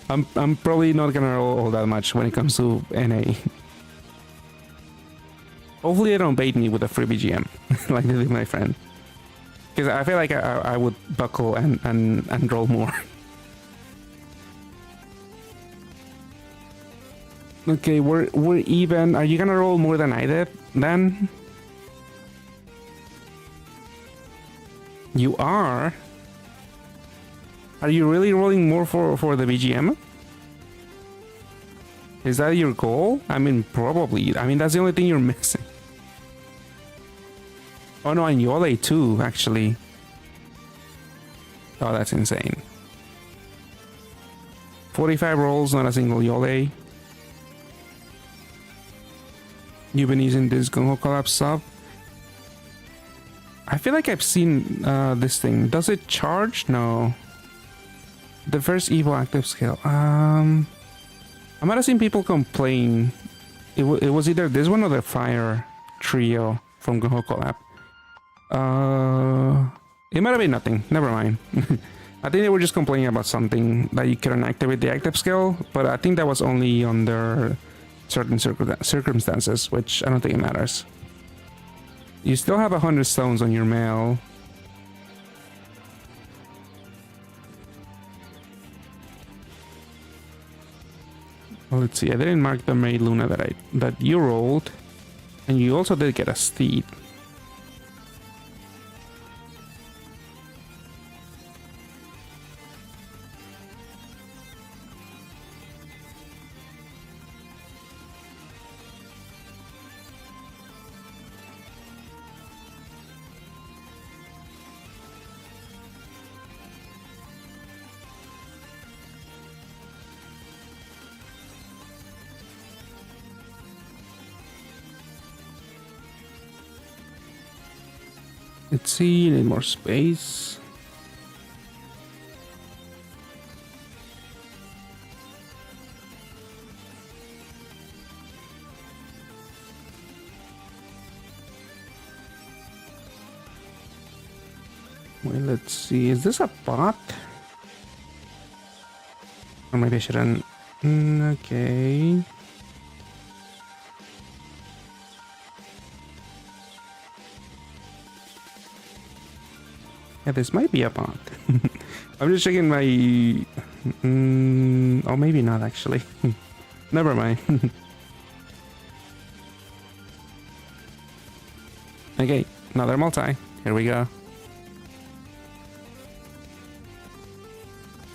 I'm probably not gonna roll all that much when it comes to NA. Hopefully they don't bait me with a free BGM, like they did my friend. Because I feel like I would buckle and roll more. Okay, we're even. Are you gonna roll more than I did then? You are? Are you really rolling more for the BGM? Is that your goal? I mean, probably. I mean, that's the only thing you're missing. Oh no, and Yole too, actually. Oh, that's insane. 45 rolls, not a single Yole. You've been using this Gung-Ho Collapse sub. I feel like I've seen this thing. Does it charge? No. The first Evo active skill. I might have seen people complain. It was either this one or the Fire Trio from Gung-Ho Collab. It might have been nothing. Never mind. I think they were just complaining about something that you couldn't activate the active skill, but I think that was only under certain circumstances, which I don't think it matters. You still have 100 stones on your mail. Well, let's see. I didn't mark the Maid Luna that you rolled, and you also did get a steed. Let's see, need more space. Well, let's see, is this a bot? Or maybe I shouldn't. Okay. Yeah, this might be a bot. I'm just checking my... oh, maybe not actually. Never mind. Okay, another multi. Here we go.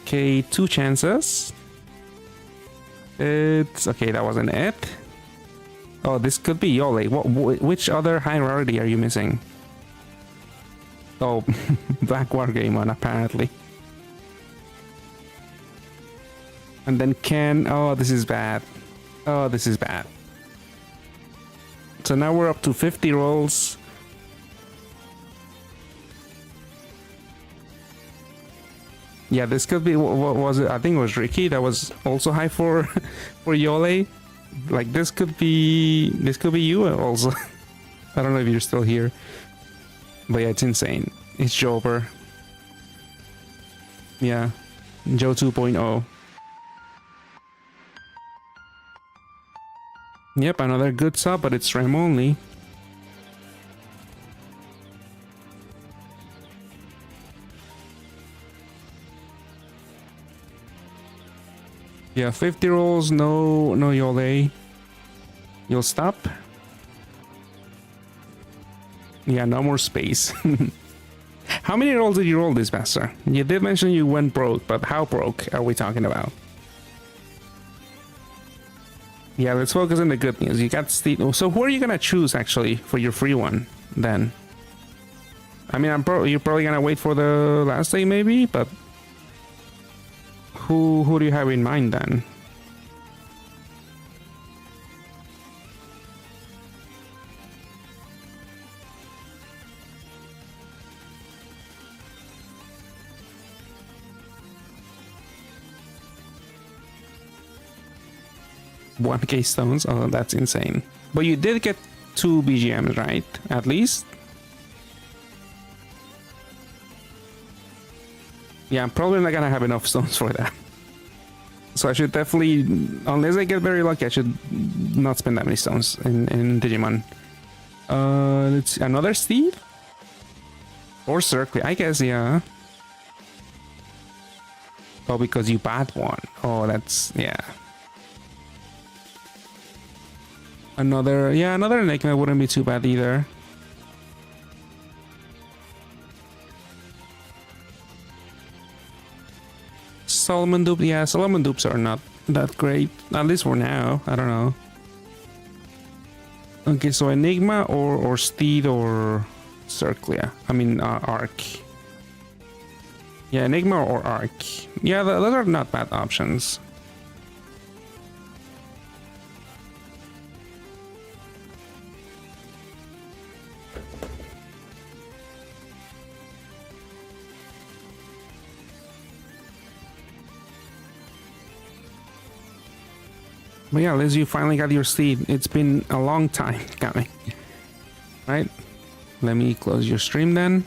Okay, 2 chances. It's... okay, that wasn't it. Oh, this could be Yole. Which other high rarity are you missing? Oh, Black War Game one, apparently. And then Ken... oh, this is bad. Oh, this is bad. So now we're up to 50 rolls. Yeah, this could be... what was it? I think it was Ricky that was also high for for Yole. Like, this could be... this could be you also. I don't know if you're still here. But yeah, it's insane. It's Jover. Yeah. Joe 2.0. Yep, another good sub, but it's RAM only. Yeah, 50 rolls, no Yole. You'll stop? Yeah, no more space. How many rolls did you roll this master? You did mention you went broke, but how broke are we talking about? Yeah, let's focus on the good news. You got Steve. So who are you gonna choose actually for your free one then? I mean, you're probably gonna wait for the last day maybe, but who do you have in mind then? $1K stones? Oh, that's insane. But you did get 2 BGMs, right? At least? Yeah, I'm probably not gonna have enough stones for that. So I should definitely, unless I get very lucky, I should not spend that many stones in Digimon. Let's see, another Steve? Or Circle, I guess, yeah. Oh, because you bought one. Oh, that's, yeah. Another Enigma wouldn't be too bad either. Solomon dupe, yeah, Solomon dupes are not that great, at least for now. I don't know. Okay, so Enigma or Steed or Circlia. I mean, Arc. Yeah, Enigma or Arc. Yeah, those are not bad options. But yeah, Liz, you finally got your Steed. It's been a long time coming. Right? Let me close your stream then.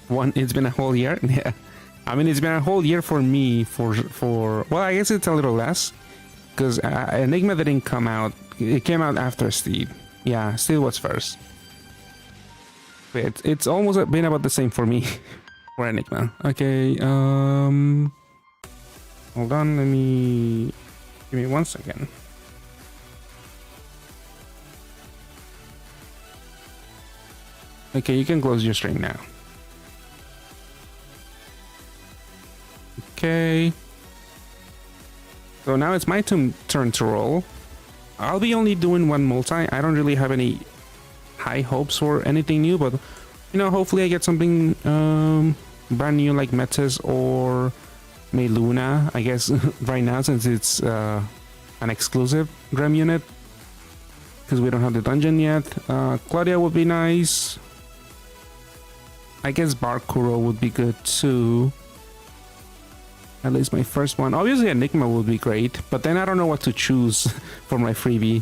It's been a whole year. Yeah. I mean, it's been a whole year for me for well, I guess it's a little less. Because Enigma didn't come out. It came out after Steed. Yeah, Steed was first. But it's almost been about the same for me. For Enigma. Okay, hold on, let me... give me 1 second. Okay, you can close your stream now. Okay. So now it's my turn to roll. I'll be only doing 1 multi. I don't really have any high hopes for anything new, but you know, hopefully I get something brand new like Metis or Luna, I guess, right now, since it's an exclusive Grem unit, because we don't have the dungeon yet. Claudia would be nice. I guess Barkuro would be good too. At least my first one. Obviously Enigma would be great, but then I don't know what to choose for my freebie.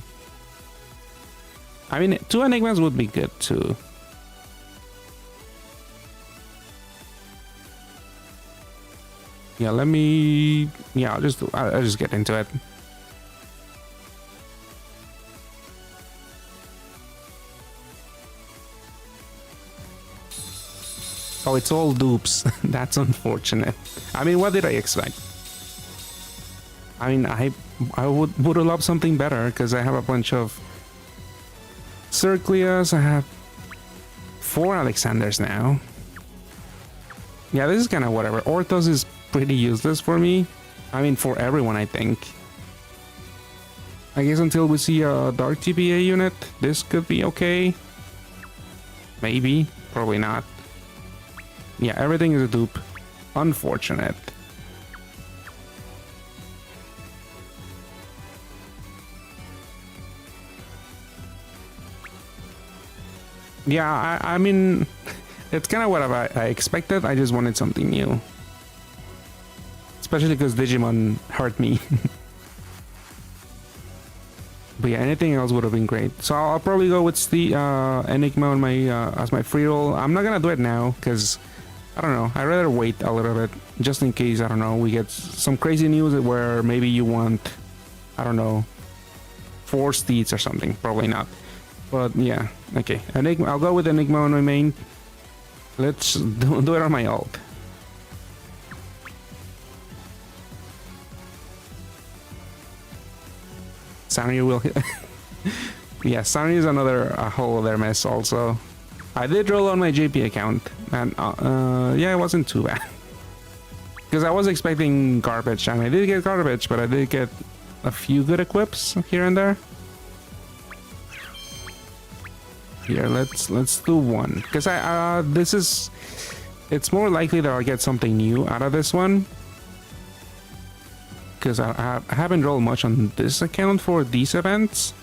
I mean, 2 Enigmas would be good too. Yeah, let me... Yeah, I'll just get into it. Oh, it's all dupes. That's unfortunate. I mean, what did I expect? I mean, I would have loved something better because I have a bunch of Circlias. I have 4 Alexanders now. Yeah, this is kind of whatever. Orthos is pretty useless for me. I mean, for everyone, I think. I guess until we see a Dark TPA unit, this could be okay. Maybe. Probably not. Yeah, everything is a dupe. Unfortunate. Yeah, I mean, it's kind of what I expected. I just wanted something new. Especially because Digimon hurt me. But yeah, anything else would have been great. So I'll probably go with the Enigma on my as my free roll. I'm not gonna do it now because I don't know. I'd rather wait a little bit just in case, I don't know, we get some crazy news where maybe you want, I don't know, 4 Steeds or something. Probably not. But yeah, okay. Enigma. I'll go with Enigma on my main. Let's do it on my ult. Sanrio will hit. Yeah, Sanrio is a whole other mess also. I did roll on my JP account, and yeah, it wasn't too bad. Because I was expecting garbage, and I did get garbage, but I did get a few good equips here and there. Here, let's do one. Because it's more likely that I'll get something new out of this one. Because I haven't rolled much on this account for these events.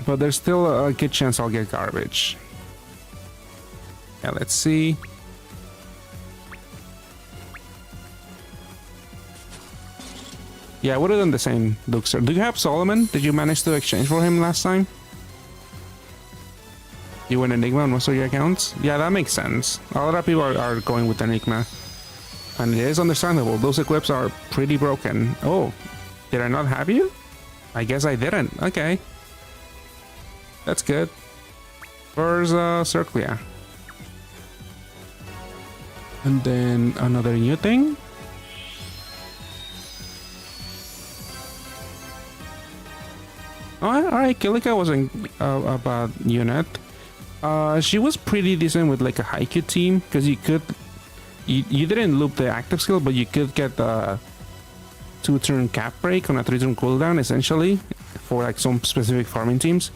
But there's still a good chance I'll get garbage. Yeah, let's see. Yeah, I would have done the same, Duxer. Do you have Solomon? Did you manage to exchange for him last time? You went Enigma on most of your accounts? Yeah, that makes sense. A lot of people are going with Enigma. And it is understandable. Those equips are pretty broken. Oh, did I not have you? I guess I didn't. Okay. That's good. Where's Circlia? And then another new thing. Alright, Kilika wasn't a bad unit. She was pretty decent with like a Haikyuu team, because you could... You didn't loop the active skill, but you could get a 2-turn cap break on a 3-turn cooldown, essentially, for like some specific farming teams.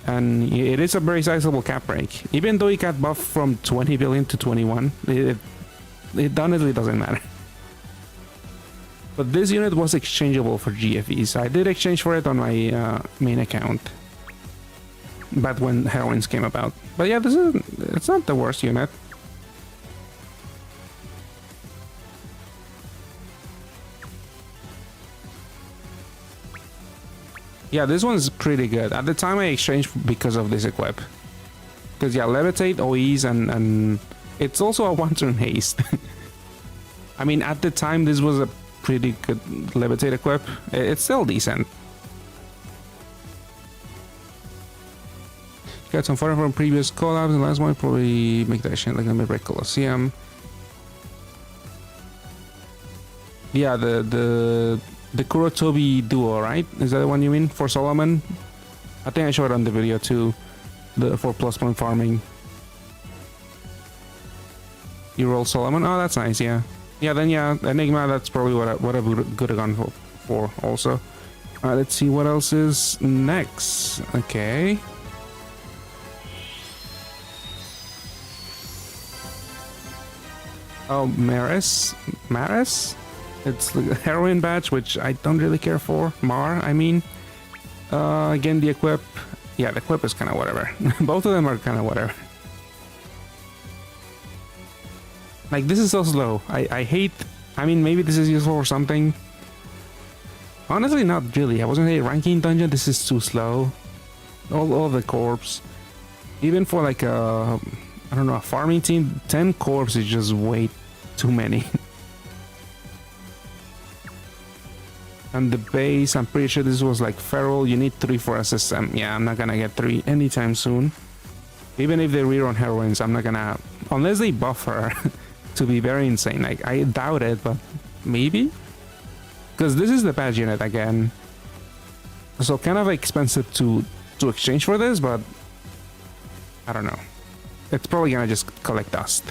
And it is a very sizable cap break. Even though it got buffed from 20 billion to 21, it honestly doesn't matter. But this unit was exchangeable for GFEs. I did exchange for it on my main account. But when heroines came about. But yeah, it's not the worst unit. Yeah, this one's pretty good. At the time I exchanged because of this equip. Because yeah, Levitate, OEs, and it's also a 1-turn haste. I mean, at the time this was a pretty good Levitate equip. It's still decent. Got some fire from previous collabs, and last one probably make that shit like a mid-break Colosseum. Yeah, the Kurotobi duo, right? Is that the one you mean for Solomon? I think I showed it on the video too. For +1 farming. You roll Solomon? Oh, that's nice, yeah. Yeah, then yeah, Enigma, that's probably what I would have gone for also. Let's see what else is next. Okay. Oh, Maris? It's the heroine badge, which I don't really care for. I mean. Again, the equip. Yeah, the equip is kind of whatever. Both of them are kind of whatever. Like, this is so slow. I hate... I mean, maybe this is useful for something. Honestly, not really. I wasn't a ranking dungeon. This is too slow. All the corpse. Even for like a... I don't know, a farming team, 10 corpse is just way too many. And the base, I'm pretty sure this was like feral. You need 3 for a system. Yeah, I'm not gonna get 3 anytime soon. Even if they rerun heroines, I'm not gonna... Unless they buff her to be very insane. Like, I doubt it, but maybe? Because this is the patch unit again. So kind of expensive to exchange for this, but... I don't know. It's probably gonna just collect dust.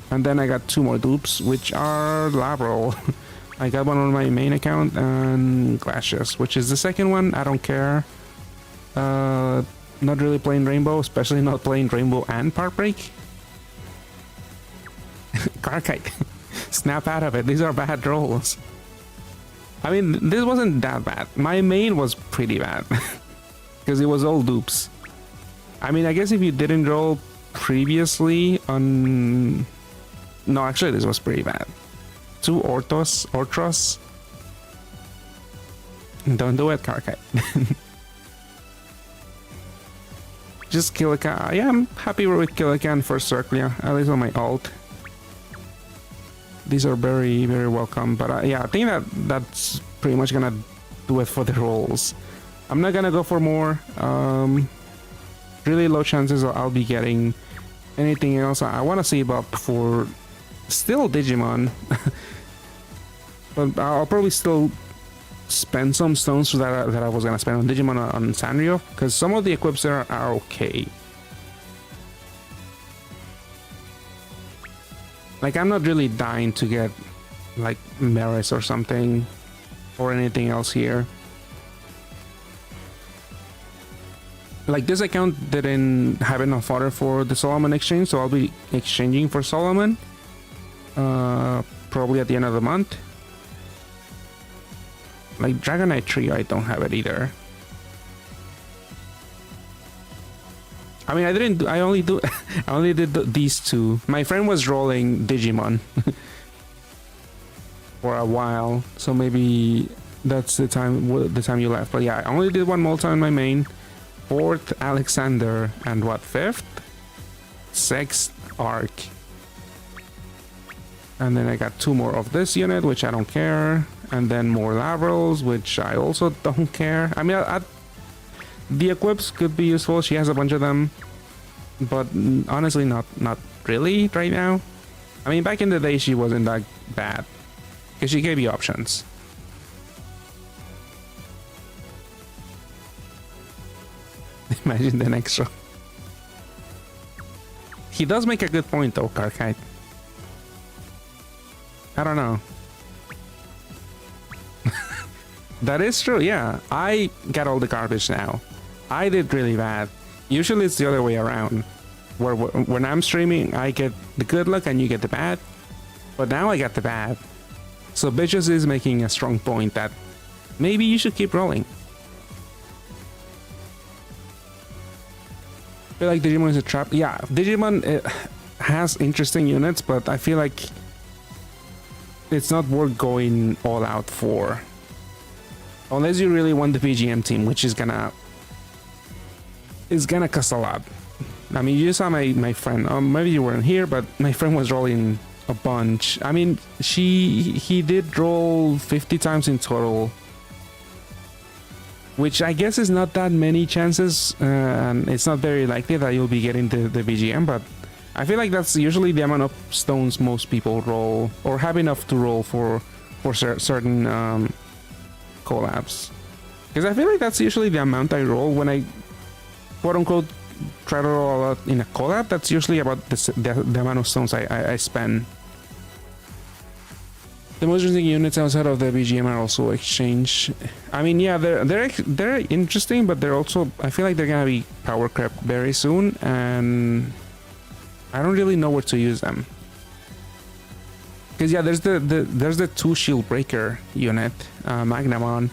And then I got 2 more dupes, which are Labral. I got one on my main account and Glacius, which is the second one. I don't care. Not really playing Rainbow, especially not playing Rainbow and Part Break. Carkite. Snap out of it. These are bad rolls. I mean, this wasn't that bad. My main was pretty bad. Because it was all dupes. I mean, I guess if you didn't roll previously on... No, actually, this was pretty bad. 2 Orthros. Don't do it, Carkite. Just Killican. Yeah, I'm happy with Killican for Circlia, at least on my alt. These are very, very welcome. But yeah, I think that's pretty much gonna do it for the rolls. I'm not gonna go for more. Really low chances I'll be getting anything else. I want to save up for still Digimon. But I'll probably still spend some stones that I was gonna spend on Digimon on Sanrio, because some of the equips there are okay. Like, I'm not really dying to get like Maris or something or anything else here. Like, this account didn't have enough fodder for the Solomon exchange, so I'll be exchanging for Solomon probably at the end of the month. Like, Dragonite Trio, I don't have it either. I mean, I only did these 2. My friend was rolling Digimon for a while, so maybe that's the time you left. But yeah, I only did 1 multi on my main. 4th Alexander, and what, 5th? 6th Arc. And then I got 2 more of this unit, which I don't care. And then more Lavrals, which I also don't care. I mean, the equips could be useful. She has a bunch of them. But honestly, not really right now. I mean, back in the day, she wasn't that bad. Because she gave you options. Imagine the next show. He does make a good point though, Carkite. I don't know. That is true, yeah. I got all the garbage now. I did really bad. Usually it's the other way around. Where when I'm streaming, I get the good luck and you get the bad. But now I got the bad. So Bitches is making a strong point that maybe you should keep rolling. I feel like Digimon is a trap. Yeah, Digimon has interesting units, but I feel like it's not worth going all out for. Unless you really want the PGM team, which is gonna cost a lot. I mean, you saw my friend. Maybe you weren't here, but my friend was rolling a bunch. I mean, he did roll 50 times in total, which I guess is not that many chances, and it's not very likely that you'll be getting the BGM, but I feel like that's usually the amount of stones most people roll, or have enough to roll for certain collabs. Because I feel like that's usually the amount I roll when I quote-unquote try to roll a lot in a collab. That's usually about the amount of stones I spend. The most interesting units outside of the BGM are also exchange. I mean, yeah, they're interesting, but they're also, I feel like they're gonna be power crept very soon, and I don't really know where to use them. Because yeah, there's the 2 shield breaker unit, Magnamon,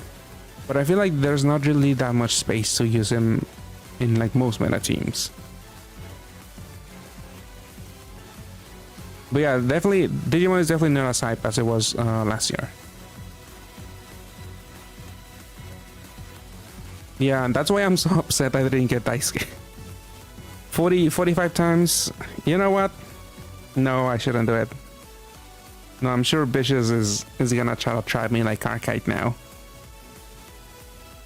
but I feel like there's not really that much space to use him in like most meta teams. But yeah, definitely, Digimon is definitely not as hype as it was last year. Yeah, and that's why I'm so upset I didn't get Daisuke. 45 times, you know what? No, I shouldn't do it. No, I'm sure Bitches is gonna try me like Arcade now.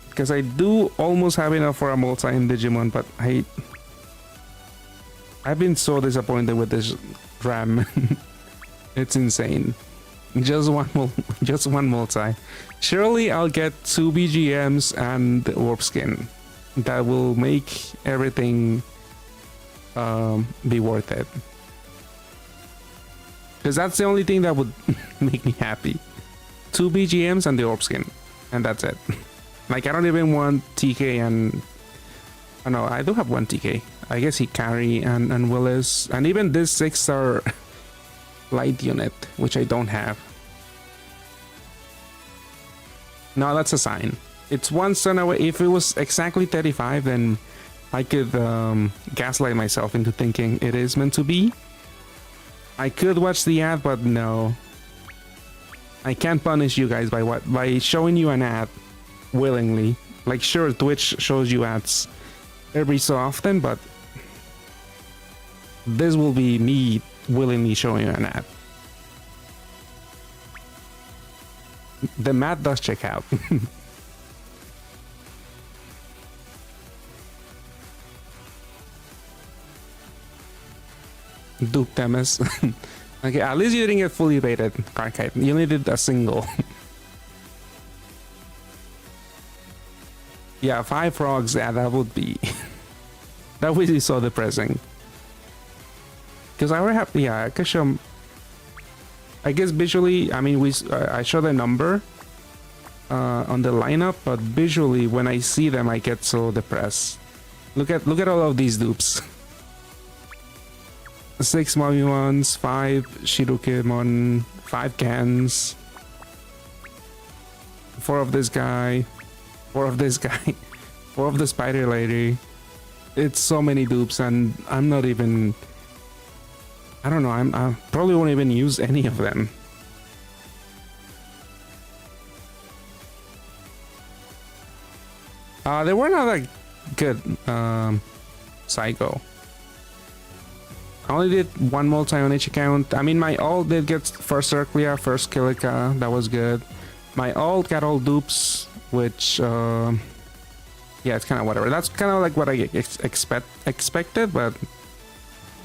Because I do almost have enough for a multi in Digimon, but I've been so disappointed with this RAM. It's insane. Just one multi. Surely I'll get 2 BGMs and Warp Skin. That will make everything be worth it. Because that's the only thing that would make me happy. 2 BGMs and the Orb Skin. And that's it. Like, I don't even want TK and... Oh no, I do have one TK. I guess Hikari and Willis. And even this 6-star light unit, which I don't have. No, that's a sign. It's 1 stone away. If it was exactly 35, then I could gaslight myself into thinking it is meant to be. I could watch the ad, but no. I can't punish you guys by showing you an ad willingly. Like, sure, Twitch shows you ads every so often, but this will be me willingly showing you an ad. The math does check out. Duke Temis. Okay, at least you didn't get fully rated, Arcade. You only did a single. Yeah, 5 frogs, yeah, that would be... that would be so depressing. Because I already have... Yeah, I could show... I guess visually, I mean, I show the number on the lineup, but visually, when I see them, I get so depressed. Look at all of these dupes. 6 Mamimons, 5 Shirukemon, 5 Gans, 4 of this guy, 4 of this guy, 4 of the Spider Lady. It's so many dupes, and I'm not even... I don't know, I probably won't even use any of them. They were not that good, Psycho. I only did 1 multi on each account. I mean, my ult did get first Circlia, first Kilika, that was good. My ult got all dupes, which, yeah, it's kind of whatever. That's kind of like what I expected, but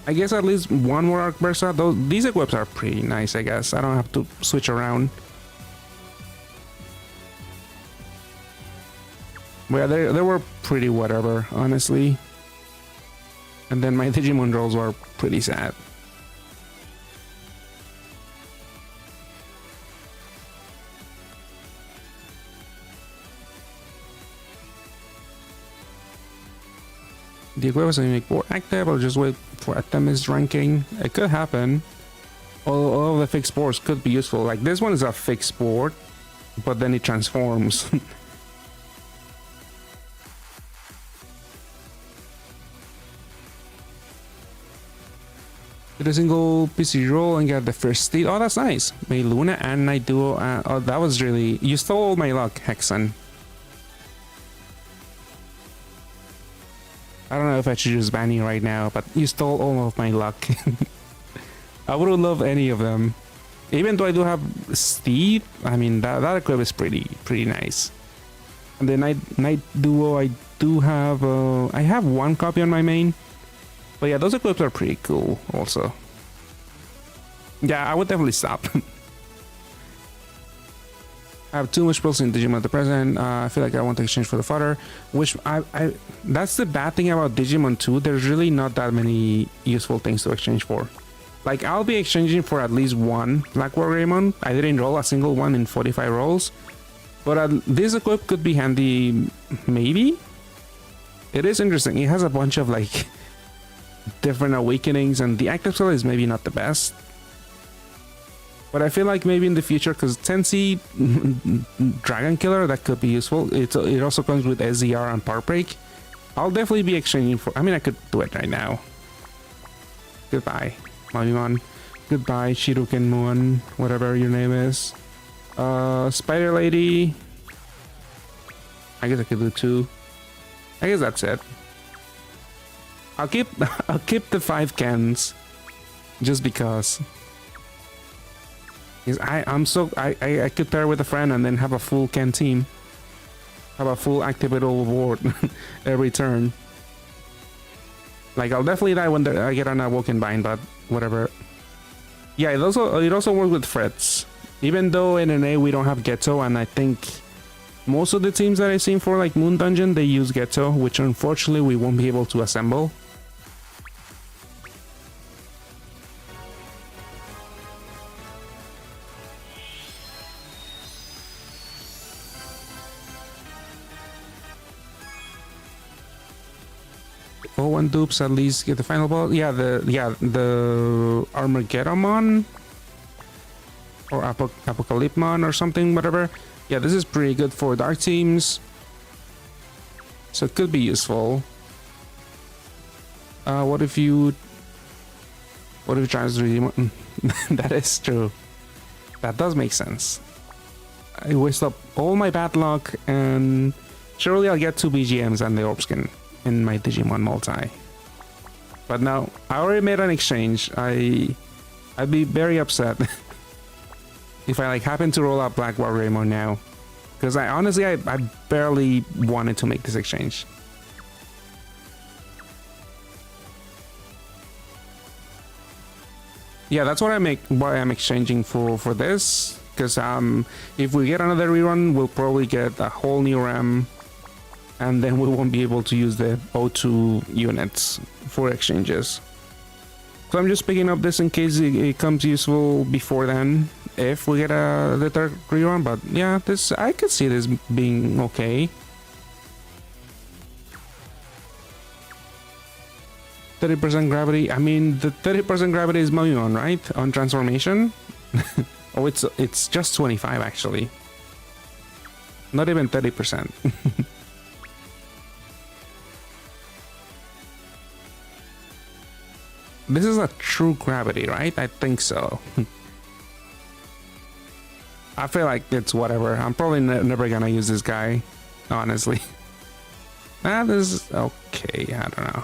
I guess at least 1 more Arc Bursa. These equips are pretty nice, I guess. I don't have to switch around. But yeah, they were pretty whatever, honestly. And then my Digimon rolls were pretty sad. The equip is going to make more active. I'll just wait for Artemis ranking. It could happen. All of the fixed boards could be useful. Like, this one is a fixed board, but then it transforms. Did a single PC roll and get the first steal. Oh, that's nice. May Luna and Night Duo. Oh, that was really... You stole all my luck, Hexen. I don't know if I should just ban you right now, but you stole all of my luck. I wouldn't love any of them. Even though I do have Steve, I mean, that equip is pretty nice. And the Night Duo, I do have... I have 1 copy on my main. But yeah, those equips are pretty cool also. Yeah, I would definitely stop. I have too much pulse in Digimon at the present. I feel like I want to exchange for the fodder. Which that's the bad thing about Digimon 2. There's really not that many useful things to exchange for. Like, I'll be exchanging for at least 1 Black Wargreymon. I didn't roll a single one in 45 rolls. But this equip could be handy, maybe? It is interesting. It has a bunch of, like... different awakenings, and the active skill is maybe not the best, but I feel like maybe in the future, because Tensi Dragon Killer, that could be useful. It also comes with SDR and Power Break. I'll definitely be exchanging for... I mean, I could do it right now. Goodbye, Mamimon. Goodbye, Shiruken Moon, whatever your name is. Spider Lady. I guess I could do 2. I guess that's it. I'll keep the 5 cans, just because. Because I could pair with a friend and then have a full can team. Have a full activatable board every turn. Like, I'll definitely die when I get an Awoken Bind, but whatever. Yeah, it also works with Frets. Even though in NA we don't have Ghetto, and I think most of the teams that I've seen for like Moon Dungeon, they use Ghetto, which unfortunately we won't be able to assemble. Oh, one dupes at least get the final ball. Yeah, the Armageddon or Apocalypmon or something, whatever. Yeah, this is pretty good for dark teams, so it could be useful. What if you try to redeem? That is true. That does make sense. I waste up all my bad luck, and surely I'll get 2 BGMs and the Orb Skin in my Digimon multi. But now I already made an exchange. I'd be very upset if I like happen to roll out Black Wargreymon now, because I barely wanted to make this exchange. Yeah, that's what why I'm exchanging for this, because if we get another rerun, we'll probably get a whole new RAM, and then we won't be able to use the O2 units for exchanges. So I'm just picking up this in case it comes useful before then, if we get the third rerun. But yeah, I could see this being okay. 30% gravity. I mean, the 30% gravity is Moyuon, right? On transformation. Oh, it's just 25 actually. Not even 30%. This is a true gravity, right? I think so. I feel like it's whatever. I'm probably never gonna use this guy, honestly. This is okay. I don't know.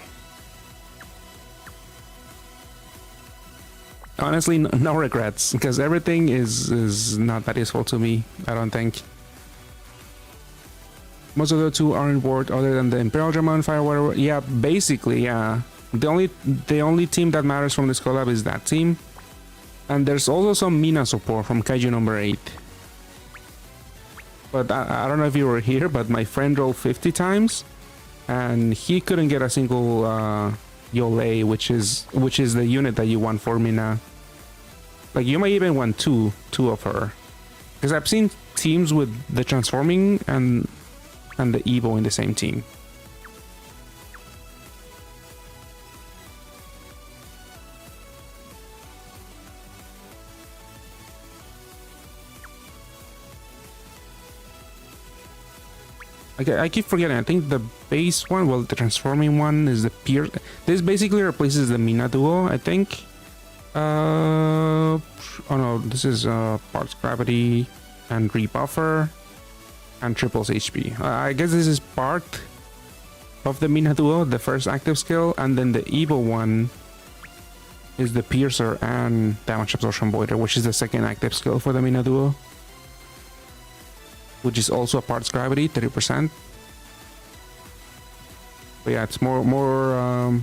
Honestly, no regrets, because everything is not that useful to me, I don't think. Most of the 2 aren't worth other than the Imperial Dramon, Fire Water. Yeah, basically, yeah. The only team that matters from this collab is that team. And there's also some Mina support from Kaiju number 8. But I don't know if you were here, but my friend rolled 50 times and he couldn't get a single Yole, which is the unit that you want for Mina. Like, you might even want two of her. Because I've seen teams with the transforming and the Evo in the same team. Okay, I keep forgetting. I think the base one, well, the transforming one is the Pierce. This basically replaces the Mina duo, I think. Oh no, this is parts gravity and rebuffer and triples HP. I guess this is part of the Mina duo, the first active skill, and then the Evo one is the Piercer and damage absorption voider, which is the second active skill for the Mina duo, which is also a parts gravity, 30%. But yeah, it's more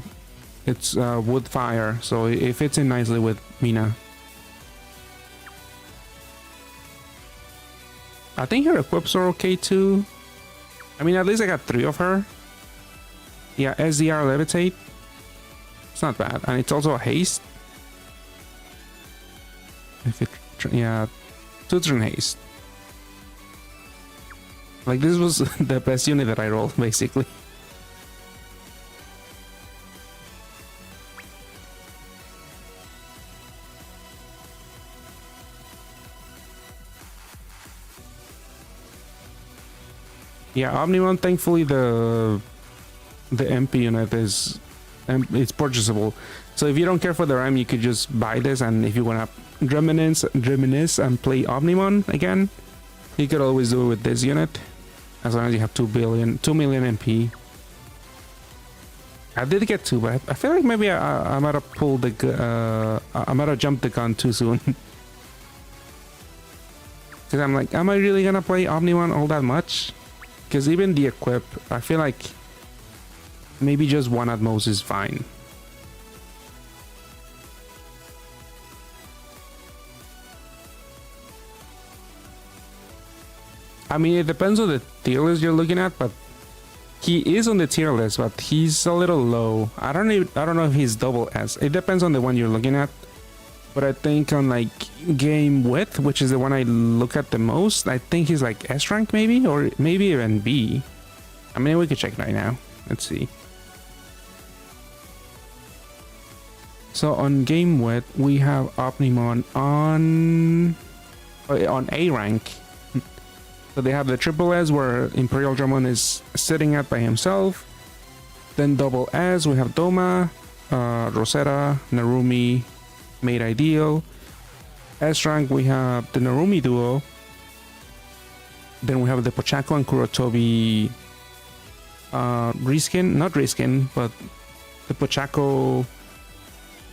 it's wood fire, so it fits in nicely with Mina. I think her equips are okay too. I mean, at least I got 3 of her. Yeah, SDR levitate. It's not bad, and it's also a haste. If it, yeah, 2-turn haste. Like, this was the best unit that I rolled, basically. Yeah, Omnimon, thankfully the MP unit is and it's purchasable. So if you don't care for the RAM, you could just buy this, and if you want to reminisce and play Omnimon again, you could always do it with this unit, as long as you have 2 million NP. I did get 2, but I feel like maybe I might have pulled the I might have jumped the gun too soon. Because I'm like, am I really gonna play Omnimon all that much? Because even the equip, I feel like maybe just 1 at most is fine. I mean, it depends on the tier list you're looking at, but he is on the tier list, but he's a little low. I don't know if he's double S. It depends on the one you're looking at. But I think on like game width, which is the one I look at the most, I think he's like S rank maybe, or maybe even B. I mean, we could check right now. Let's see. So on game width, we have Omnimon on A rank. So they have the triple S where Imperial Drummond is sitting at by himself. Then double S, we have Doma, Rosetta, Narumi, Made Ideal. S rank, we have the Narumi duo. Then we have the Pochako and Kurotobi reskin, not reskin, but the Pochako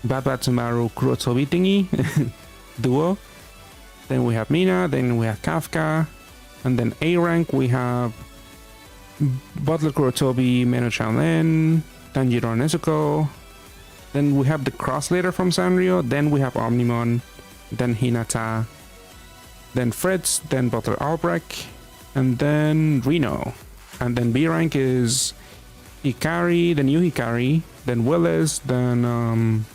Bad Batsumaru Kurotobi thingy duo. Then we have Mina, then we have Kafka. And then A rank, we have Butler Kurotobi, Meno Chanlen, Tanjiro Nezuko. Then we have the Crosslater from Sanrio. Then we have Omnimon. Then Hinata. Then Fritz. Then Butler Albrecht. And then Reno. And then B rank is Hikari, the new Hikari. Then Willis. Then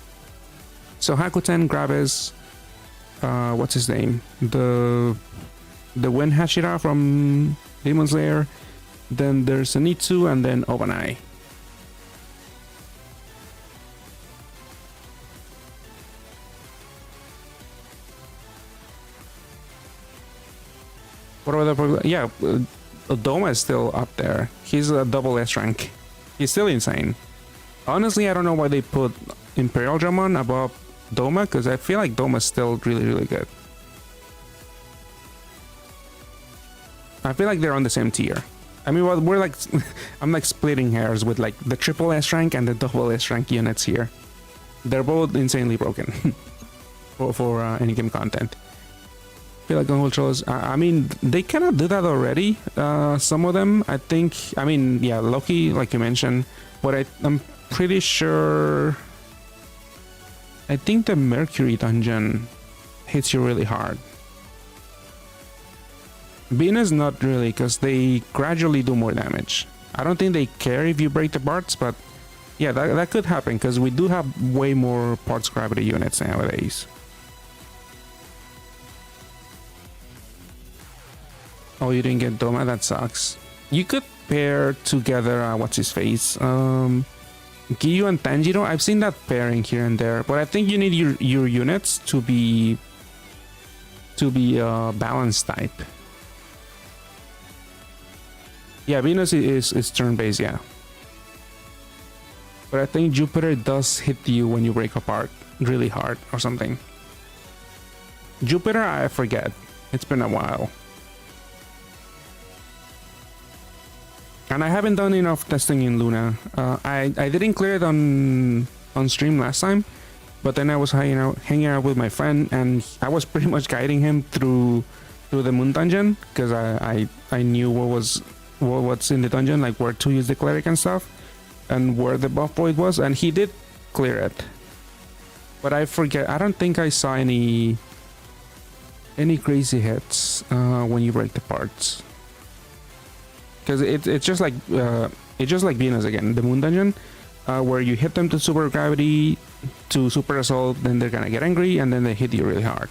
so Hakuten, Graves. What's his name? The Wen Hashira from Demon Slayer. Then there's Zenitsu, and then Obanai. What are the... Yeah, Doma is still up there. He's a double S rank. He's still insane. Honestly, I don't know why they put Imperial Drummond above Doma, because I feel like Doma's still really, really good. I feel like they're on the same tier. I mean, well, we're like... I'm like splitting hairs with like the triple S rank and the double S rank units here. They're both insanely broken for any game content. I feel like on Ultras, I mean, they cannot do that already. Some of them, I think... I mean, yeah, Loki, like you mentioned. But I'm pretty sure... I think the Mercury dungeon hits you really hard. Venus not really, because they gradually do more damage. I don't think they care if you break the parts, but yeah, that could happen, because we do have way more parts gravity units nowadays. Oh, you didn't get Doma? That sucks. You could pair together, what's his face? Giyu and Tanjiro. I've seen that pairing here and there, but I think you need your units to be balanced type. Yeah, Venus is turn-based, yeah. But I think Jupiter does hit you when you break apart really hard or something. Jupiter, I forget. It's been a while. And I haven't done enough testing in Luna. I didn't clear it on stream last time, but then I was hanging out with my friend, and I was pretty much guiding him through the moon dungeon, because I knew what's in the dungeon, like where to use the cleric and stuff, and where the buff void was, and he did clear it. But I forget. I don't think I saw any crazy hits when you break the parts. Because it's just like Venus again, the moon dungeon, where you hit them to super gravity, to super assault, then they're gonna get angry, and then they hit you really hard.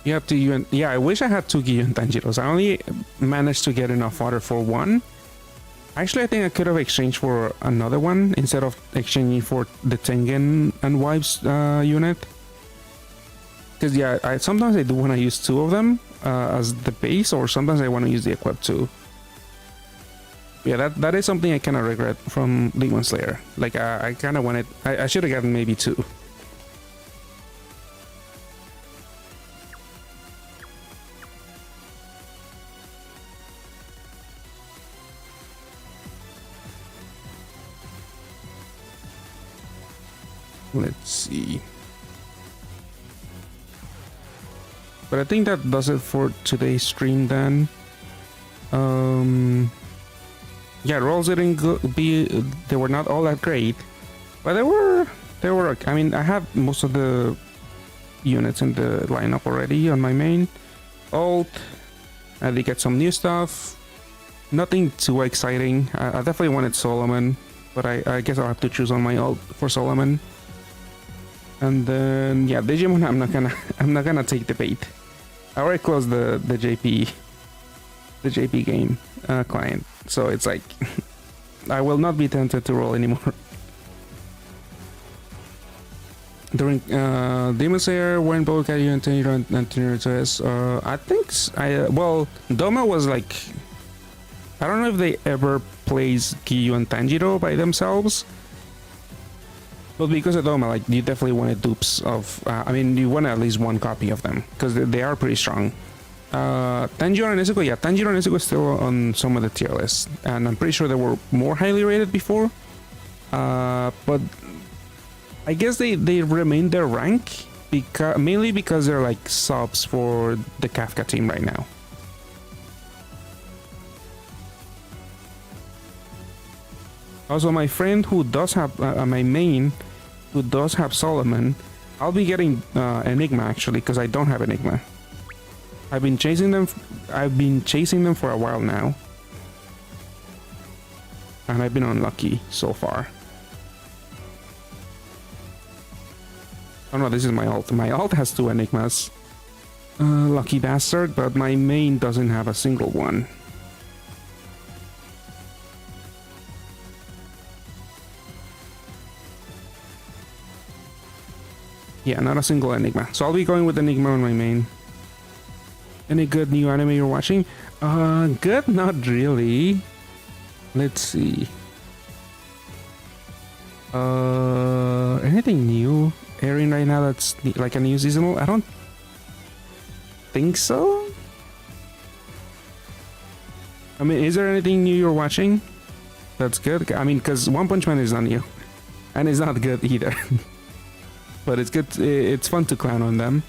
You have to even... Yeah, I wish I had 2 Giyu and Tanjiros. I only managed to get enough water for 1. Actually, I think I could have exchanged for another one instead of exchanging for the Tengen and Wives unit. Because yeah, sometimes I do want to use 2 of them. as the base, or sometimes I want to use the equip too. Yeah, that is something I kind of regret from Demon Slayer. Like, I kind of wanted... I should have gotten maybe 2. Let's see. But I think that does it for today's stream then. Yeah, rolls didn't they were not all that great, but they were. I mean, I have most of the units in the lineup already on my main alt. I did get some new stuff. Nothing too exciting. I definitely wanted Solomon, but I guess I'll have to choose on my alt for Solomon. And then yeah, Digimon, I'm not gonna take the bait. I already closed the JP game client, so it's like I will not be tempted to roll anymore. During Demon Slayer, when both Kaiju and Tenjiro to us, I think well, Doma was like, I don't know if they ever plays Kaiju and Tanjiro by themselves. But because of Doma, like, you definitely wanted dupes of... I mean, you want at least one copy of them, because they are pretty strong. Tanjiro and Nezuko, yeah, Tanjiro and Nezuko is still on some of the tier lists, and I'm pretty sure they were more highly rated before. But I guess they remain their rank, mainly because they're like subs for the Kafka team right now. Also, my friend who does have my main, who does have Solomon, I'll be getting Enigma actually, because I don't have Enigma. I've been chasing them for a while now, and I've been unlucky so far. Oh no, this is my alt. My alt has 2 Enigmas. Lucky bastard, but my main doesn't have a single one. Yeah, not a single Enigma. So I'll be going with Enigma on my main. Any good new anime you're watching? Good? Not really. Let's see. Anything new airing right now that's like a new seasonal? I don't think so. I mean, is there anything new you're watching that's good? I mean, because One Punch Man is not new, and it's not good either. But it's good. It's fun to clown on them.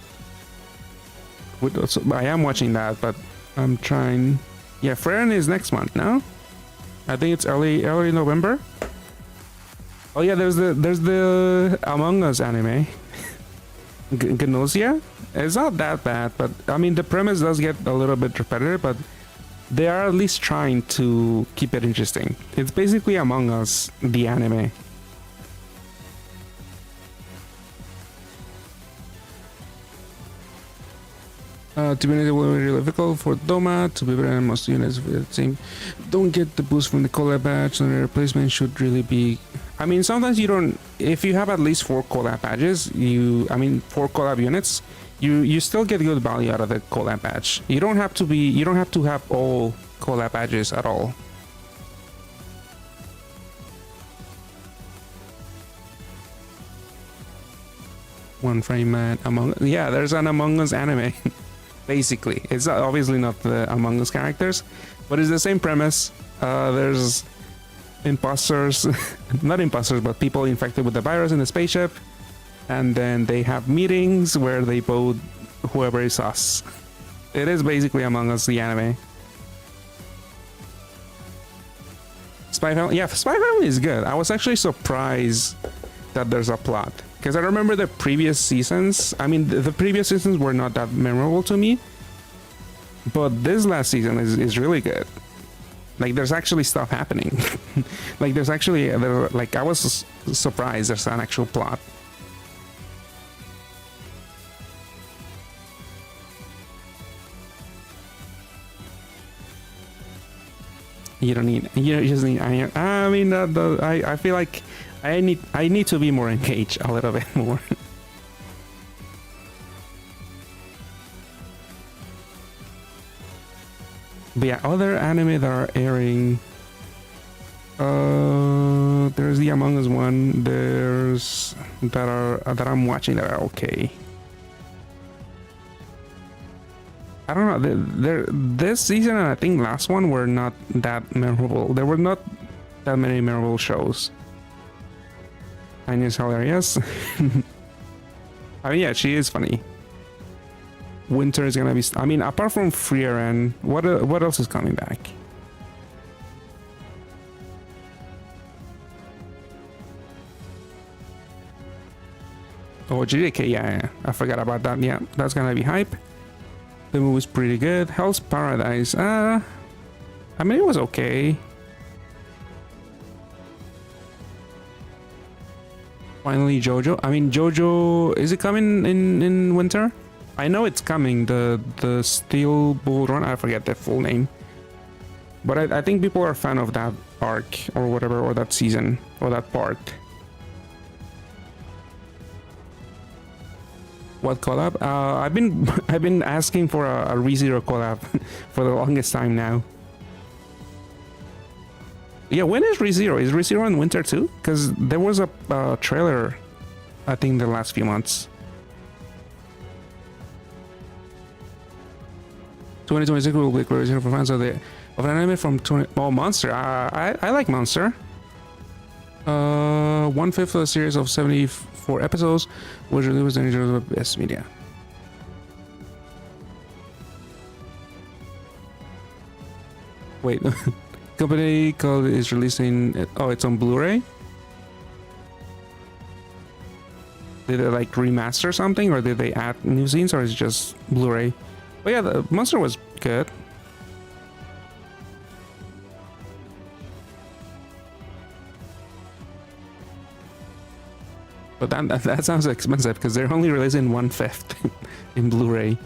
I am watching that, but I'm trying. Yeah, Frieren is next month. No, I think it's early November. Oh yeah, there's the Among Us anime. Gnosia. It's not that bad, but I mean the premise does get a little bit repetitive, but they are at least trying to keep it interesting. It's basically Among Us, the anime. To be honest, it will be really difficult for Doma to be better than most units of the team. Don't get the boost from the collab badge, and the replacement should really be... I mean, sometimes you don't... If you have at least 4 collab badges, 4 collab units, you still get good value out of the collab badge. You don't have to have all collab badges at all. One frame man yeah, there's an Among Us anime. Basically, it's obviously not the Among Us characters, but it's the same premise. There's imposters, not imposters, but people infected with the virus in the spaceship, and then they have meetings where they vote whoever is us. It is basically Among Us, the anime. Spy Family, yeah, Spy Family is good. I was actually surprised that there's a plot. Because I remember the previous seasons. I mean, the previous seasons were not that memorable to me. But this last season is really good. Like, there's actually stuff happening. Like, I was surprised there's an actual plot. You just need iron. I mean, I feel like I need to be more engaged a little bit more. But yeah, other anime that are airing. There's the Among Us one. There's that I'm watching that are okay. I don't know. This season and I think last one were not that memorable. There were not that many memorable shows. Anya's hilarious. I mean, yeah, she is funny. Winter is gonna be. I mean, apart from Frieren, what else is coming back? Oh, JJK, yeah, I forgot about that. Yeah, that's gonna be hype. The movie's pretty good. Hell's Paradise. I mean, it was okay. Finally, JoJo. I mean, JoJo, is it coming in winter? I know it's coming. The Steel Bull Run. I forget the full name. But I think people are a fan of that arc or whatever, or that season or that part. What collab? I've been asking for a ReZero collab for the longest time now. Yeah, when is ReZero? Is ReZero in winter too? Because there was a trailer, I think, the last few months. 2026 will be ReZero for fans of an anime from Monster. I like Monster. 1/5 of the series of 74 episodes was released in the best media. Wait, company called is releasing. Oh, it's on Blu-ray. Did they like remaster something, or did they add new scenes, or is it just Blu-ray? But yeah, the Monster was good. But that sounds expensive because they're only releasing 1/5 in Blu-ray.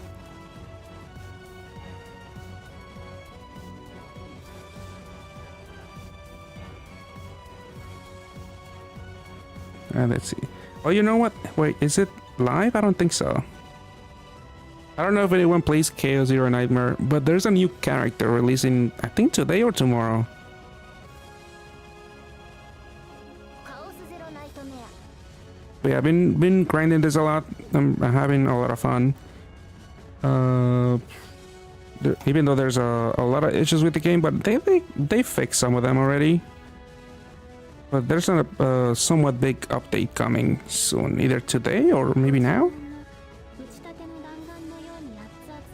Let's see. Oh, you know what? Wait, is it live? I don't think so. I don't know if anyone plays Chaos Zero Nightmare, but there's a new character releasing, I think, today or tomorrow. But yeah, I've been grinding this a lot. I'm having a lot of fun. Even though there's a lot of issues with the game, but they fixed some of them already. But there's a somewhat big update coming soon, either today or maybe now.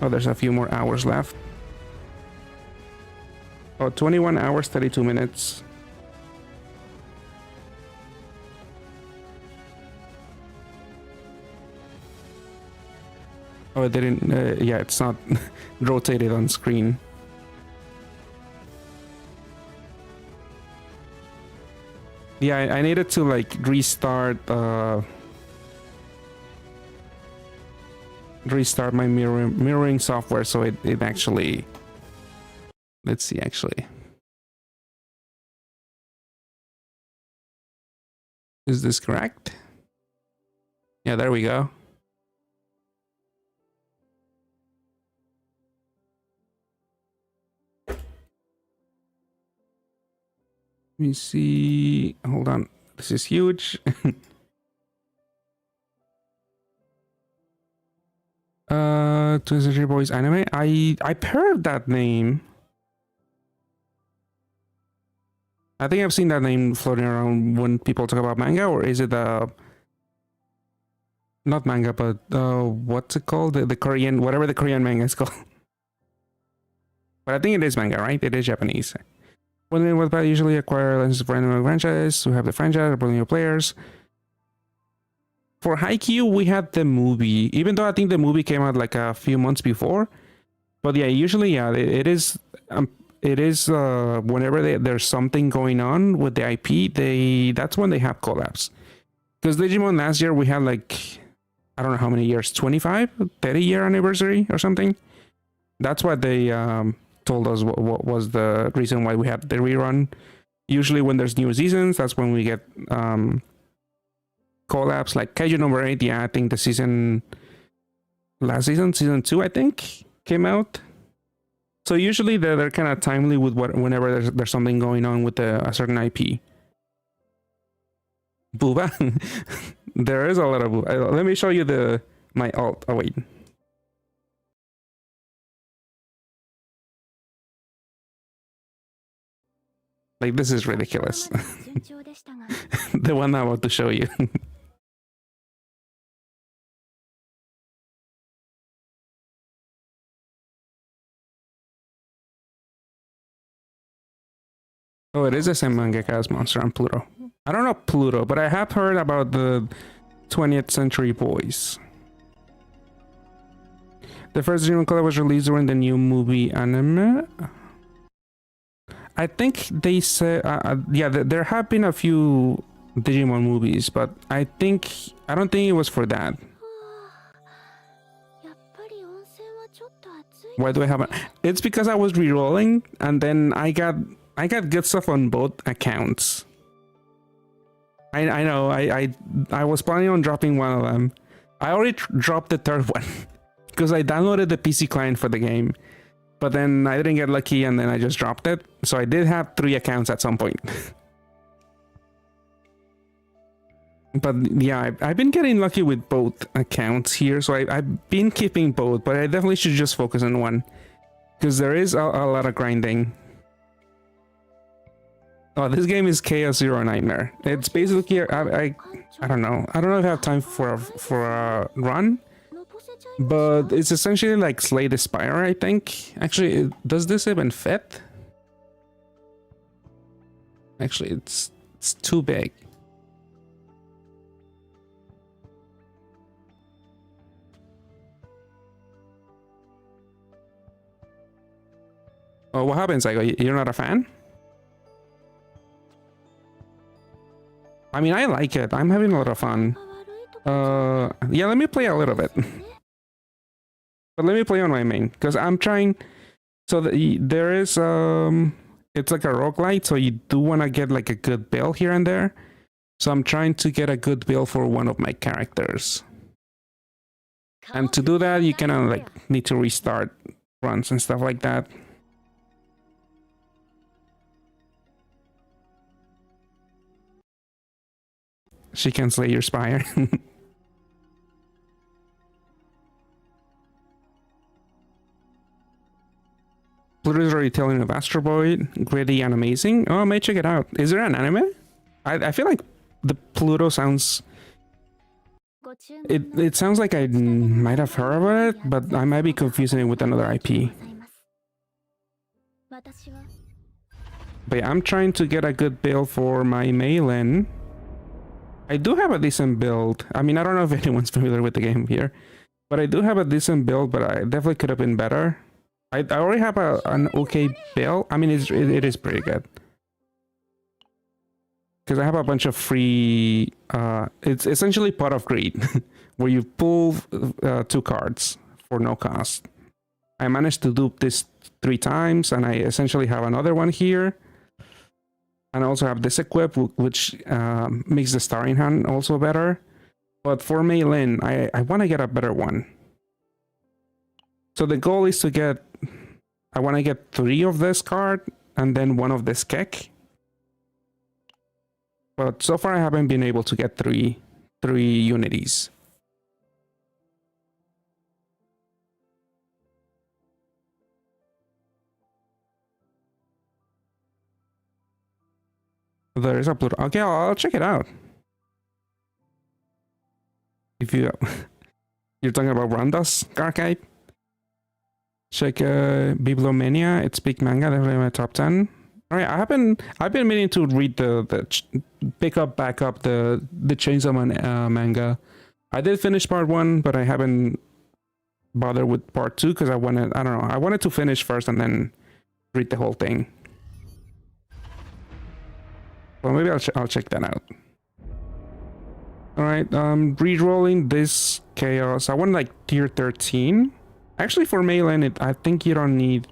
Oh, there's a few more hours left. Oh, 21 hours, 32 minutes. Oh, it didn't. Yeah, it's not rotated on screen. Yeah, I needed to like restart my mirroring software so it actually. Let's see, actually. Is this correct? Yeah, there we go. Let me see. Hold on. This is huge. 20th Century Boys anime. I've heard that name. I think I've seen that name floating around when people talk about manga, or is it not manga, but what's it called? The Korean, whatever the Korean manga is called. But I think it is manga, right? It is Japanese. When they would usually acquire licenses for anime franchise who have the franchise or bring new players. For Haikyuu, we had the movie, even though I think the movie came out like a few months before. But yeah, usually, yeah, it is whenever there's something going on with the IP, that's when they have collabs. Because Digimon last year we had like, I don't know how many years, 25, 30 year anniversary or something. That's what they told us what was the reason why we had the rerun. Usually when there's new seasons, that's when we get collabs like Kaiju number 8. Yeah, I think the last season 2, I think, came out. So usually they're kind of timely with whenever there's something going on with a certain IP. Booba? There is a lot of booba. Let me show you my alt. Oh wait. Like, this is ridiculous. The one I'm about to show you. Oh, it is the same mangaka as Monster and Pluto. I don't know Pluto, but I have heard about the 20th Century Boys. The first Digimon color was released during the new movie anime. I think they said, yeah, there have been a few Digimon movies, but I don't think it was for that. Why do I have it? It's because I was re-rolling, and then I got good stuff on both accounts. I know, I was planning on dropping one of them. I already dropped the third one because I downloaded the PC client for the game, but then I didn't get lucky and then I just dropped it. So I did have 3 accounts at some point. But yeah, I've been getting lucky with both accounts here, so I've been keeping both, but I definitely should just focus on one because there is a lot of grinding. Oh, this game is Chaos Zero Nightmare. It's basically I don't know. I don't know if I have time for a run, but it's essentially like Slay the Spire, I think. Actually, does this even fit? Actually, it's too big. Oh, what happens? You're not a fan? I mean, I like it. I'm having a lot of fun. Yeah, let me play a little bit. But let me play on my main, because I'm trying. So there is it's like a roguelite, so you do want to get like a good build here and there. So I'm trying to get a good build for one of my characters. And to do that, you kind of like need to restart runs and stuff like that. She can slay your spire. Pluto's retelling of Astro Boy, gritty and amazing. Oh, I may check it out. Is there an anime? I feel like the Pluto sounds... It sounds like I might have heard of it, but I might be confusing it with another IP. But yeah, I'm trying to get a good build for my Maylin. I do have a decent build. I mean, I don't know if anyone's familiar with the game here, but I do have a decent build, but I definitely could have been better. I already have an okay build. I mean, it is pretty good. Because I have a bunch of free... it's essentially Pot of Greed, where you pull 2 cards for no cost. I managed to dupe this 3 times, and I essentially have another one here. And I also have this equip, which makes the starring hand also better. But for Maylin, I want to get a better one. So the goal is to get... I want to get 3 of this card, and then 1 of this Kek. But so far I haven't been able to get three unities. There is a Pluto. Okay, I'll check it out. If you're talking about Randa's archive, check Bibliomania. It's big manga, definitely my top 10. All right, I've been meaning to read back up the Chainsaw Man manga. I did finish part 1, but I haven't bothered with part 2 because I wanted to finish first and then read the whole thing. Well, maybe I'll check that out. All right, re-rolling this chaos. I want like tier 13. Actually, for Maylin, I think you don't need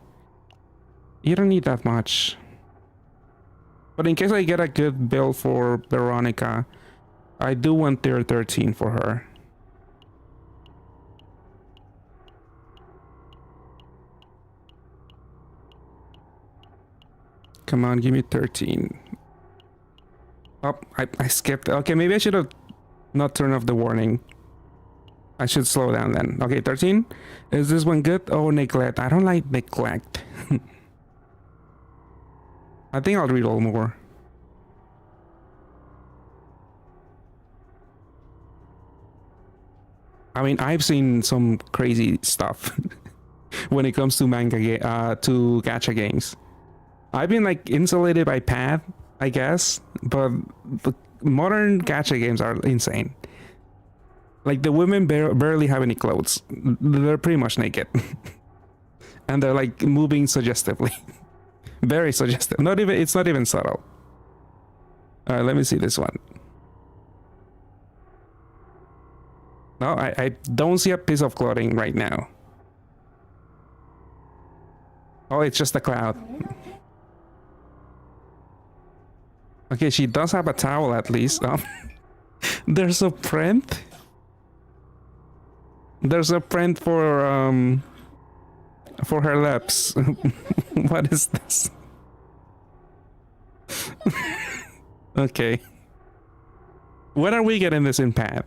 that much. But in case I get a good build for Veronica, I do want tier 13 for her. Come on, give me 13. Oh, I skipped. Okay, maybe I should have not turned off the warning. I should slow down then. Okay, 13. Is this one good? Oh, neglect. I don't like neglect. I think I'll reroll more. I mean, I've seen some crazy stuff when it comes to to gacha games. I've been like insulated by path, I guess, but the modern gacha games are insane. Like the women barely have any clothes. They're pretty much naked. And they're like moving suggestively. Very suggestive. It's not even subtle. All right, let me see this one. No, I don't see a piece of clothing right now. Oh, it's just a cloud. Okay, she does have a towel at least. There's a print. There's a print for her lips. What is this? Okay. When are we getting this in pad?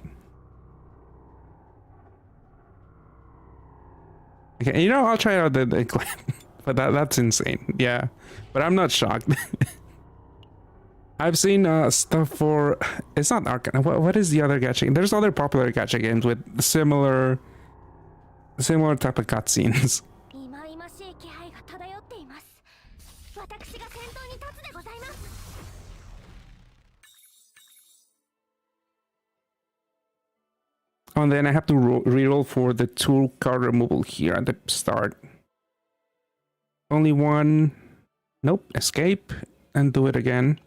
Okay, you know, I'll try out the but that's insane. Yeah, but I'm not shocked. I've seen stuff for, it's not Arcana. What is the other gacha? There's other popular gacha games with similar type of cutscenes. Oh, and then I have to reroll for the tool card removal here at the start. Only one. Nope. Escape and do it again.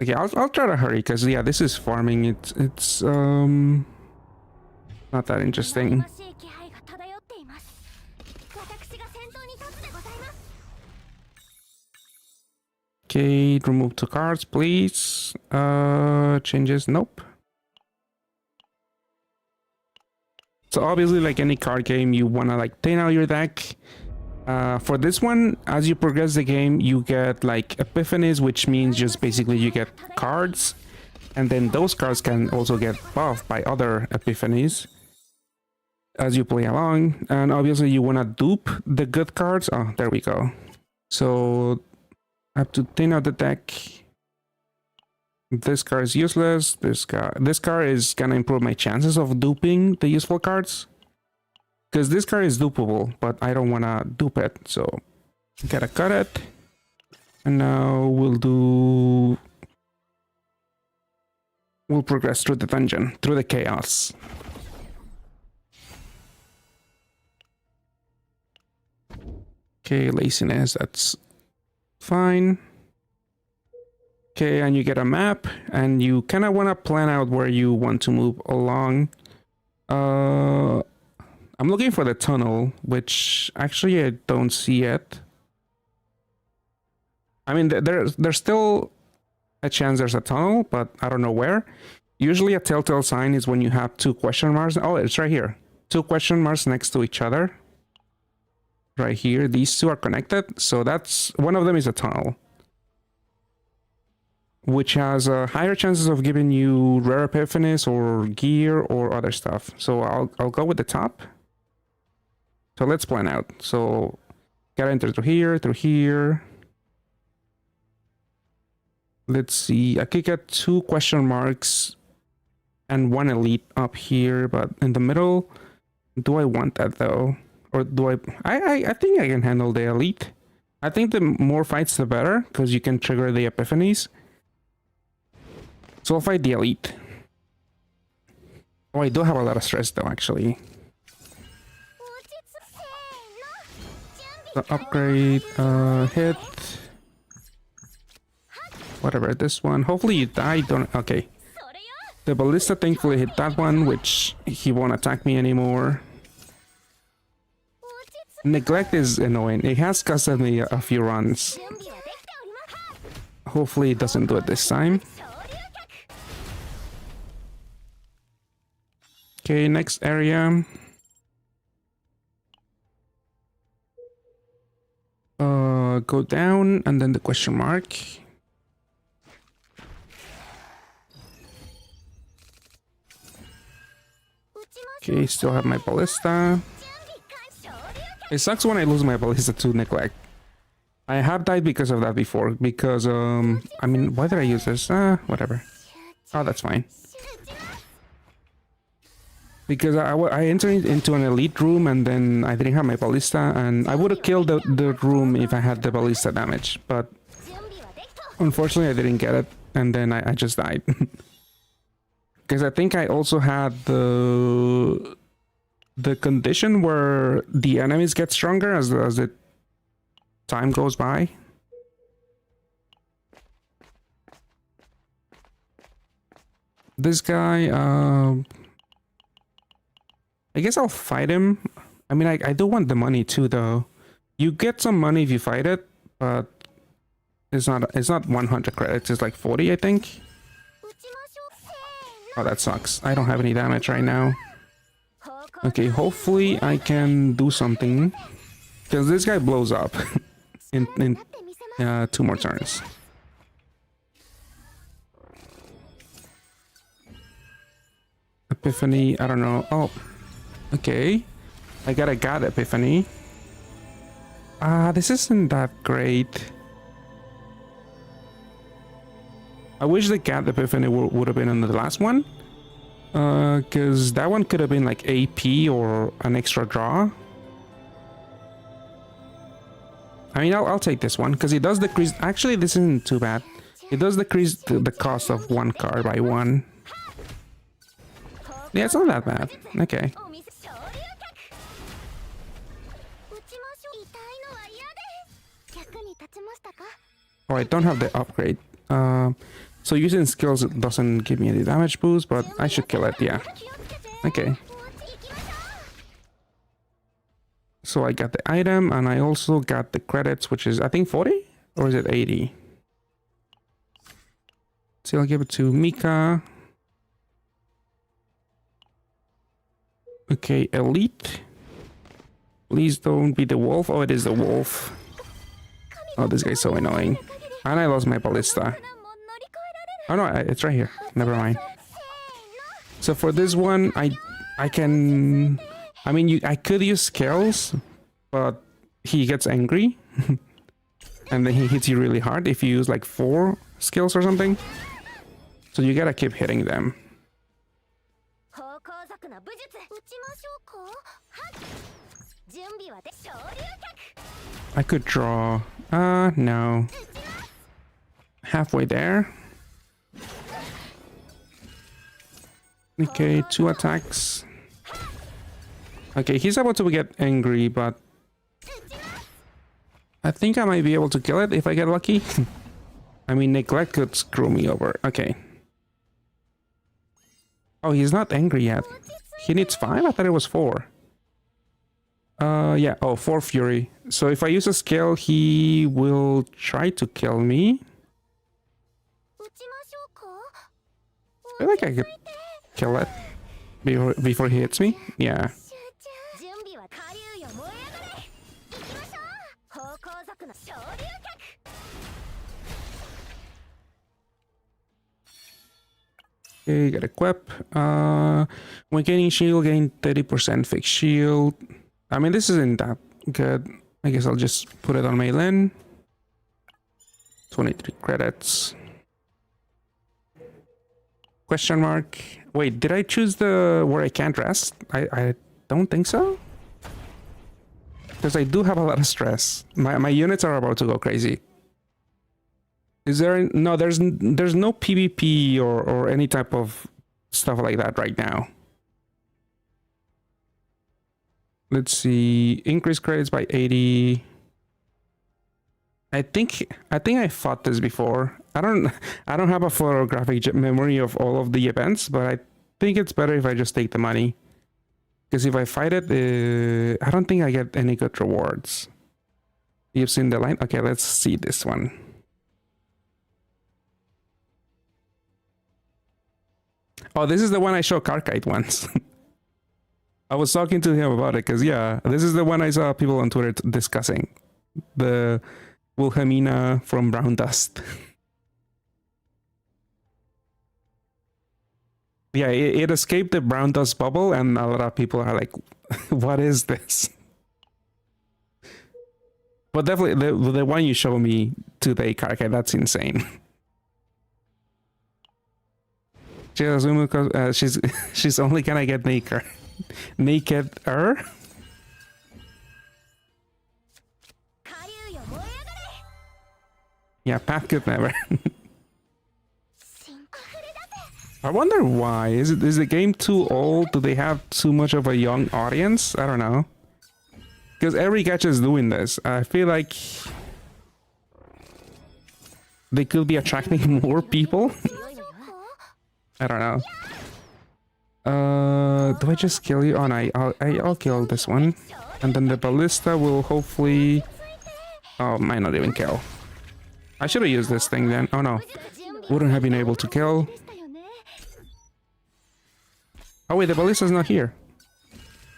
Okay, I'll try to hurry because yeah, this is farming. It's not that interesting. Okay, remove 2 cards, please. Changes. Nope. So obviously, like any card game, you wanna like thin out your deck. For this one, as you progress the game, you get like epiphanies, which means just basically you get cards, and then those cards can also get buffed by other epiphanies as you play along. And obviously, you wanna dupe the good cards. Oh, there we go. So I have to thin out the deck. This card is useless. This card is gonna improve my chances of duping the useful cards. Because this card is dupable, but I don't wanna dupe it, so gotta cut it. And now we'll progress through the dungeon, through the chaos. Okay, laziness, that's fine. Okay, and you get a map, and you kind of want to plan out where you want to move along. I'm looking for the tunnel, which actually I don't see yet. I mean, there's still a chance there's a tunnel, but I don't know where. Usually a telltale sign is when you have 2 question marks. Oh, it's right here. 2 question marks next to each other. Right here, these 2 are connected, so that's one of them is a tunnel, which has higher chances of giving you rare epiphanies or gear or other stuff. So I'll go with the top. So let's plan out. So gotta enter through here. Let's see. I could get 2 question marks and 1 elite up here, but in the middle, do I want that though? Or do I think I can handle the elite. I think the more fights the better, because you can trigger the epiphanies. So I'll fight the elite. Oh, I do have a lot of stress though, actually. The upgrade, hit. Whatever, this one. Hopefully you die, don't... Okay. The ballista thankfully hit that one, which he won't attack me anymore. Neglect is annoying. It has costed me a few runs. Hopefully it doesn't do it this time. Okay, next area. Go down and then the question mark. Okay, still have my ballista. It sucks when I lose my ballista to neglect. I have died because of that before. Because, I mean, why did I use this? Whatever. Oh, that's fine. Because I entered into an elite room and then I didn't have my ballista. And I would have killed the room if I had the ballista damage. But unfortunately, I didn't get it. And then I just died. Because I think I also had the condition where the enemies get stronger as the time goes by. This guy, I guess I'll fight him. I mean, I do want the money too, though. You get some money if you fight it, but it's not 100 credits. It's like 40, I think. Oh, that sucks. I don't have any damage right now. Okay, hopefully I can do something. Because this guy blows up in 2 more turns. Epiphany, I don't know. Oh, okay. I got a God Epiphany. This isn't that great. I wish the Cat Epiphany would have been on the last one. Because that one could have been like AP or an extra draw. I mean, I'll take this one because it does decrease. Actually, this isn't too bad. It does decrease the cost of 1 card by 1. Yeah, it's not that bad. Okay. Oh, I don't have the upgrade. So using skills doesn't give me any damage boost, but I should kill it, yeah. Okay. So I got the item, and I also got the credits, which is, I think, 40? Or is it 80? So I'll give it to Mika. Okay, Elite. Please don't be the wolf. Oh, it is the wolf. Oh, this guy's so annoying. And I lost my ballista. Oh no, it's right here. Never mind. So for this one, I can... I mean, I could use skills, but he gets angry. And then he hits you really hard if you use like 4 skills or something. So you gotta keep hitting them. I could draw... no. Halfway there. Okay, 2 attacks. Okay, he's about to get angry, but... I think I might be able to kill it if I get lucky. I mean, neglect could screw me over. Okay. Oh, he's not angry yet. He needs 5? I thought it was 4. Yeah. Oh, 4 fury. So if I use a skill, he will try to kill me. I feel like I could kill it before he hits me. Yeah. Okay, got equip. When gaining shield, gain 30% fixed shield. I mean, this isn't that good. I guess I'll just put it on my Lin. 23 credits. Question mark. Wait, did I choose the where I can't rest? I don't think so. Because I do have a lot of stress. My units are about to go crazy. Is there... No, there's no PvP or any type of stuff like that right now. Let's see. Increase credits by 80. I think I fought this before. I don't have a photographic memory of all of the events, but I think it's better if I just take the money. Because if I fight it, I don't think I get any good rewards. You've seen the line? Okay, let's see this one. Oh, this is the one I showed Karkite once. I was talking to him about it because, yeah, this is the one I saw people on Twitter discussing. The Wilhelmina from Brown Dust. Yeah, it escaped the Brown Dust bubble, and a lot of people are like, what is this? But definitely the one you show me today, Karka, that's insane. She's only gonna get naked. Naked-er? Yeah, Pat could never. I wonder why. Is the game too old? Do they have too much of a young audience? I don't know. Because every gacha is doing this. I feel like they could be attracting more people. I don't know. Do I just kill you? Oh no, I'll kill this one. And then the ballista will hopefully... Oh, might not even kill. I should have used this thing then. Oh no. Wouldn't have been able to kill. Oh wait, the ballista's not here.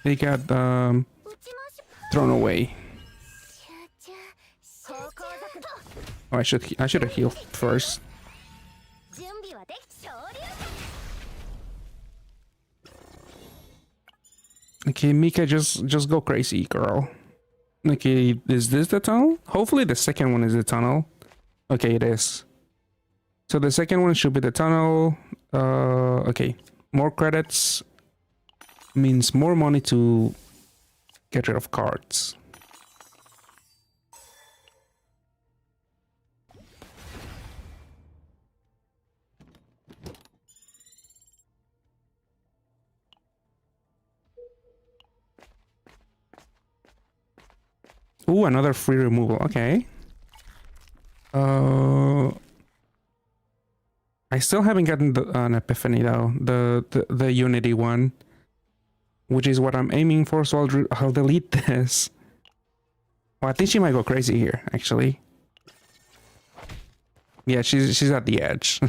They got thrown away. Oh, I should have healed first. Okay, Mika, just go crazy, girl. Okay, is this the tunnel? Hopefully the second one is the tunnel. Okay, it is. So the second one should be the tunnel. Okay. More credits means more money to get rid of cards. Ooh, another free removal. Okay. I still haven't gotten an epiphany though, the Unity one, which is what I'm aiming for. So I'll delete this. Oh, I think she might go crazy here, actually. Yeah, she's at the edge.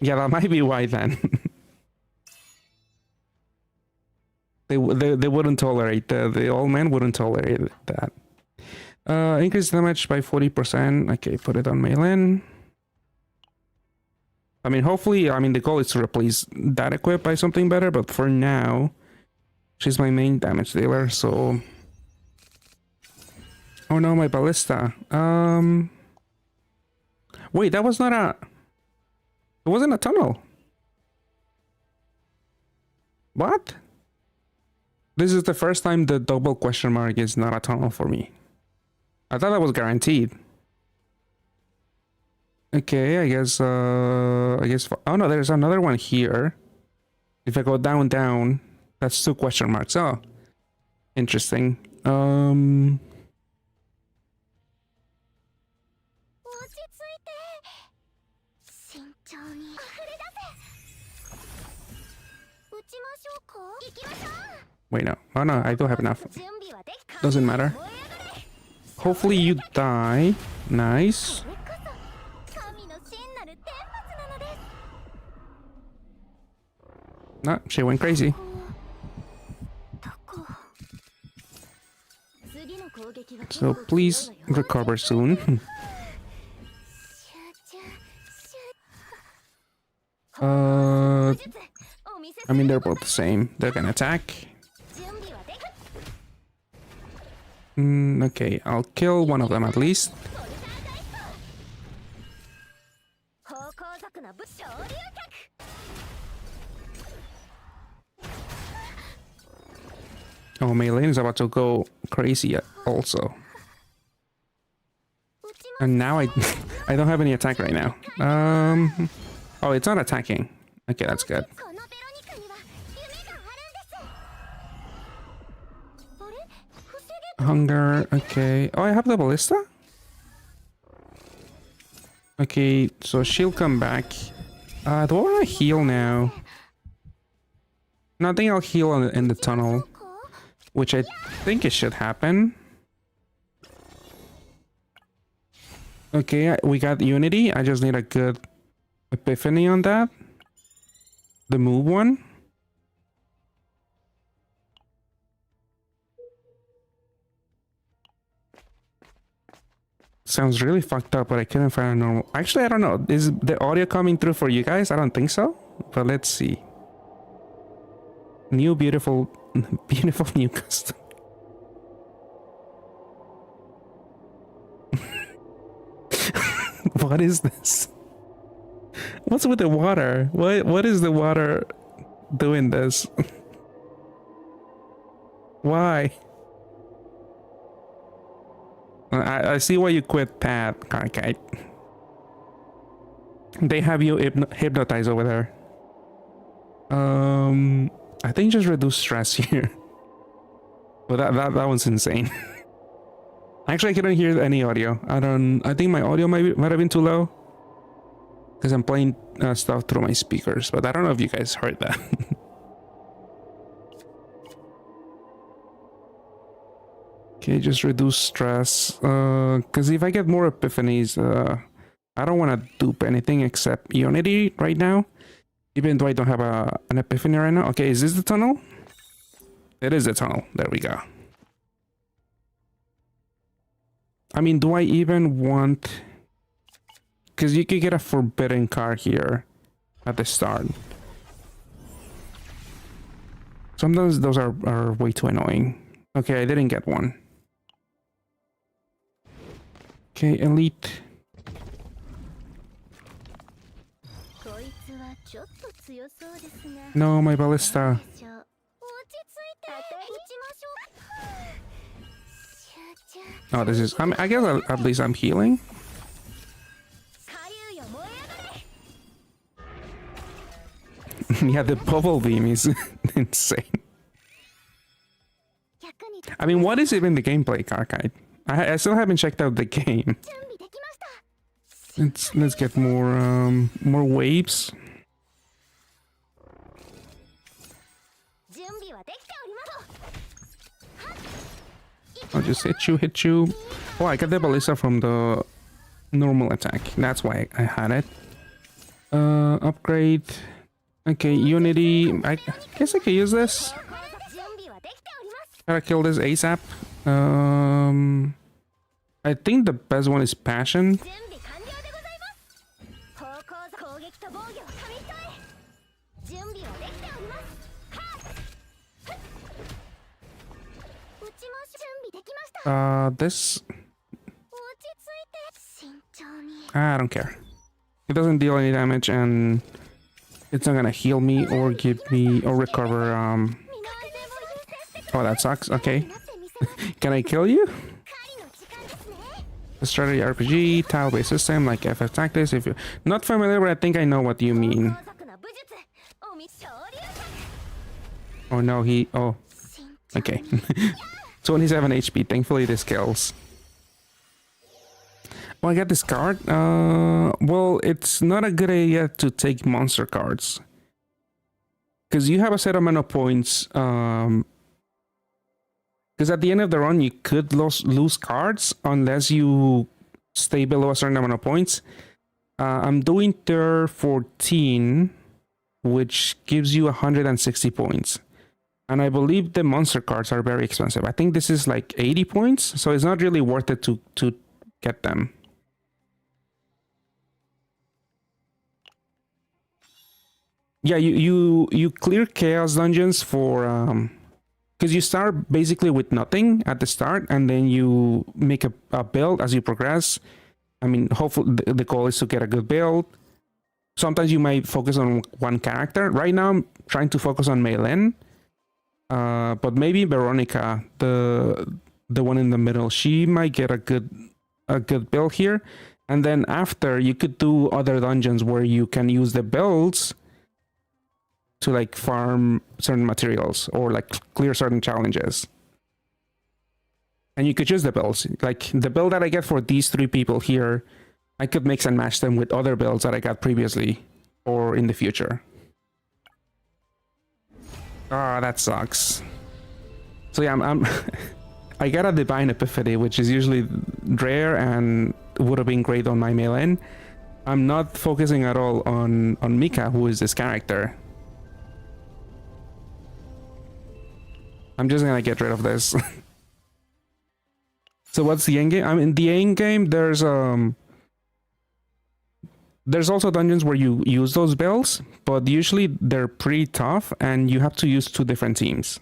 Yeah, that might be why then. They wouldn't tolerate the old man wouldn't tolerate that. Increase damage by 40%. Okay, put it on Maylin. I mean, hopefully, the goal is to replace that equip by something better, but for now, she's my main damage dealer, so... Oh no, my ballista. Wait, that was not a... It wasn't a tunnel. What? This is the first time the double question mark is not a tunnel for me. I thought that was guaranteed. Okay, I guess, oh no, there's another one here. If I go down, that's 2 question marks. Oh, interesting. Wait, no. Oh no, I do have enough. Doesn't matter. Hopefully you die. Nice. No, she went crazy. So please recover soon. They're both the same. They're gonna attack. Okay, I'll kill one of them at least. Oh, Maylin is about to go crazy also. And now I don't have any attack right now. Oh, it's not attacking. Okay, that's good. Hunger, okay. Oh, I have the ballista? Okay, so she'll come back. Do I want to heal now? No, I think I'll heal in the tunnel, which I think it should happen. Okay, we got Unity. I just need a good epiphany on that. The move one. Sounds really fucked up, but I couldn't find a normal. Actually, I don't know. Is the audio coming through for you guys? I don't think so. But let's see. New beautiful new custom. What is this? What's with the water? What is the water doing this? Why? I see why you quit Pat, Carkite. They have you hypnotized over there. I think just reduce stress here. But that one's insane. Actually, I couldn't hear any audio. I think my audio might have been too low. Because I'm playing stuff through my speakers. But I don't know if you guys heard that. Okay, just reduce stress. Because if I get more epiphanies, I don't want to dupe anything except Unity right now. Even though I don't have an epiphany right now. Okay, is this the tunnel? It is the tunnel. There we go. I mean, do I even want... Because you could get a forbidden card here at the start. Sometimes those are way too annoying. Okay, I didn't get one. Okay, elite. No, my ballista. Oh, this is... I guess at least I'm healing. Yeah, the bubble beam is insane. I mean, what is even the gameplay, Karkite? I still haven't checked out the game. Let's get more waves. I'll just hit you. Oh, I got the ballista from the normal attack. That's why I had it. Upgrade. Okay, Unity. I guess I could use this. Gotta kill this ASAP. I think the best one is Passion. This... I don't care. It doesn't deal any damage and it's not gonna heal me or give me or recover. Oh, that sucks. Okay. Can I kill you? The strategy RPG, tile-based system like FF Tactics. If you're not familiar, but I think I know what you mean. Oh no, he... Oh. Okay. 27 HP. Thankfully this kills. Oh, I got this card. Well, it's not a good idea to take monster cards. Because you have a set amount of points. Because at the end of the run, you could lose cards unless you stay below a certain amount of points. I'm doing tier 14, which gives you 160 points. And I believe the monster cards are very expensive. I think this is like 80 points, so it's not really worth it to get them. Yeah, you clear chaos dungeons for because you start basically with nothing at the start, and then you make a build as you progress. I mean, hopefully the goal is to get a good build. Sometimes you might focus on one character. Right now, I'm trying to focus on Meilin. But maybe Veronica, the one in the middle, she might get a good build here. And then after, you could do other dungeons where you can use the builds to like farm certain materials or like clear certain challenges. And you could choose the builds. Like the build that I get for these 3 people here, I could mix and match them with other builds that I got previously or in the future. Ah, that sucks. So yeah, I'm I got a Divine Epiphany, which is usually rare, and would have been great on my mail-in. I'm not focusing at all on Mika, who is this character. I'm just gonna get rid of this. So what's the end game? I mean, the end game, there's also dungeons where you use those builds, but usually they're pretty tough and you have to use 2 different teams.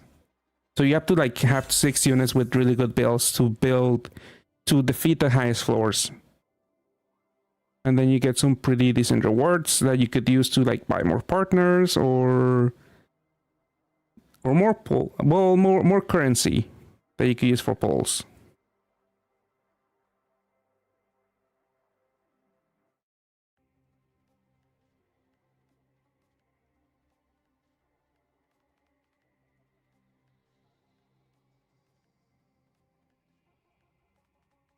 So you have to like have 6 units with really good builds to defeat the highest floors. And then you get some pretty decent rewards that you could use to like buy more partners or more currency that you could use for polls.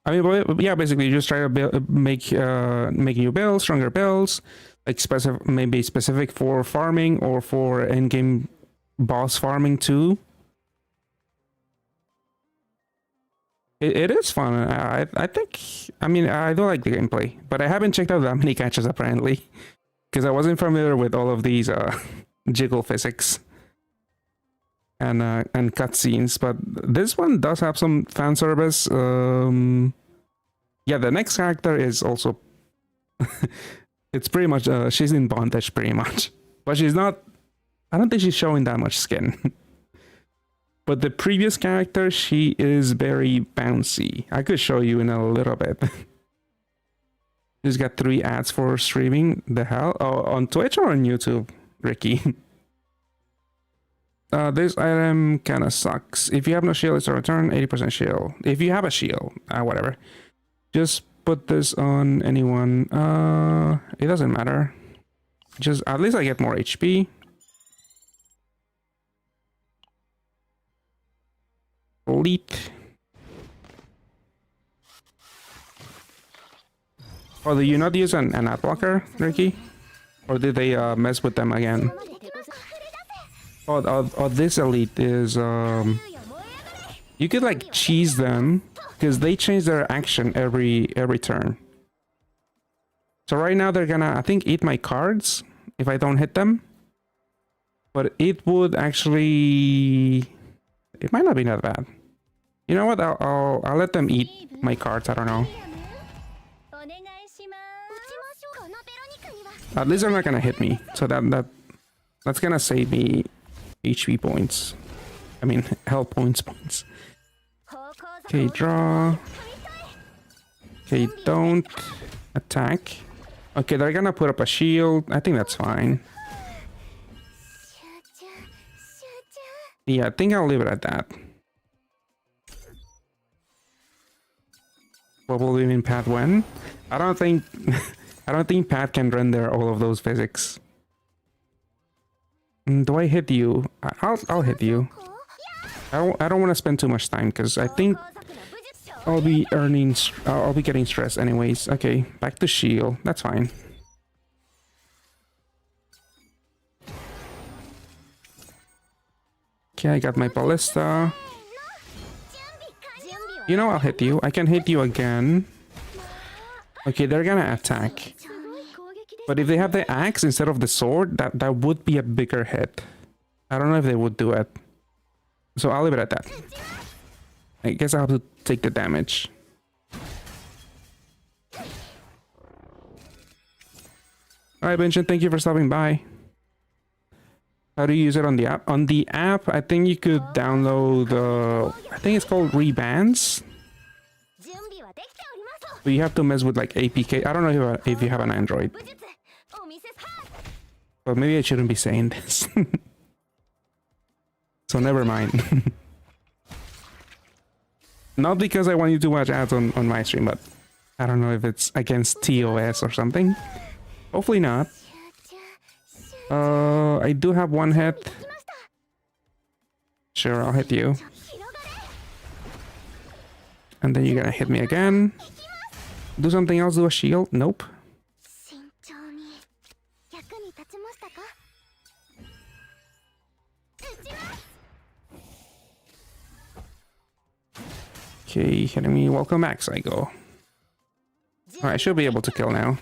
I mean, yeah, basically, you just try to make new builds, stronger builds, like maybe specific for farming or for in-game boss farming too. It is fun. I think. I mean, I do like the gameplay, but I haven't checked out that many catches apparently, because I wasn't familiar with all of these jiggle physics and cutscenes. But this one does have some fan service. Yeah, the next character is also. It's pretty much she's in bondage pretty much, but she's not. I don't think she's showing that much skin. But the previous character, she is very bouncy. I could show you in a little bit. She's got 3 ads for streaming. The hell? Oh, on Twitch or on YouTube, Ricky? This item kind of sucks. If you have no shield, it's a return 80% shield. If you have a shield, whatever. Just put this on anyone. It doesn't matter. Just at least I get more HP. Elite. Oh, do you not use an ad blocker, Ricky? Or did they mess with them again? Oh, this elite is you could like cheese them because they change their action every turn. So right now they're gonna, I think, eat my cards if I don't hit them. But it would actually, it might not be that bad. You know what? I'll let them eat my cards. I don't know. At least they're not gonna hit me, so that's gonna save me HP points. I mean, health points. Okay, draw. Okay, don't attack. Okay, they're gonna put up a shield. I think that's fine. Yeah, I think I'll leave it at that. What will we mean Pat when? I don't think Pat can render all of those physics. Do I hit you? I'll hit you. I don't want to spend too much time because I think I'll be getting stressed anyways. Okay, back to shield. That's fine. Okay, I got my ballista. You know, I'll hit you. I can hit you again. Okay, they're gonna attack. But if they have the axe instead of the sword, that would be a bigger hit. I don't know if they would do it. So I'll leave it at that. I guess I'll have to take the damage. Alright, Vincent, thank you for stopping by. How do you use it on the app? On the app, I think you could download I think it's called Rebands. But you have to mess with like APK. I don't know if you have an Android. But maybe I shouldn't be saying this. So never mind. Not because I want you to watch ads on my stream, but I don't know if it's against TOS or something. Hopefully not. I do have one hit. Sure, I'll hit you. And then you're gonna hit me again. Do something else, do a shield? Nope. Okay, hitting me. Welcome back, Psycho. I should be able to kill now.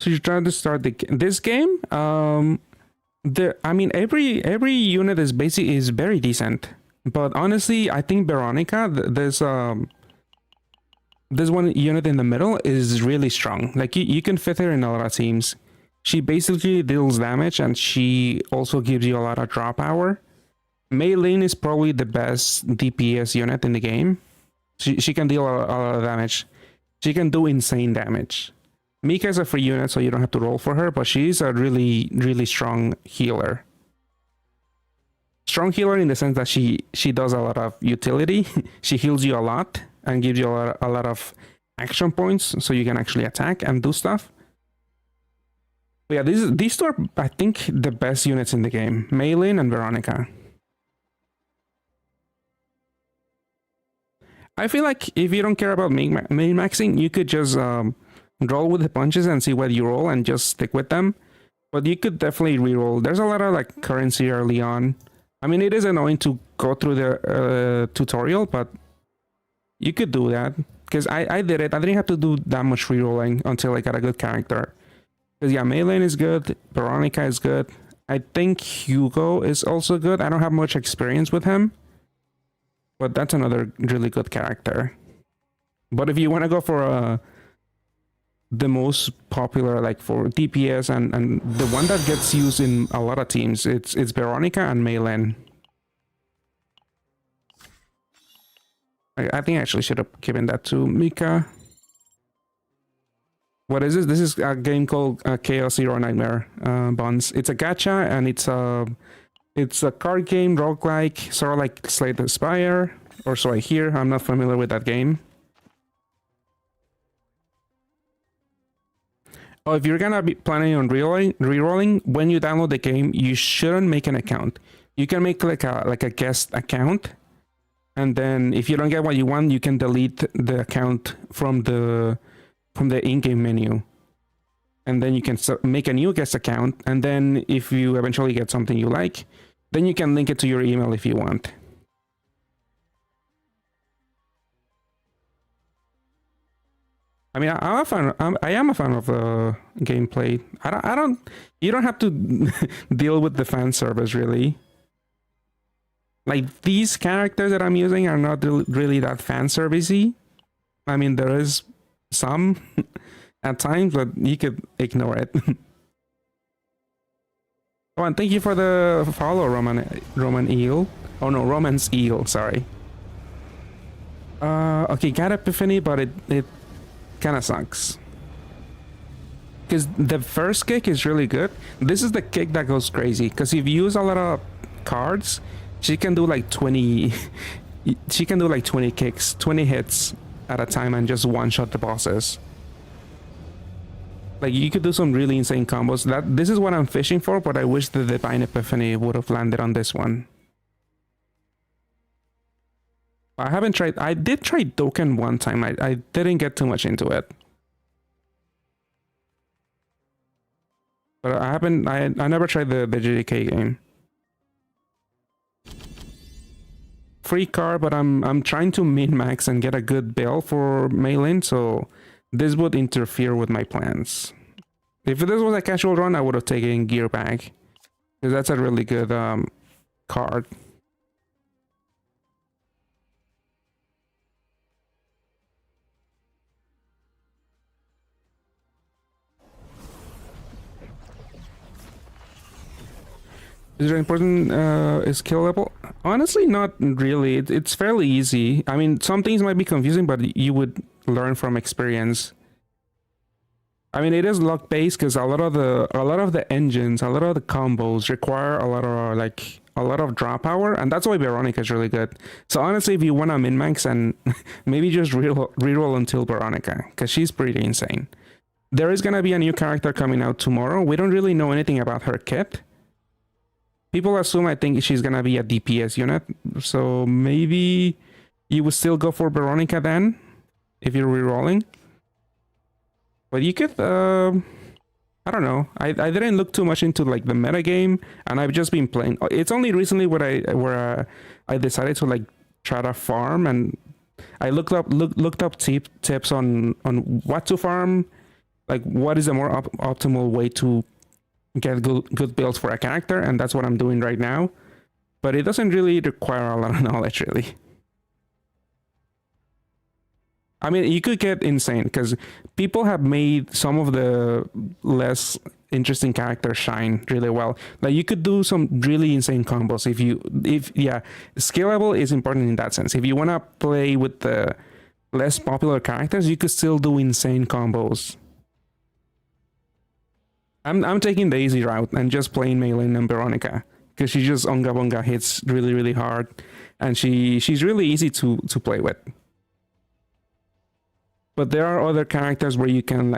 So you try to start this game. I mean, every unit is very decent, but honestly, I think Veronica, this one unit in the middle is really strong. Like you can fit her in a lot of teams. She basically deals damage, and she also gives you a lot of draw power. Mei Lin is probably the best DPS unit in the game. She can deal a lot of damage. She can do insane damage. Mika is a free unit, so you don't have to roll for her, but she's a really, really strong healer. Strong healer in the sense that she does a lot of utility. She heals you a lot and gives you a lot of action points, so you can actually attack and do stuff. But yeah, these two are, I think, the best units in the game. Mei Lin and Veronica. I feel like if you don't care about min-maxing, you could just roll with the punches and see what you roll and just stick with them. But you could definitely reroll. There's a lot of like currency early on. I mean, it is annoying to go through the tutorial, but you could do that. Because I did it. I didn't have to do that much rerolling until I got a good character. Because yeah, Mei Lin is good. Veronica is good. I think Hugo is also good. I don't have much experience with him. But that's another really good character. But if you want to go for the most popular, like for DPS and the one that gets used in a lot of teams, it's Veronica and Mei Lin. I think I actually should have given that to Mika. What is this? This is a game called Chaos Zero Nightmare Bonds. It's a gacha, and it's a card game, roguelike, sort of like Slay the Spire, or so I hear. I'm not familiar with that game. Oh, if you're gonna be planning on rerolling, when you download the game, you shouldn't make an account. You can make like a guest account, and then if you don't get what you want, you can delete the account from the in-game menu, and then you can make a new guest account. And then if you eventually get something you like, then you can link it to your email if you want. I mean, I am a fan of the gameplay. You don't have to deal with the fan service, really. Like, these characters that I'm using are not really that fan servicey. I mean, there is some at times, but you could ignore it. Oh, and thank you for the follow, Roman Eel. Oh no, Roman's Eel, sorry. Okay, got Epiphany, but it kind of sucks. Because the first kick is really good. This is the kick that goes crazy. Because if you use a lot of cards, she can do like 20... she can do like 20 kicks, 20 hits at a time and just one-shot the bosses. Like, you could do some really insane combos. This is what I'm fishing for, but I wish the Divine Epiphany would have landed on this one. I haven't tried... I did try Dokkan one time. I didn't get too much into it. But I haven't... I never tried the JDK game. Free card, but I'm trying to min-max and get a good build for Mei Lin, so this would interfere with my plans. If this was a casual run, I would have taken Gear Bag, because that's a really good card. Is it important is skill level? Honestly, not really. It's fairly easy. I mean, some things might be confusing, but you would learn from experience. I mean, it is luck based because a lot of the engines, a lot of the combos require a lot of draw power, and that's why Veronica is really good. So honestly, if you want to min-max, and maybe just reroll until Veronica, because she's pretty insane. There is gonna be a new character coming out tomorrow. We don't really know anything about her kit. People assume, I think, she's gonna be a DPS unit, so maybe you would still go for Veronica then, if you're rerolling. But you could I don't know. I didn't look too much into like the meta game, and I've just been playing. It's only recently where I decided to like try to farm, and I looked up tips on what to farm, like what is the more optimal way to get good builds for a character, and that's what I'm doing right now. But it doesn't really require a lot of knowledge, really. I mean, you could get insane because people have made some of the less interesting characters shine really well. Like you could do some really insane combos if scalable is important in that sense. If you want to play with the less popular characters, you could still do insane combos. I'm taking the easy route and just playing Maylin and Veronica because she just Onga Bonga hits really hard, and she's really easy to play with. But there are other characters where you can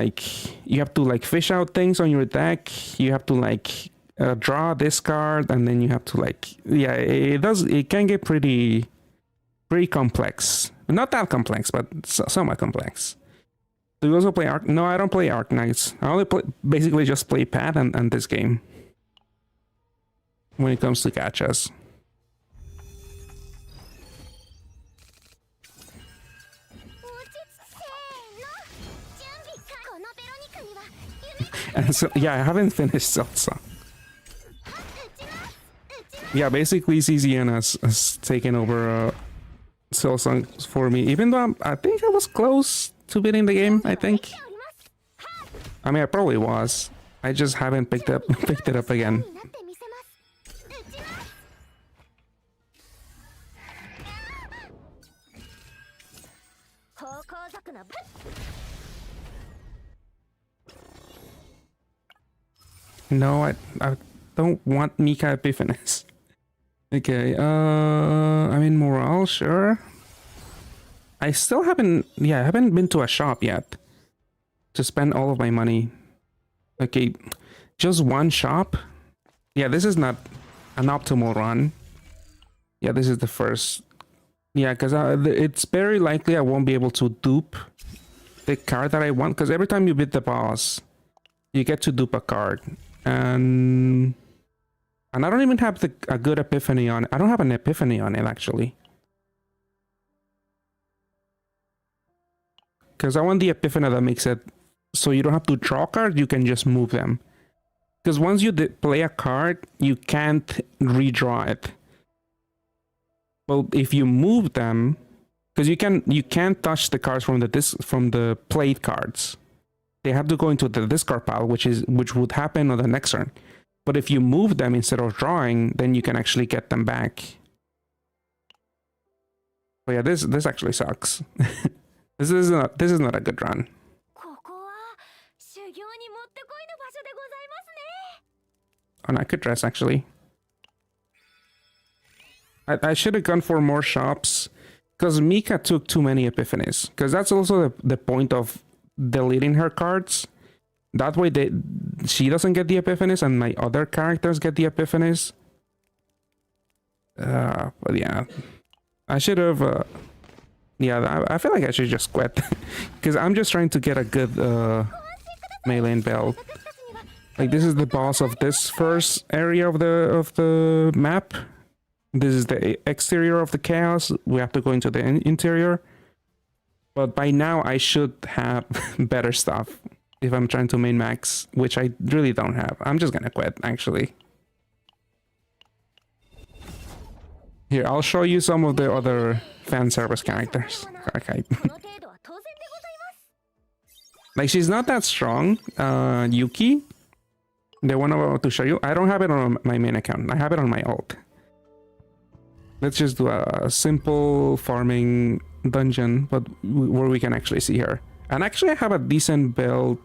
you have to like fish out things on your deck. You have to like draw this card, and then you have to it can get pretty complex. Not that complex, but somewhat complex. Do you also play Arc? No, I don't play Arc Knights. I only basically just play Pad and this game when it comes to gachas. And so, yeah, I haven't finished Salsa. Yeah, basically CZN has taken over Salsa for me, even though I think I was close to beating the game, I think. I mean, I probably was. I just haven't picked it up again. No, I don't want Mika Epiphanes. Okay, I mean morale, sure. I still haven't been to a shop yet to spend all of my money. Okay, just one shop? Yeah, this is not an optimal run. Yeah, this is the first. Yeah, because it's very likely I won't be able to dupe the card that I want, because every time you beat the boss, you get to dupe a card. And I don't even have a good epiphany on it. I don't have an epiphany on it, actually. Because I want the epiphany that makes it so you don't have to draw cards, you can just move them. Because once you play a card, you can't redraw it. But if you move them, because you can't touch the cards from the played cards. They have to go into the discard pile, which would happen on the next turn. But if you move them instead of drawing, then you can actually get them back. But yeah, this actually sucks. This is not a good run. And I could dress actually. I should have gone for more shops, because Mika took too many epiphanies. Because that's also the point of deleting her cards. That way she doesn't get the epiphanies and my other characters get the epiphanies. But yeah, I should have. Yeah, I feel like I should just quit because I'm just trying to get a good melee build. Like this is the boss of this first area of the map. This is the exterior of the chaos. We have to go into the interior. But by now I should have better stuff if I'm trying to main max, which I really don't have. I'm just gonna quit, actually. Here, I'll show you some of the other fan service characters. Okay. Like, she's not that strong. Yuki, the one I'm about to show you, I don't have it on my main account. I have it on my alt. Let's just do a simple farming dungeon, but where we can actually see her. And actually I have a decent build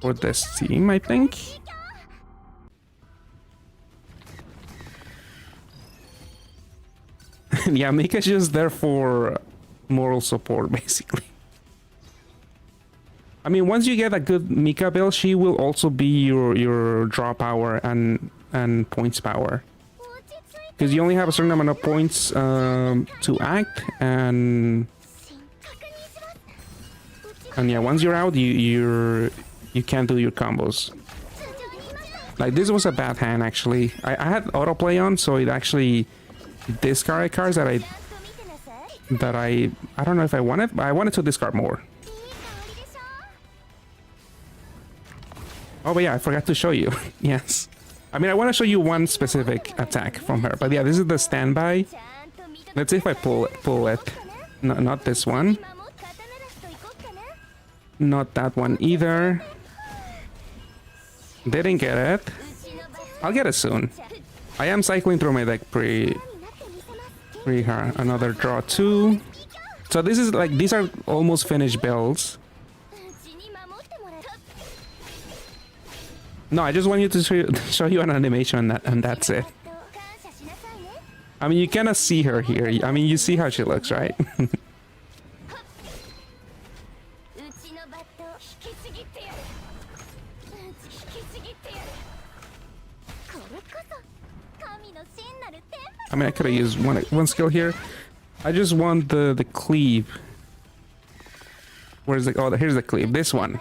for this team, I think. Yeah, Mika's just there for moral support, basically. I mean, once you get a good Mika build, she will also be your draw power and points power. Because you only have a certain amount of points to act, and yeah, once you're out, you can't do your combos. Like, this was a bad hand, actually. I had autoplay on, so it actually discarded cards that I don't know if I wanted, but I wanted to discard more. Oh, but yeah, I forgot to show you. Yes. I mean, I want to show you one specific attack from her, but yeah, this is the standby. Let's see if I pull it. No, not this one. Not that one either. Didn't get it. I'll get it soon. I am cycling through my deck pre her. Another draw 2. So this is like, these are almost finished builds. No, I just want you to show you an animation and that's it. I mean, you cannot see her here. I mean, you see how she looks, right? I mean, I could have used one skill here. I just want the cleave. Where's the... Oh, here's the cleave. This one.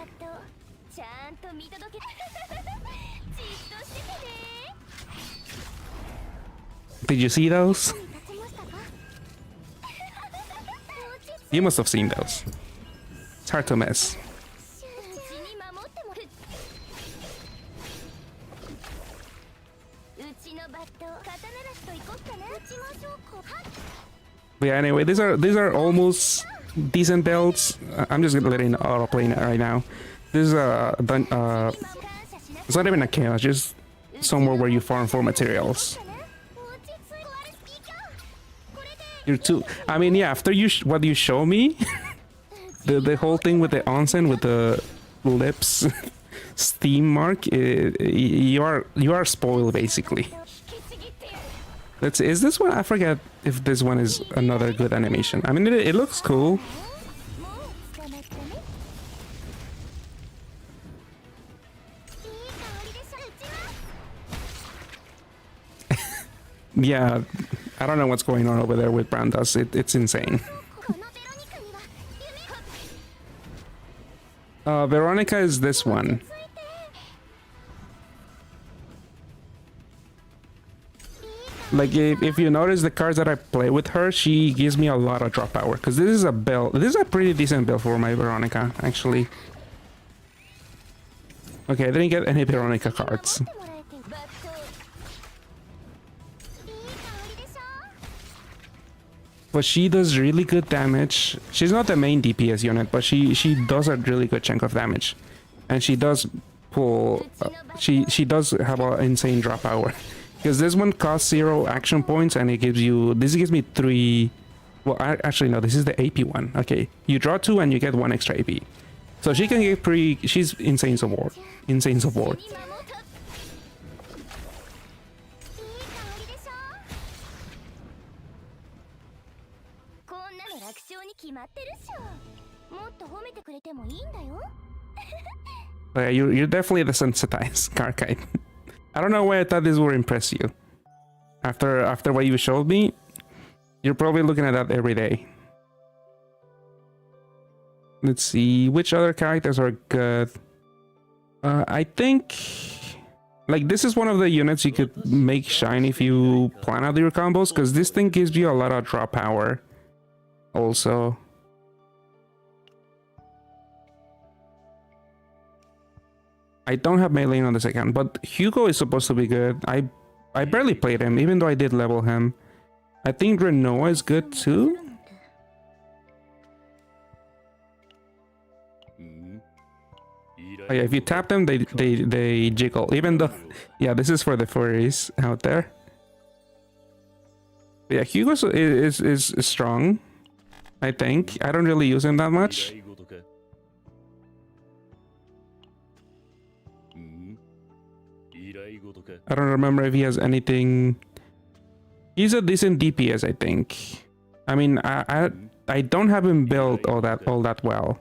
Did you see those? You must have seen those. It's hard to miss. But yeah, anyway, these are almost decent builds. I'm just letting autoplay it right now. This is it's not even a chaos, just somewhere where you farm for materials. You're too. I mean, yeah. After what you show me, the whole thing with the onsen with the lips steam mark, you are spoiled basically. Let's see, is this one? I forget if this one is another good animation. I mean, it looks cool. Yeah, I don't know what's going on over there with Brandos. It's insane. Veronica is this one. Like, if you notice the cards that I play with her, she gives me a lot of drop power. Because this is a build. This is a pretty decent build for my Veronica, actually. Okay, I didn't get any Veronica cards. But she does really good damage. She's not the main DPS unit, but she does a really good chunk of damage. And she does pull... she does have an insane drop power. Because this one costs 0 action points and it gives you... This gives me 3... Well, actually no, this is the AP one. Okay, you draw 2 and you get 1 extra AP. So she can get she's insane support. Insane support. Yeah, you're definitely the sensitized Karkite. I don't know why I thought this would impress you. After what you showed me, you're probably looking at that every day. Let's see, which other characters are good? I think... Like, this is one of the units you could make shine if you plan out your combos, because this thing gives you a lot of draw power. Also... I don't have melee on this account, but Hugo is supposed to be good. I barely played him, even though I did level him. I think Renoa is good too. Oh yeah, if you tap them, they jiggle. Even though, yeah, this is for the furries out there. But yeah, Hugo is strong. I think I don't really use him that much. I don't remember if he has anything. He's a decent DPS, I think. I mean, I don't have him built all that well.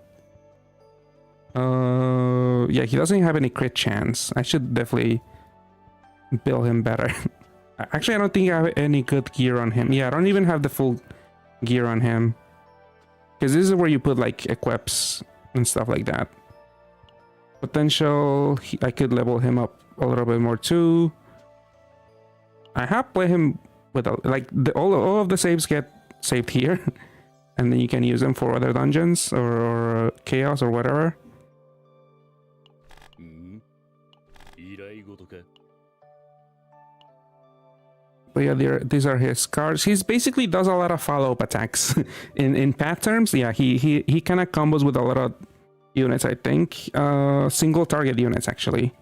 Yeah, he doesn't have any crit chance. I should definitely build him better. Actually, I don't think I have any good gear on him. Yeah, I don't even have the full gear on him. Because this is where you put like equips and stuff like that. Potential, I could level him up a little bit more too. I have played him with all of the saves get saved here, and then you can use them for other dungeons or chaos or whatever. But yeah, these are his cards. He's basically does a lot of follow-up attacks. in path terms, yeah, he kind of combos with a lot of units, I think. Single target units, actually.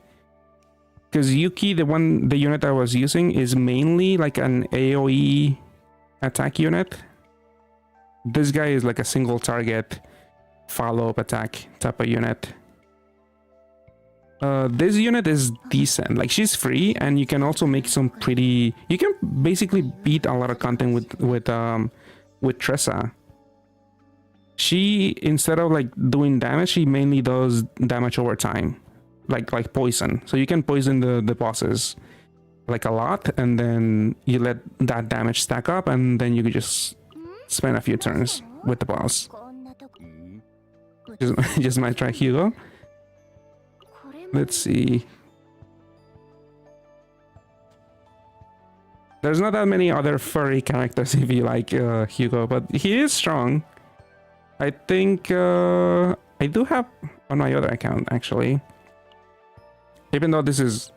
Because Yuki, the unit I was using, is mainly like an AoE attack unit. This guy is like a single target follow-up attack type of unit. This unit is decent. Like, she's free, and you can also make some pretty. You can basically beat a lot of content with Tressa. She, instead of like doing damage, she mainly does damage over time, like poison. So you can poison the bosses like a lot, and then you let that damage stack up, and then you could just spend a few turns with the boss. Just might try Hugo. Let's see. There's not that many other furry characters if you like Hugo, but he is strong. I think I do have on my other account, actually. Even though this is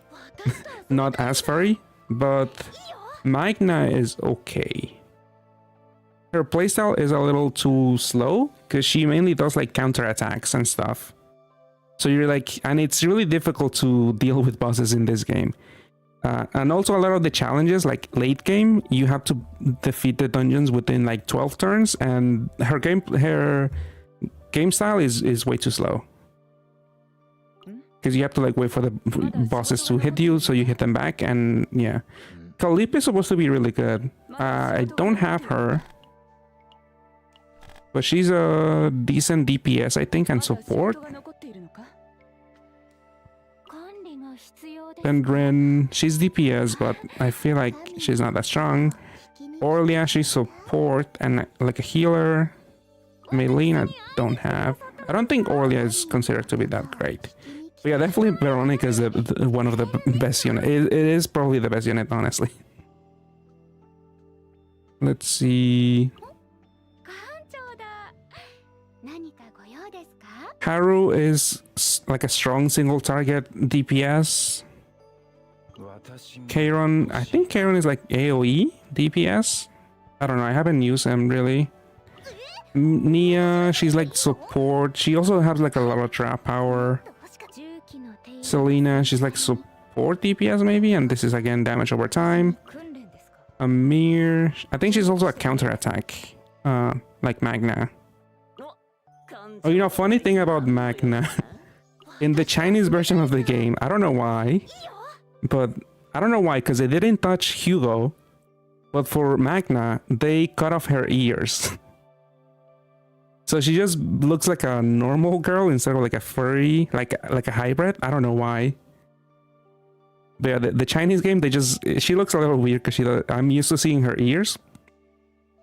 not as furry, but Magna is okay. Her playstyle is a little too slow, because she mainly does like counterattacks and stuff. So you're like, and it's really difficult to deal with bosses in this game. And also a lot of the challenges, like late game, you have to defeat the dungeons within like 12 turns, and her game style is way too slow. Because you have to like wait for the bosses to hit you, so you hit them back, and yeah. Kalip is supposed to be really good. I don't have her, but she's a decent DPS, I think, and support. And Ren, she's DPS, but I feel like she's not that strong. Orlia, she's support and like a healer. Melee, I don't have. I don't think Orlia is considered to be that great. But yeah, definitely Veronica is one of the best units. It is probably the best unit, honestly. Let's see. Haru is like a strong single target DPS. Kairon, I think Kairon is like AoE DPS. I don't know, I haven't used him really. Nia, she's like support. She also has like a lot of trap power. Selena, she's like support DPS maybe, and this is again damage over time. Amir, I think she's also a counter attack, like Magna. Oh, you know, funny thing about Magna, in the Chinese version of the game, I don't know why, but I don't know why, because they didn't touch Hugo, but for Magna, they cut off her ears. So she just looks like a normal girl instead of like a furry, like a hybrid. I don't know why. But yeah, the Chinese game, she looks a little weird because I'm used to seeing her ears.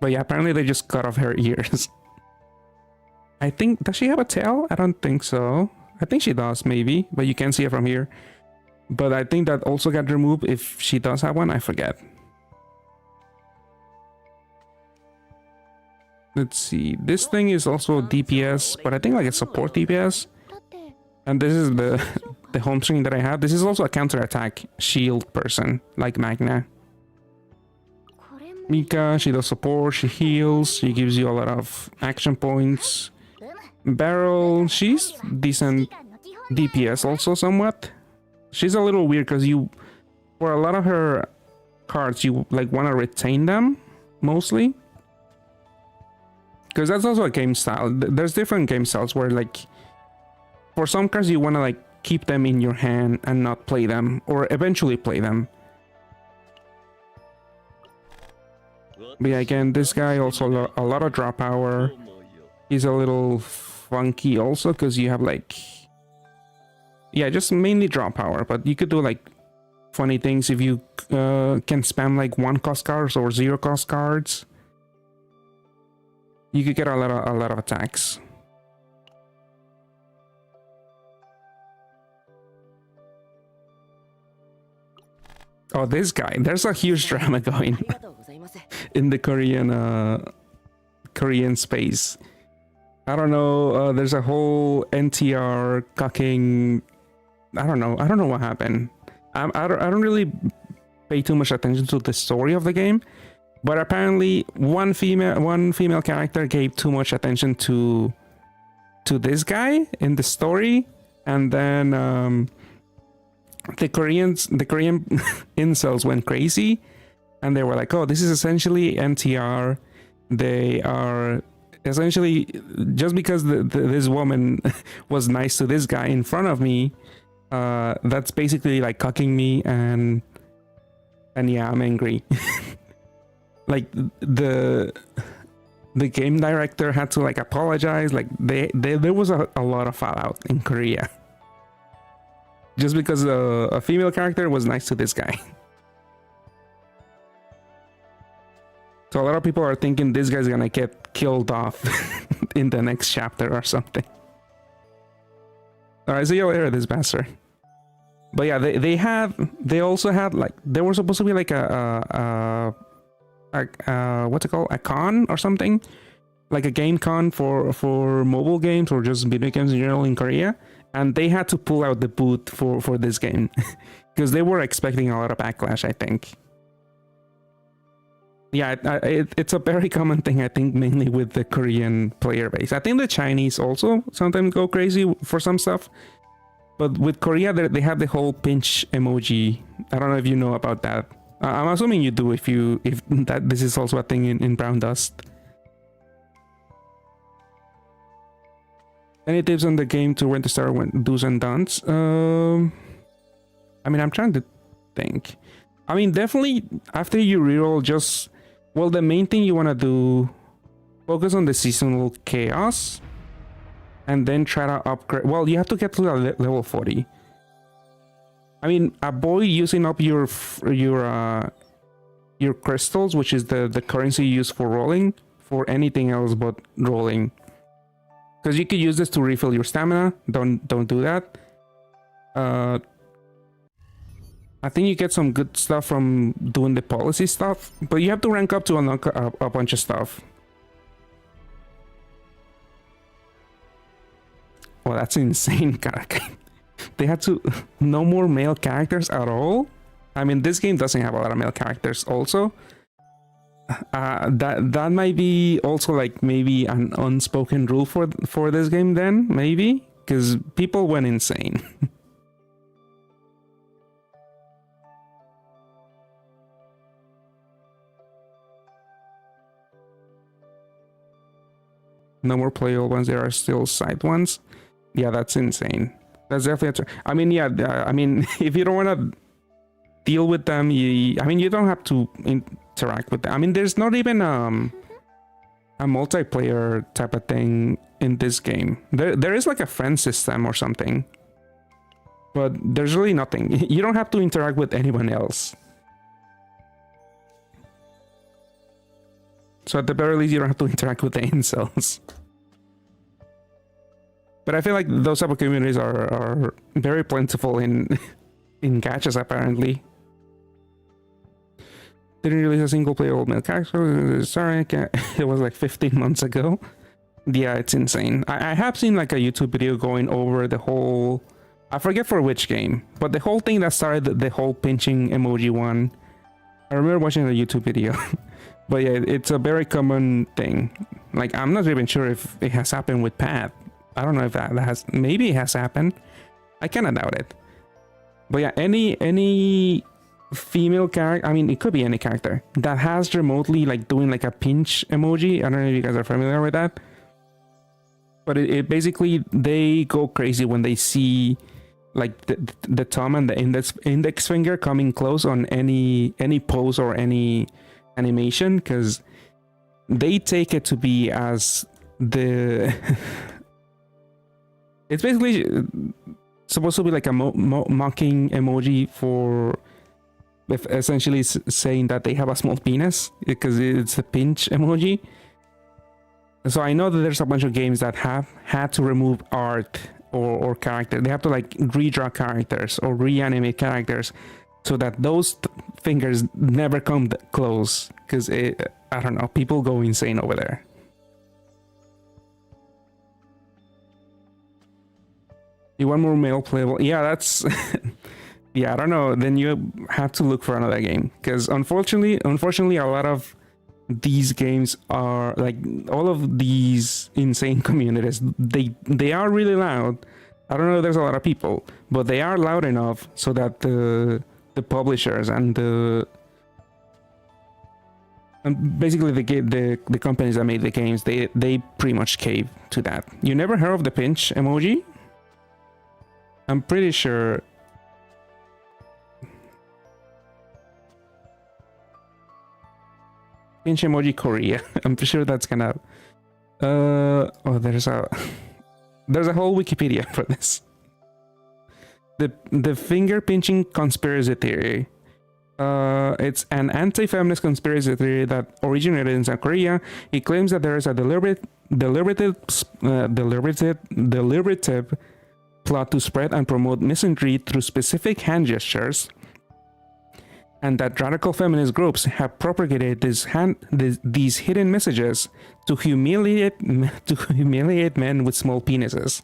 But yeah, apparently they just cut off her ears. I think, does she have a tail? I don't think so. I think she does, maybe, but you can't see it from here. But I think that also got removed if she does have one, I forget. Let's see, this thing is also DPS, but I think like a support DPS. And this is the home screen that I have. This is also a counter-attack shield person, like Magna. Mika, she does support, she heals, she gives you a lot of action points. Beryl, she's decent DPS also somewhat. She's a little weird because for a lot of her cards, you like want to retain them mostly. Because that's also a game style. There's different game styles where like for some cards you want to like keep them in your hand and not play them, or eventually play them. But yeah, again, this guy also a lot of draw power. He's a little funky also because you have like, yeah, just mainly draw power, but you could do like funny things if you can spam like 1-cost cards or 0-cost cards. You could get a lot of attacks. Oh, this guy. There's a huge drama going in the Korean space. I don't know. There's a whole NTR cucking. I don't know what happened. I don't really pay too much attention to the story of the game, but apparently one female character gave too much attention to this guy in the story, and then the Korean incels went crazy, and they were like, "Oh, this is essentially NTR. They are essentially just because this woman was nice to this guy in front of me. That's basically like cucking me, and yeah, I'm angry." Like the game director had to like apologize. Like there was a lot of fallout in Korea just because a female character was nice to this guy. So a lot of people are thinking this guy's gonna get killed off in the next chapter or something. Alright, see you later, this bastard. But yeah, they also had like, there was supposed to be like a what's it called, a con or something, like a game con for mobile games or just video games in general in Korea, and they had to pull out the boot for this game because they were expecting a lot of backlash, I think. Yeah, it's a very common thing, I think, mainly with the Korean player base. I think the Chinese also sometimes go crazy for some stuff, but with Korea they have the whole pinch emoji. I don't know if you know about that. I'm assuming you do if that this is also a thing in Brown Dust. Any tips on the game to when to start, when do's and don'ts? I mean, I'm trying to think. I mean, definitely after you reroll, just, well, the main thing you want to do, focus on the seasonal chaos, and then try to upgrade. Well, you have to get to level 40. I mean, avoid using up your crystals, which is the currency you use for rolling, for anything else but rolling. Because you could use this to refill your stamina. Don't do that. I think you get some good stuff from doing the policy stuff, but you have to rank up to unlock a bunch of stuff. Well, that's insane, Karak. They had to no more male characters at all. I mean, this game doesn't have a lot of male characters also. That might be also like maybe an unspoken rule for this game then, maybe, because people went insane. No more playable ones, there are still side ones. Yeah, that's insane. That's definitely I mean, yeah, I mean, if you don't want to deal with them, I mean, you don't have to interact with them. I mean, there's not even a multiplayer type of thing in this game. There is like a friend system or something, but there's really nothing. You don't have to interact with anyone else. So at the very least, you don't have to interact with the incels. But I feel like those type of communities are very plentiful in gachas, apparently. Didn't release a single playable male character. Sorry, I can't. It was like 15 months ago. Yeah, it's insane. I have seen like a YouTube video going over the whole, I forget for which game, but the whole thing that started the whole pinching emoji one. I remember watching a YouTube video. But yeah, it's a very common thing. Like, I'm not even sure if it has happened with Pat. I don't know if that has, maybe it has happened. I kinda doubt it. But yeah, any female character, I mean, it could be any character that has remotely like doing like a pinch emoji. I don't know if you guys are familiar with that. But it basically, they go crazy when they see like the thumb and the index finger coming close on any pose or any animation, because they take it to be as the it's basically supposed to be like a mocking emoji for essentially saying that they have a small penis, because it's a pinch emoji. So I know that there's a bunch of games that have had to remove art or character. They have to like redraw characters or reanimate characters so that those fingers never come close, because I don't know, people go insane over there. You want more male playable? Yeah, that's yeah, I don't know. Then you have to look for another game, because unfortunately, a lot of these games are like, all of these insane communities. They are really loud. I don't know if there's a lot of people, but they are loud enough so that the publishers and basically the companies that made the games, they pretty much cave to that. You never heard of the pinch emoji? I'm pretty sure. Pinch emoji Korea. I'm pretty sure that's gonna. Oh, there's a whole Wikipedia for this. The finger pinching conspiracy theory. It's an anti-feminist conspiracy theory that originated in South Korea. It claims that there is a deliberative plot to spread and promote misandry through specific hand gestures, and that radical feminist groups have propagated these hidden messages to humiliate men with small penises.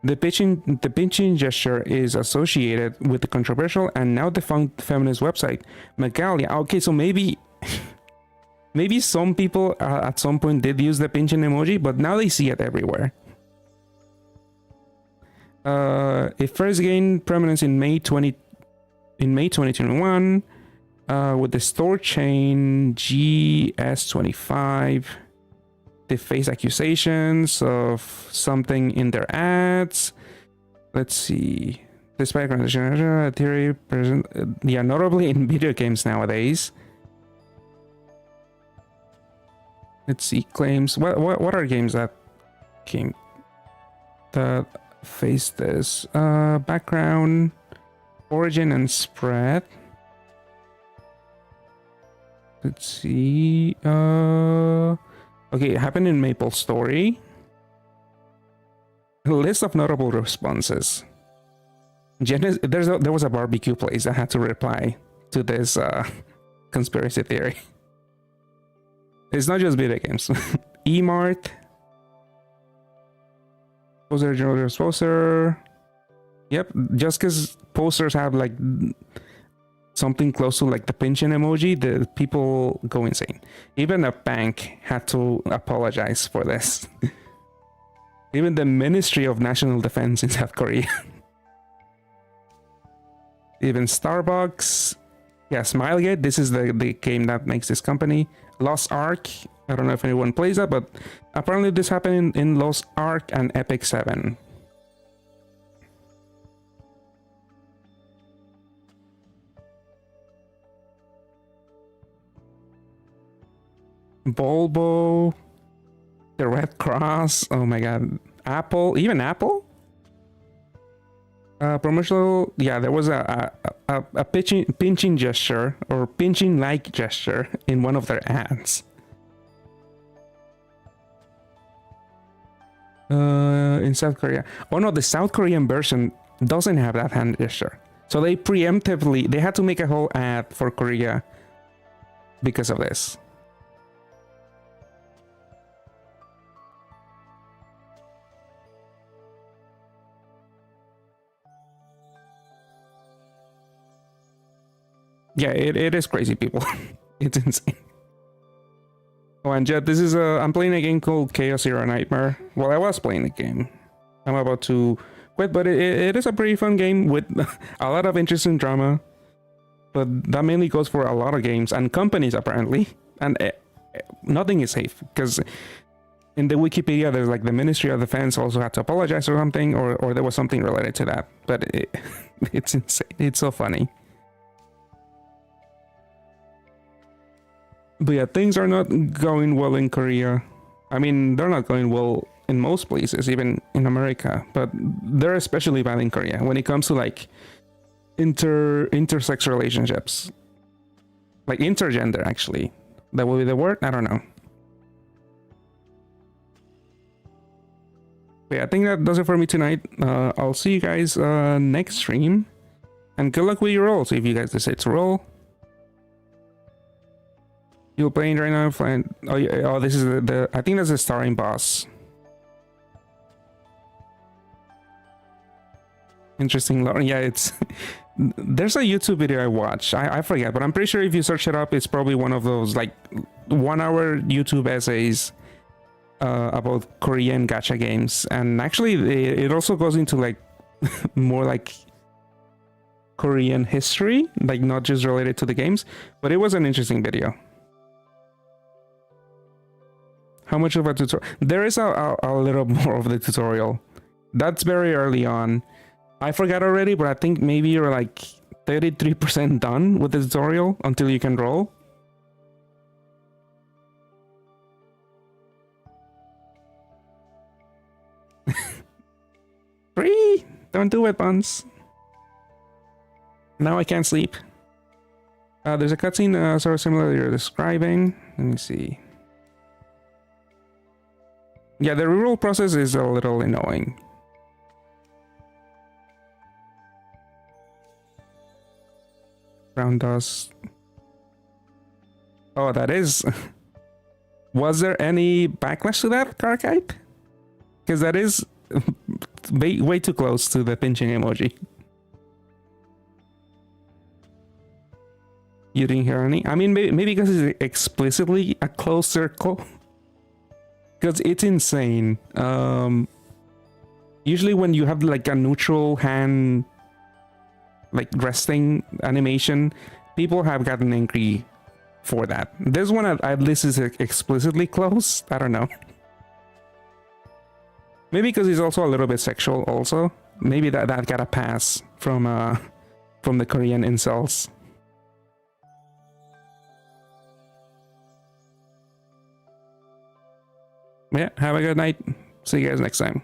The pinching gesture is associated with the controversial and now defunct feminist website Magalia. Okay, so maybe some people at some point did use the pinching emoji, but now they see it everywhere. It first gained prominence in May 2021 with the store chain GS25. They face accusations of something in their ads. Let's see. Despite theory present, yeah, notably in video games nowadays. Let's see, claims. What are games that face this? Background, origin, and spread. Let's see. Okay, it happened in MapleStory. A list of notable responses. There was a barbecue place that had to reply to this conspiracy theory. It's not just video games. Emart. Poster. Yep, just because posters have like something close to like the pinching emoji, the people go insane. Even a bank had to apologize for this. Even the Ministry of National Defense in South Korea. Even Starbucks. Yeah, Smilegate. This is the game that makes this company. Lost Ark. I don't know if anyone plays that, but apparently this happened in Lost Ark and Epic 7. Volvo, the Red Cross, oh my god, Apple, even Apple. Promotional, yeah, there was a pinching gesture or pinching like gesture in one of their ads. In South Korea, oh no, the South Korean version doesn't have that hand gesture, so they preemptively had to make a whole ad for Korea because of this. Yeah, it is crazy, people. It's insane. Oh, and Jet, this is I'm playing a game called Chaos Hero Nightmare. Well, I was playing the game. I'm about to quit, but it is a pretty fun game with a lot of interesting drama. But that mainly goes for a lot of games and companies, apparently. And nothing is safe, because in the Wikipedia, there's like the Ministry of Defense also had to apologize or something, or there was something related to that. But it's insane. It's so funny. But yeah, things are not going well in Korea. I mean, they're not going well in most places, even in America. But they're especially bad in Korea when it comes to like intersex relationships. Like intergender, actually. That will be the word? I don't know. But yeah, I think that does it for me tonight. I'll see you guys next stream. And good luck with your rolls if you guys decide to roll. You're playing right now. Fine. Oh, yeah, oh, this is the I think that's the starring boss. Interesting. Yeah, it's there's a YouTube video I watched. I forget, but I'm pretty sure if you search it up, it's probably one of those like 1 hour YouTube essays about Korean gacha games. And actually, it also goes into like more like Korean history, like not just related to the games. But it was an interesting video. How much of a tutorial? There is a little more of the tutorial. That's very early on. I forgot already, but I think maybe you're like 33% done with the tutorial until you can roll. Free! Don't do it, Buns. Now I can't sleep. There's a cutscene sort of similar to you're describing. Let me see. Yeah, the reroll process is a little annoying. Brown dust. Oh, that is. Was there any backlash to that, Karkite? Because that is way too close to the pinching emoji. You didn't hear any? I mean, maybe because it's explicitly a closed circle. Because it's insane. Usually when you have like a neutral hand, like resting animation, people have gotten angry for that. This one at least is explicitly closed. I don't know. Maybe because he's also a little bit sexual also. Maybe that got a pass from the Korean incels. Yeah, have a good night. See you guys next time.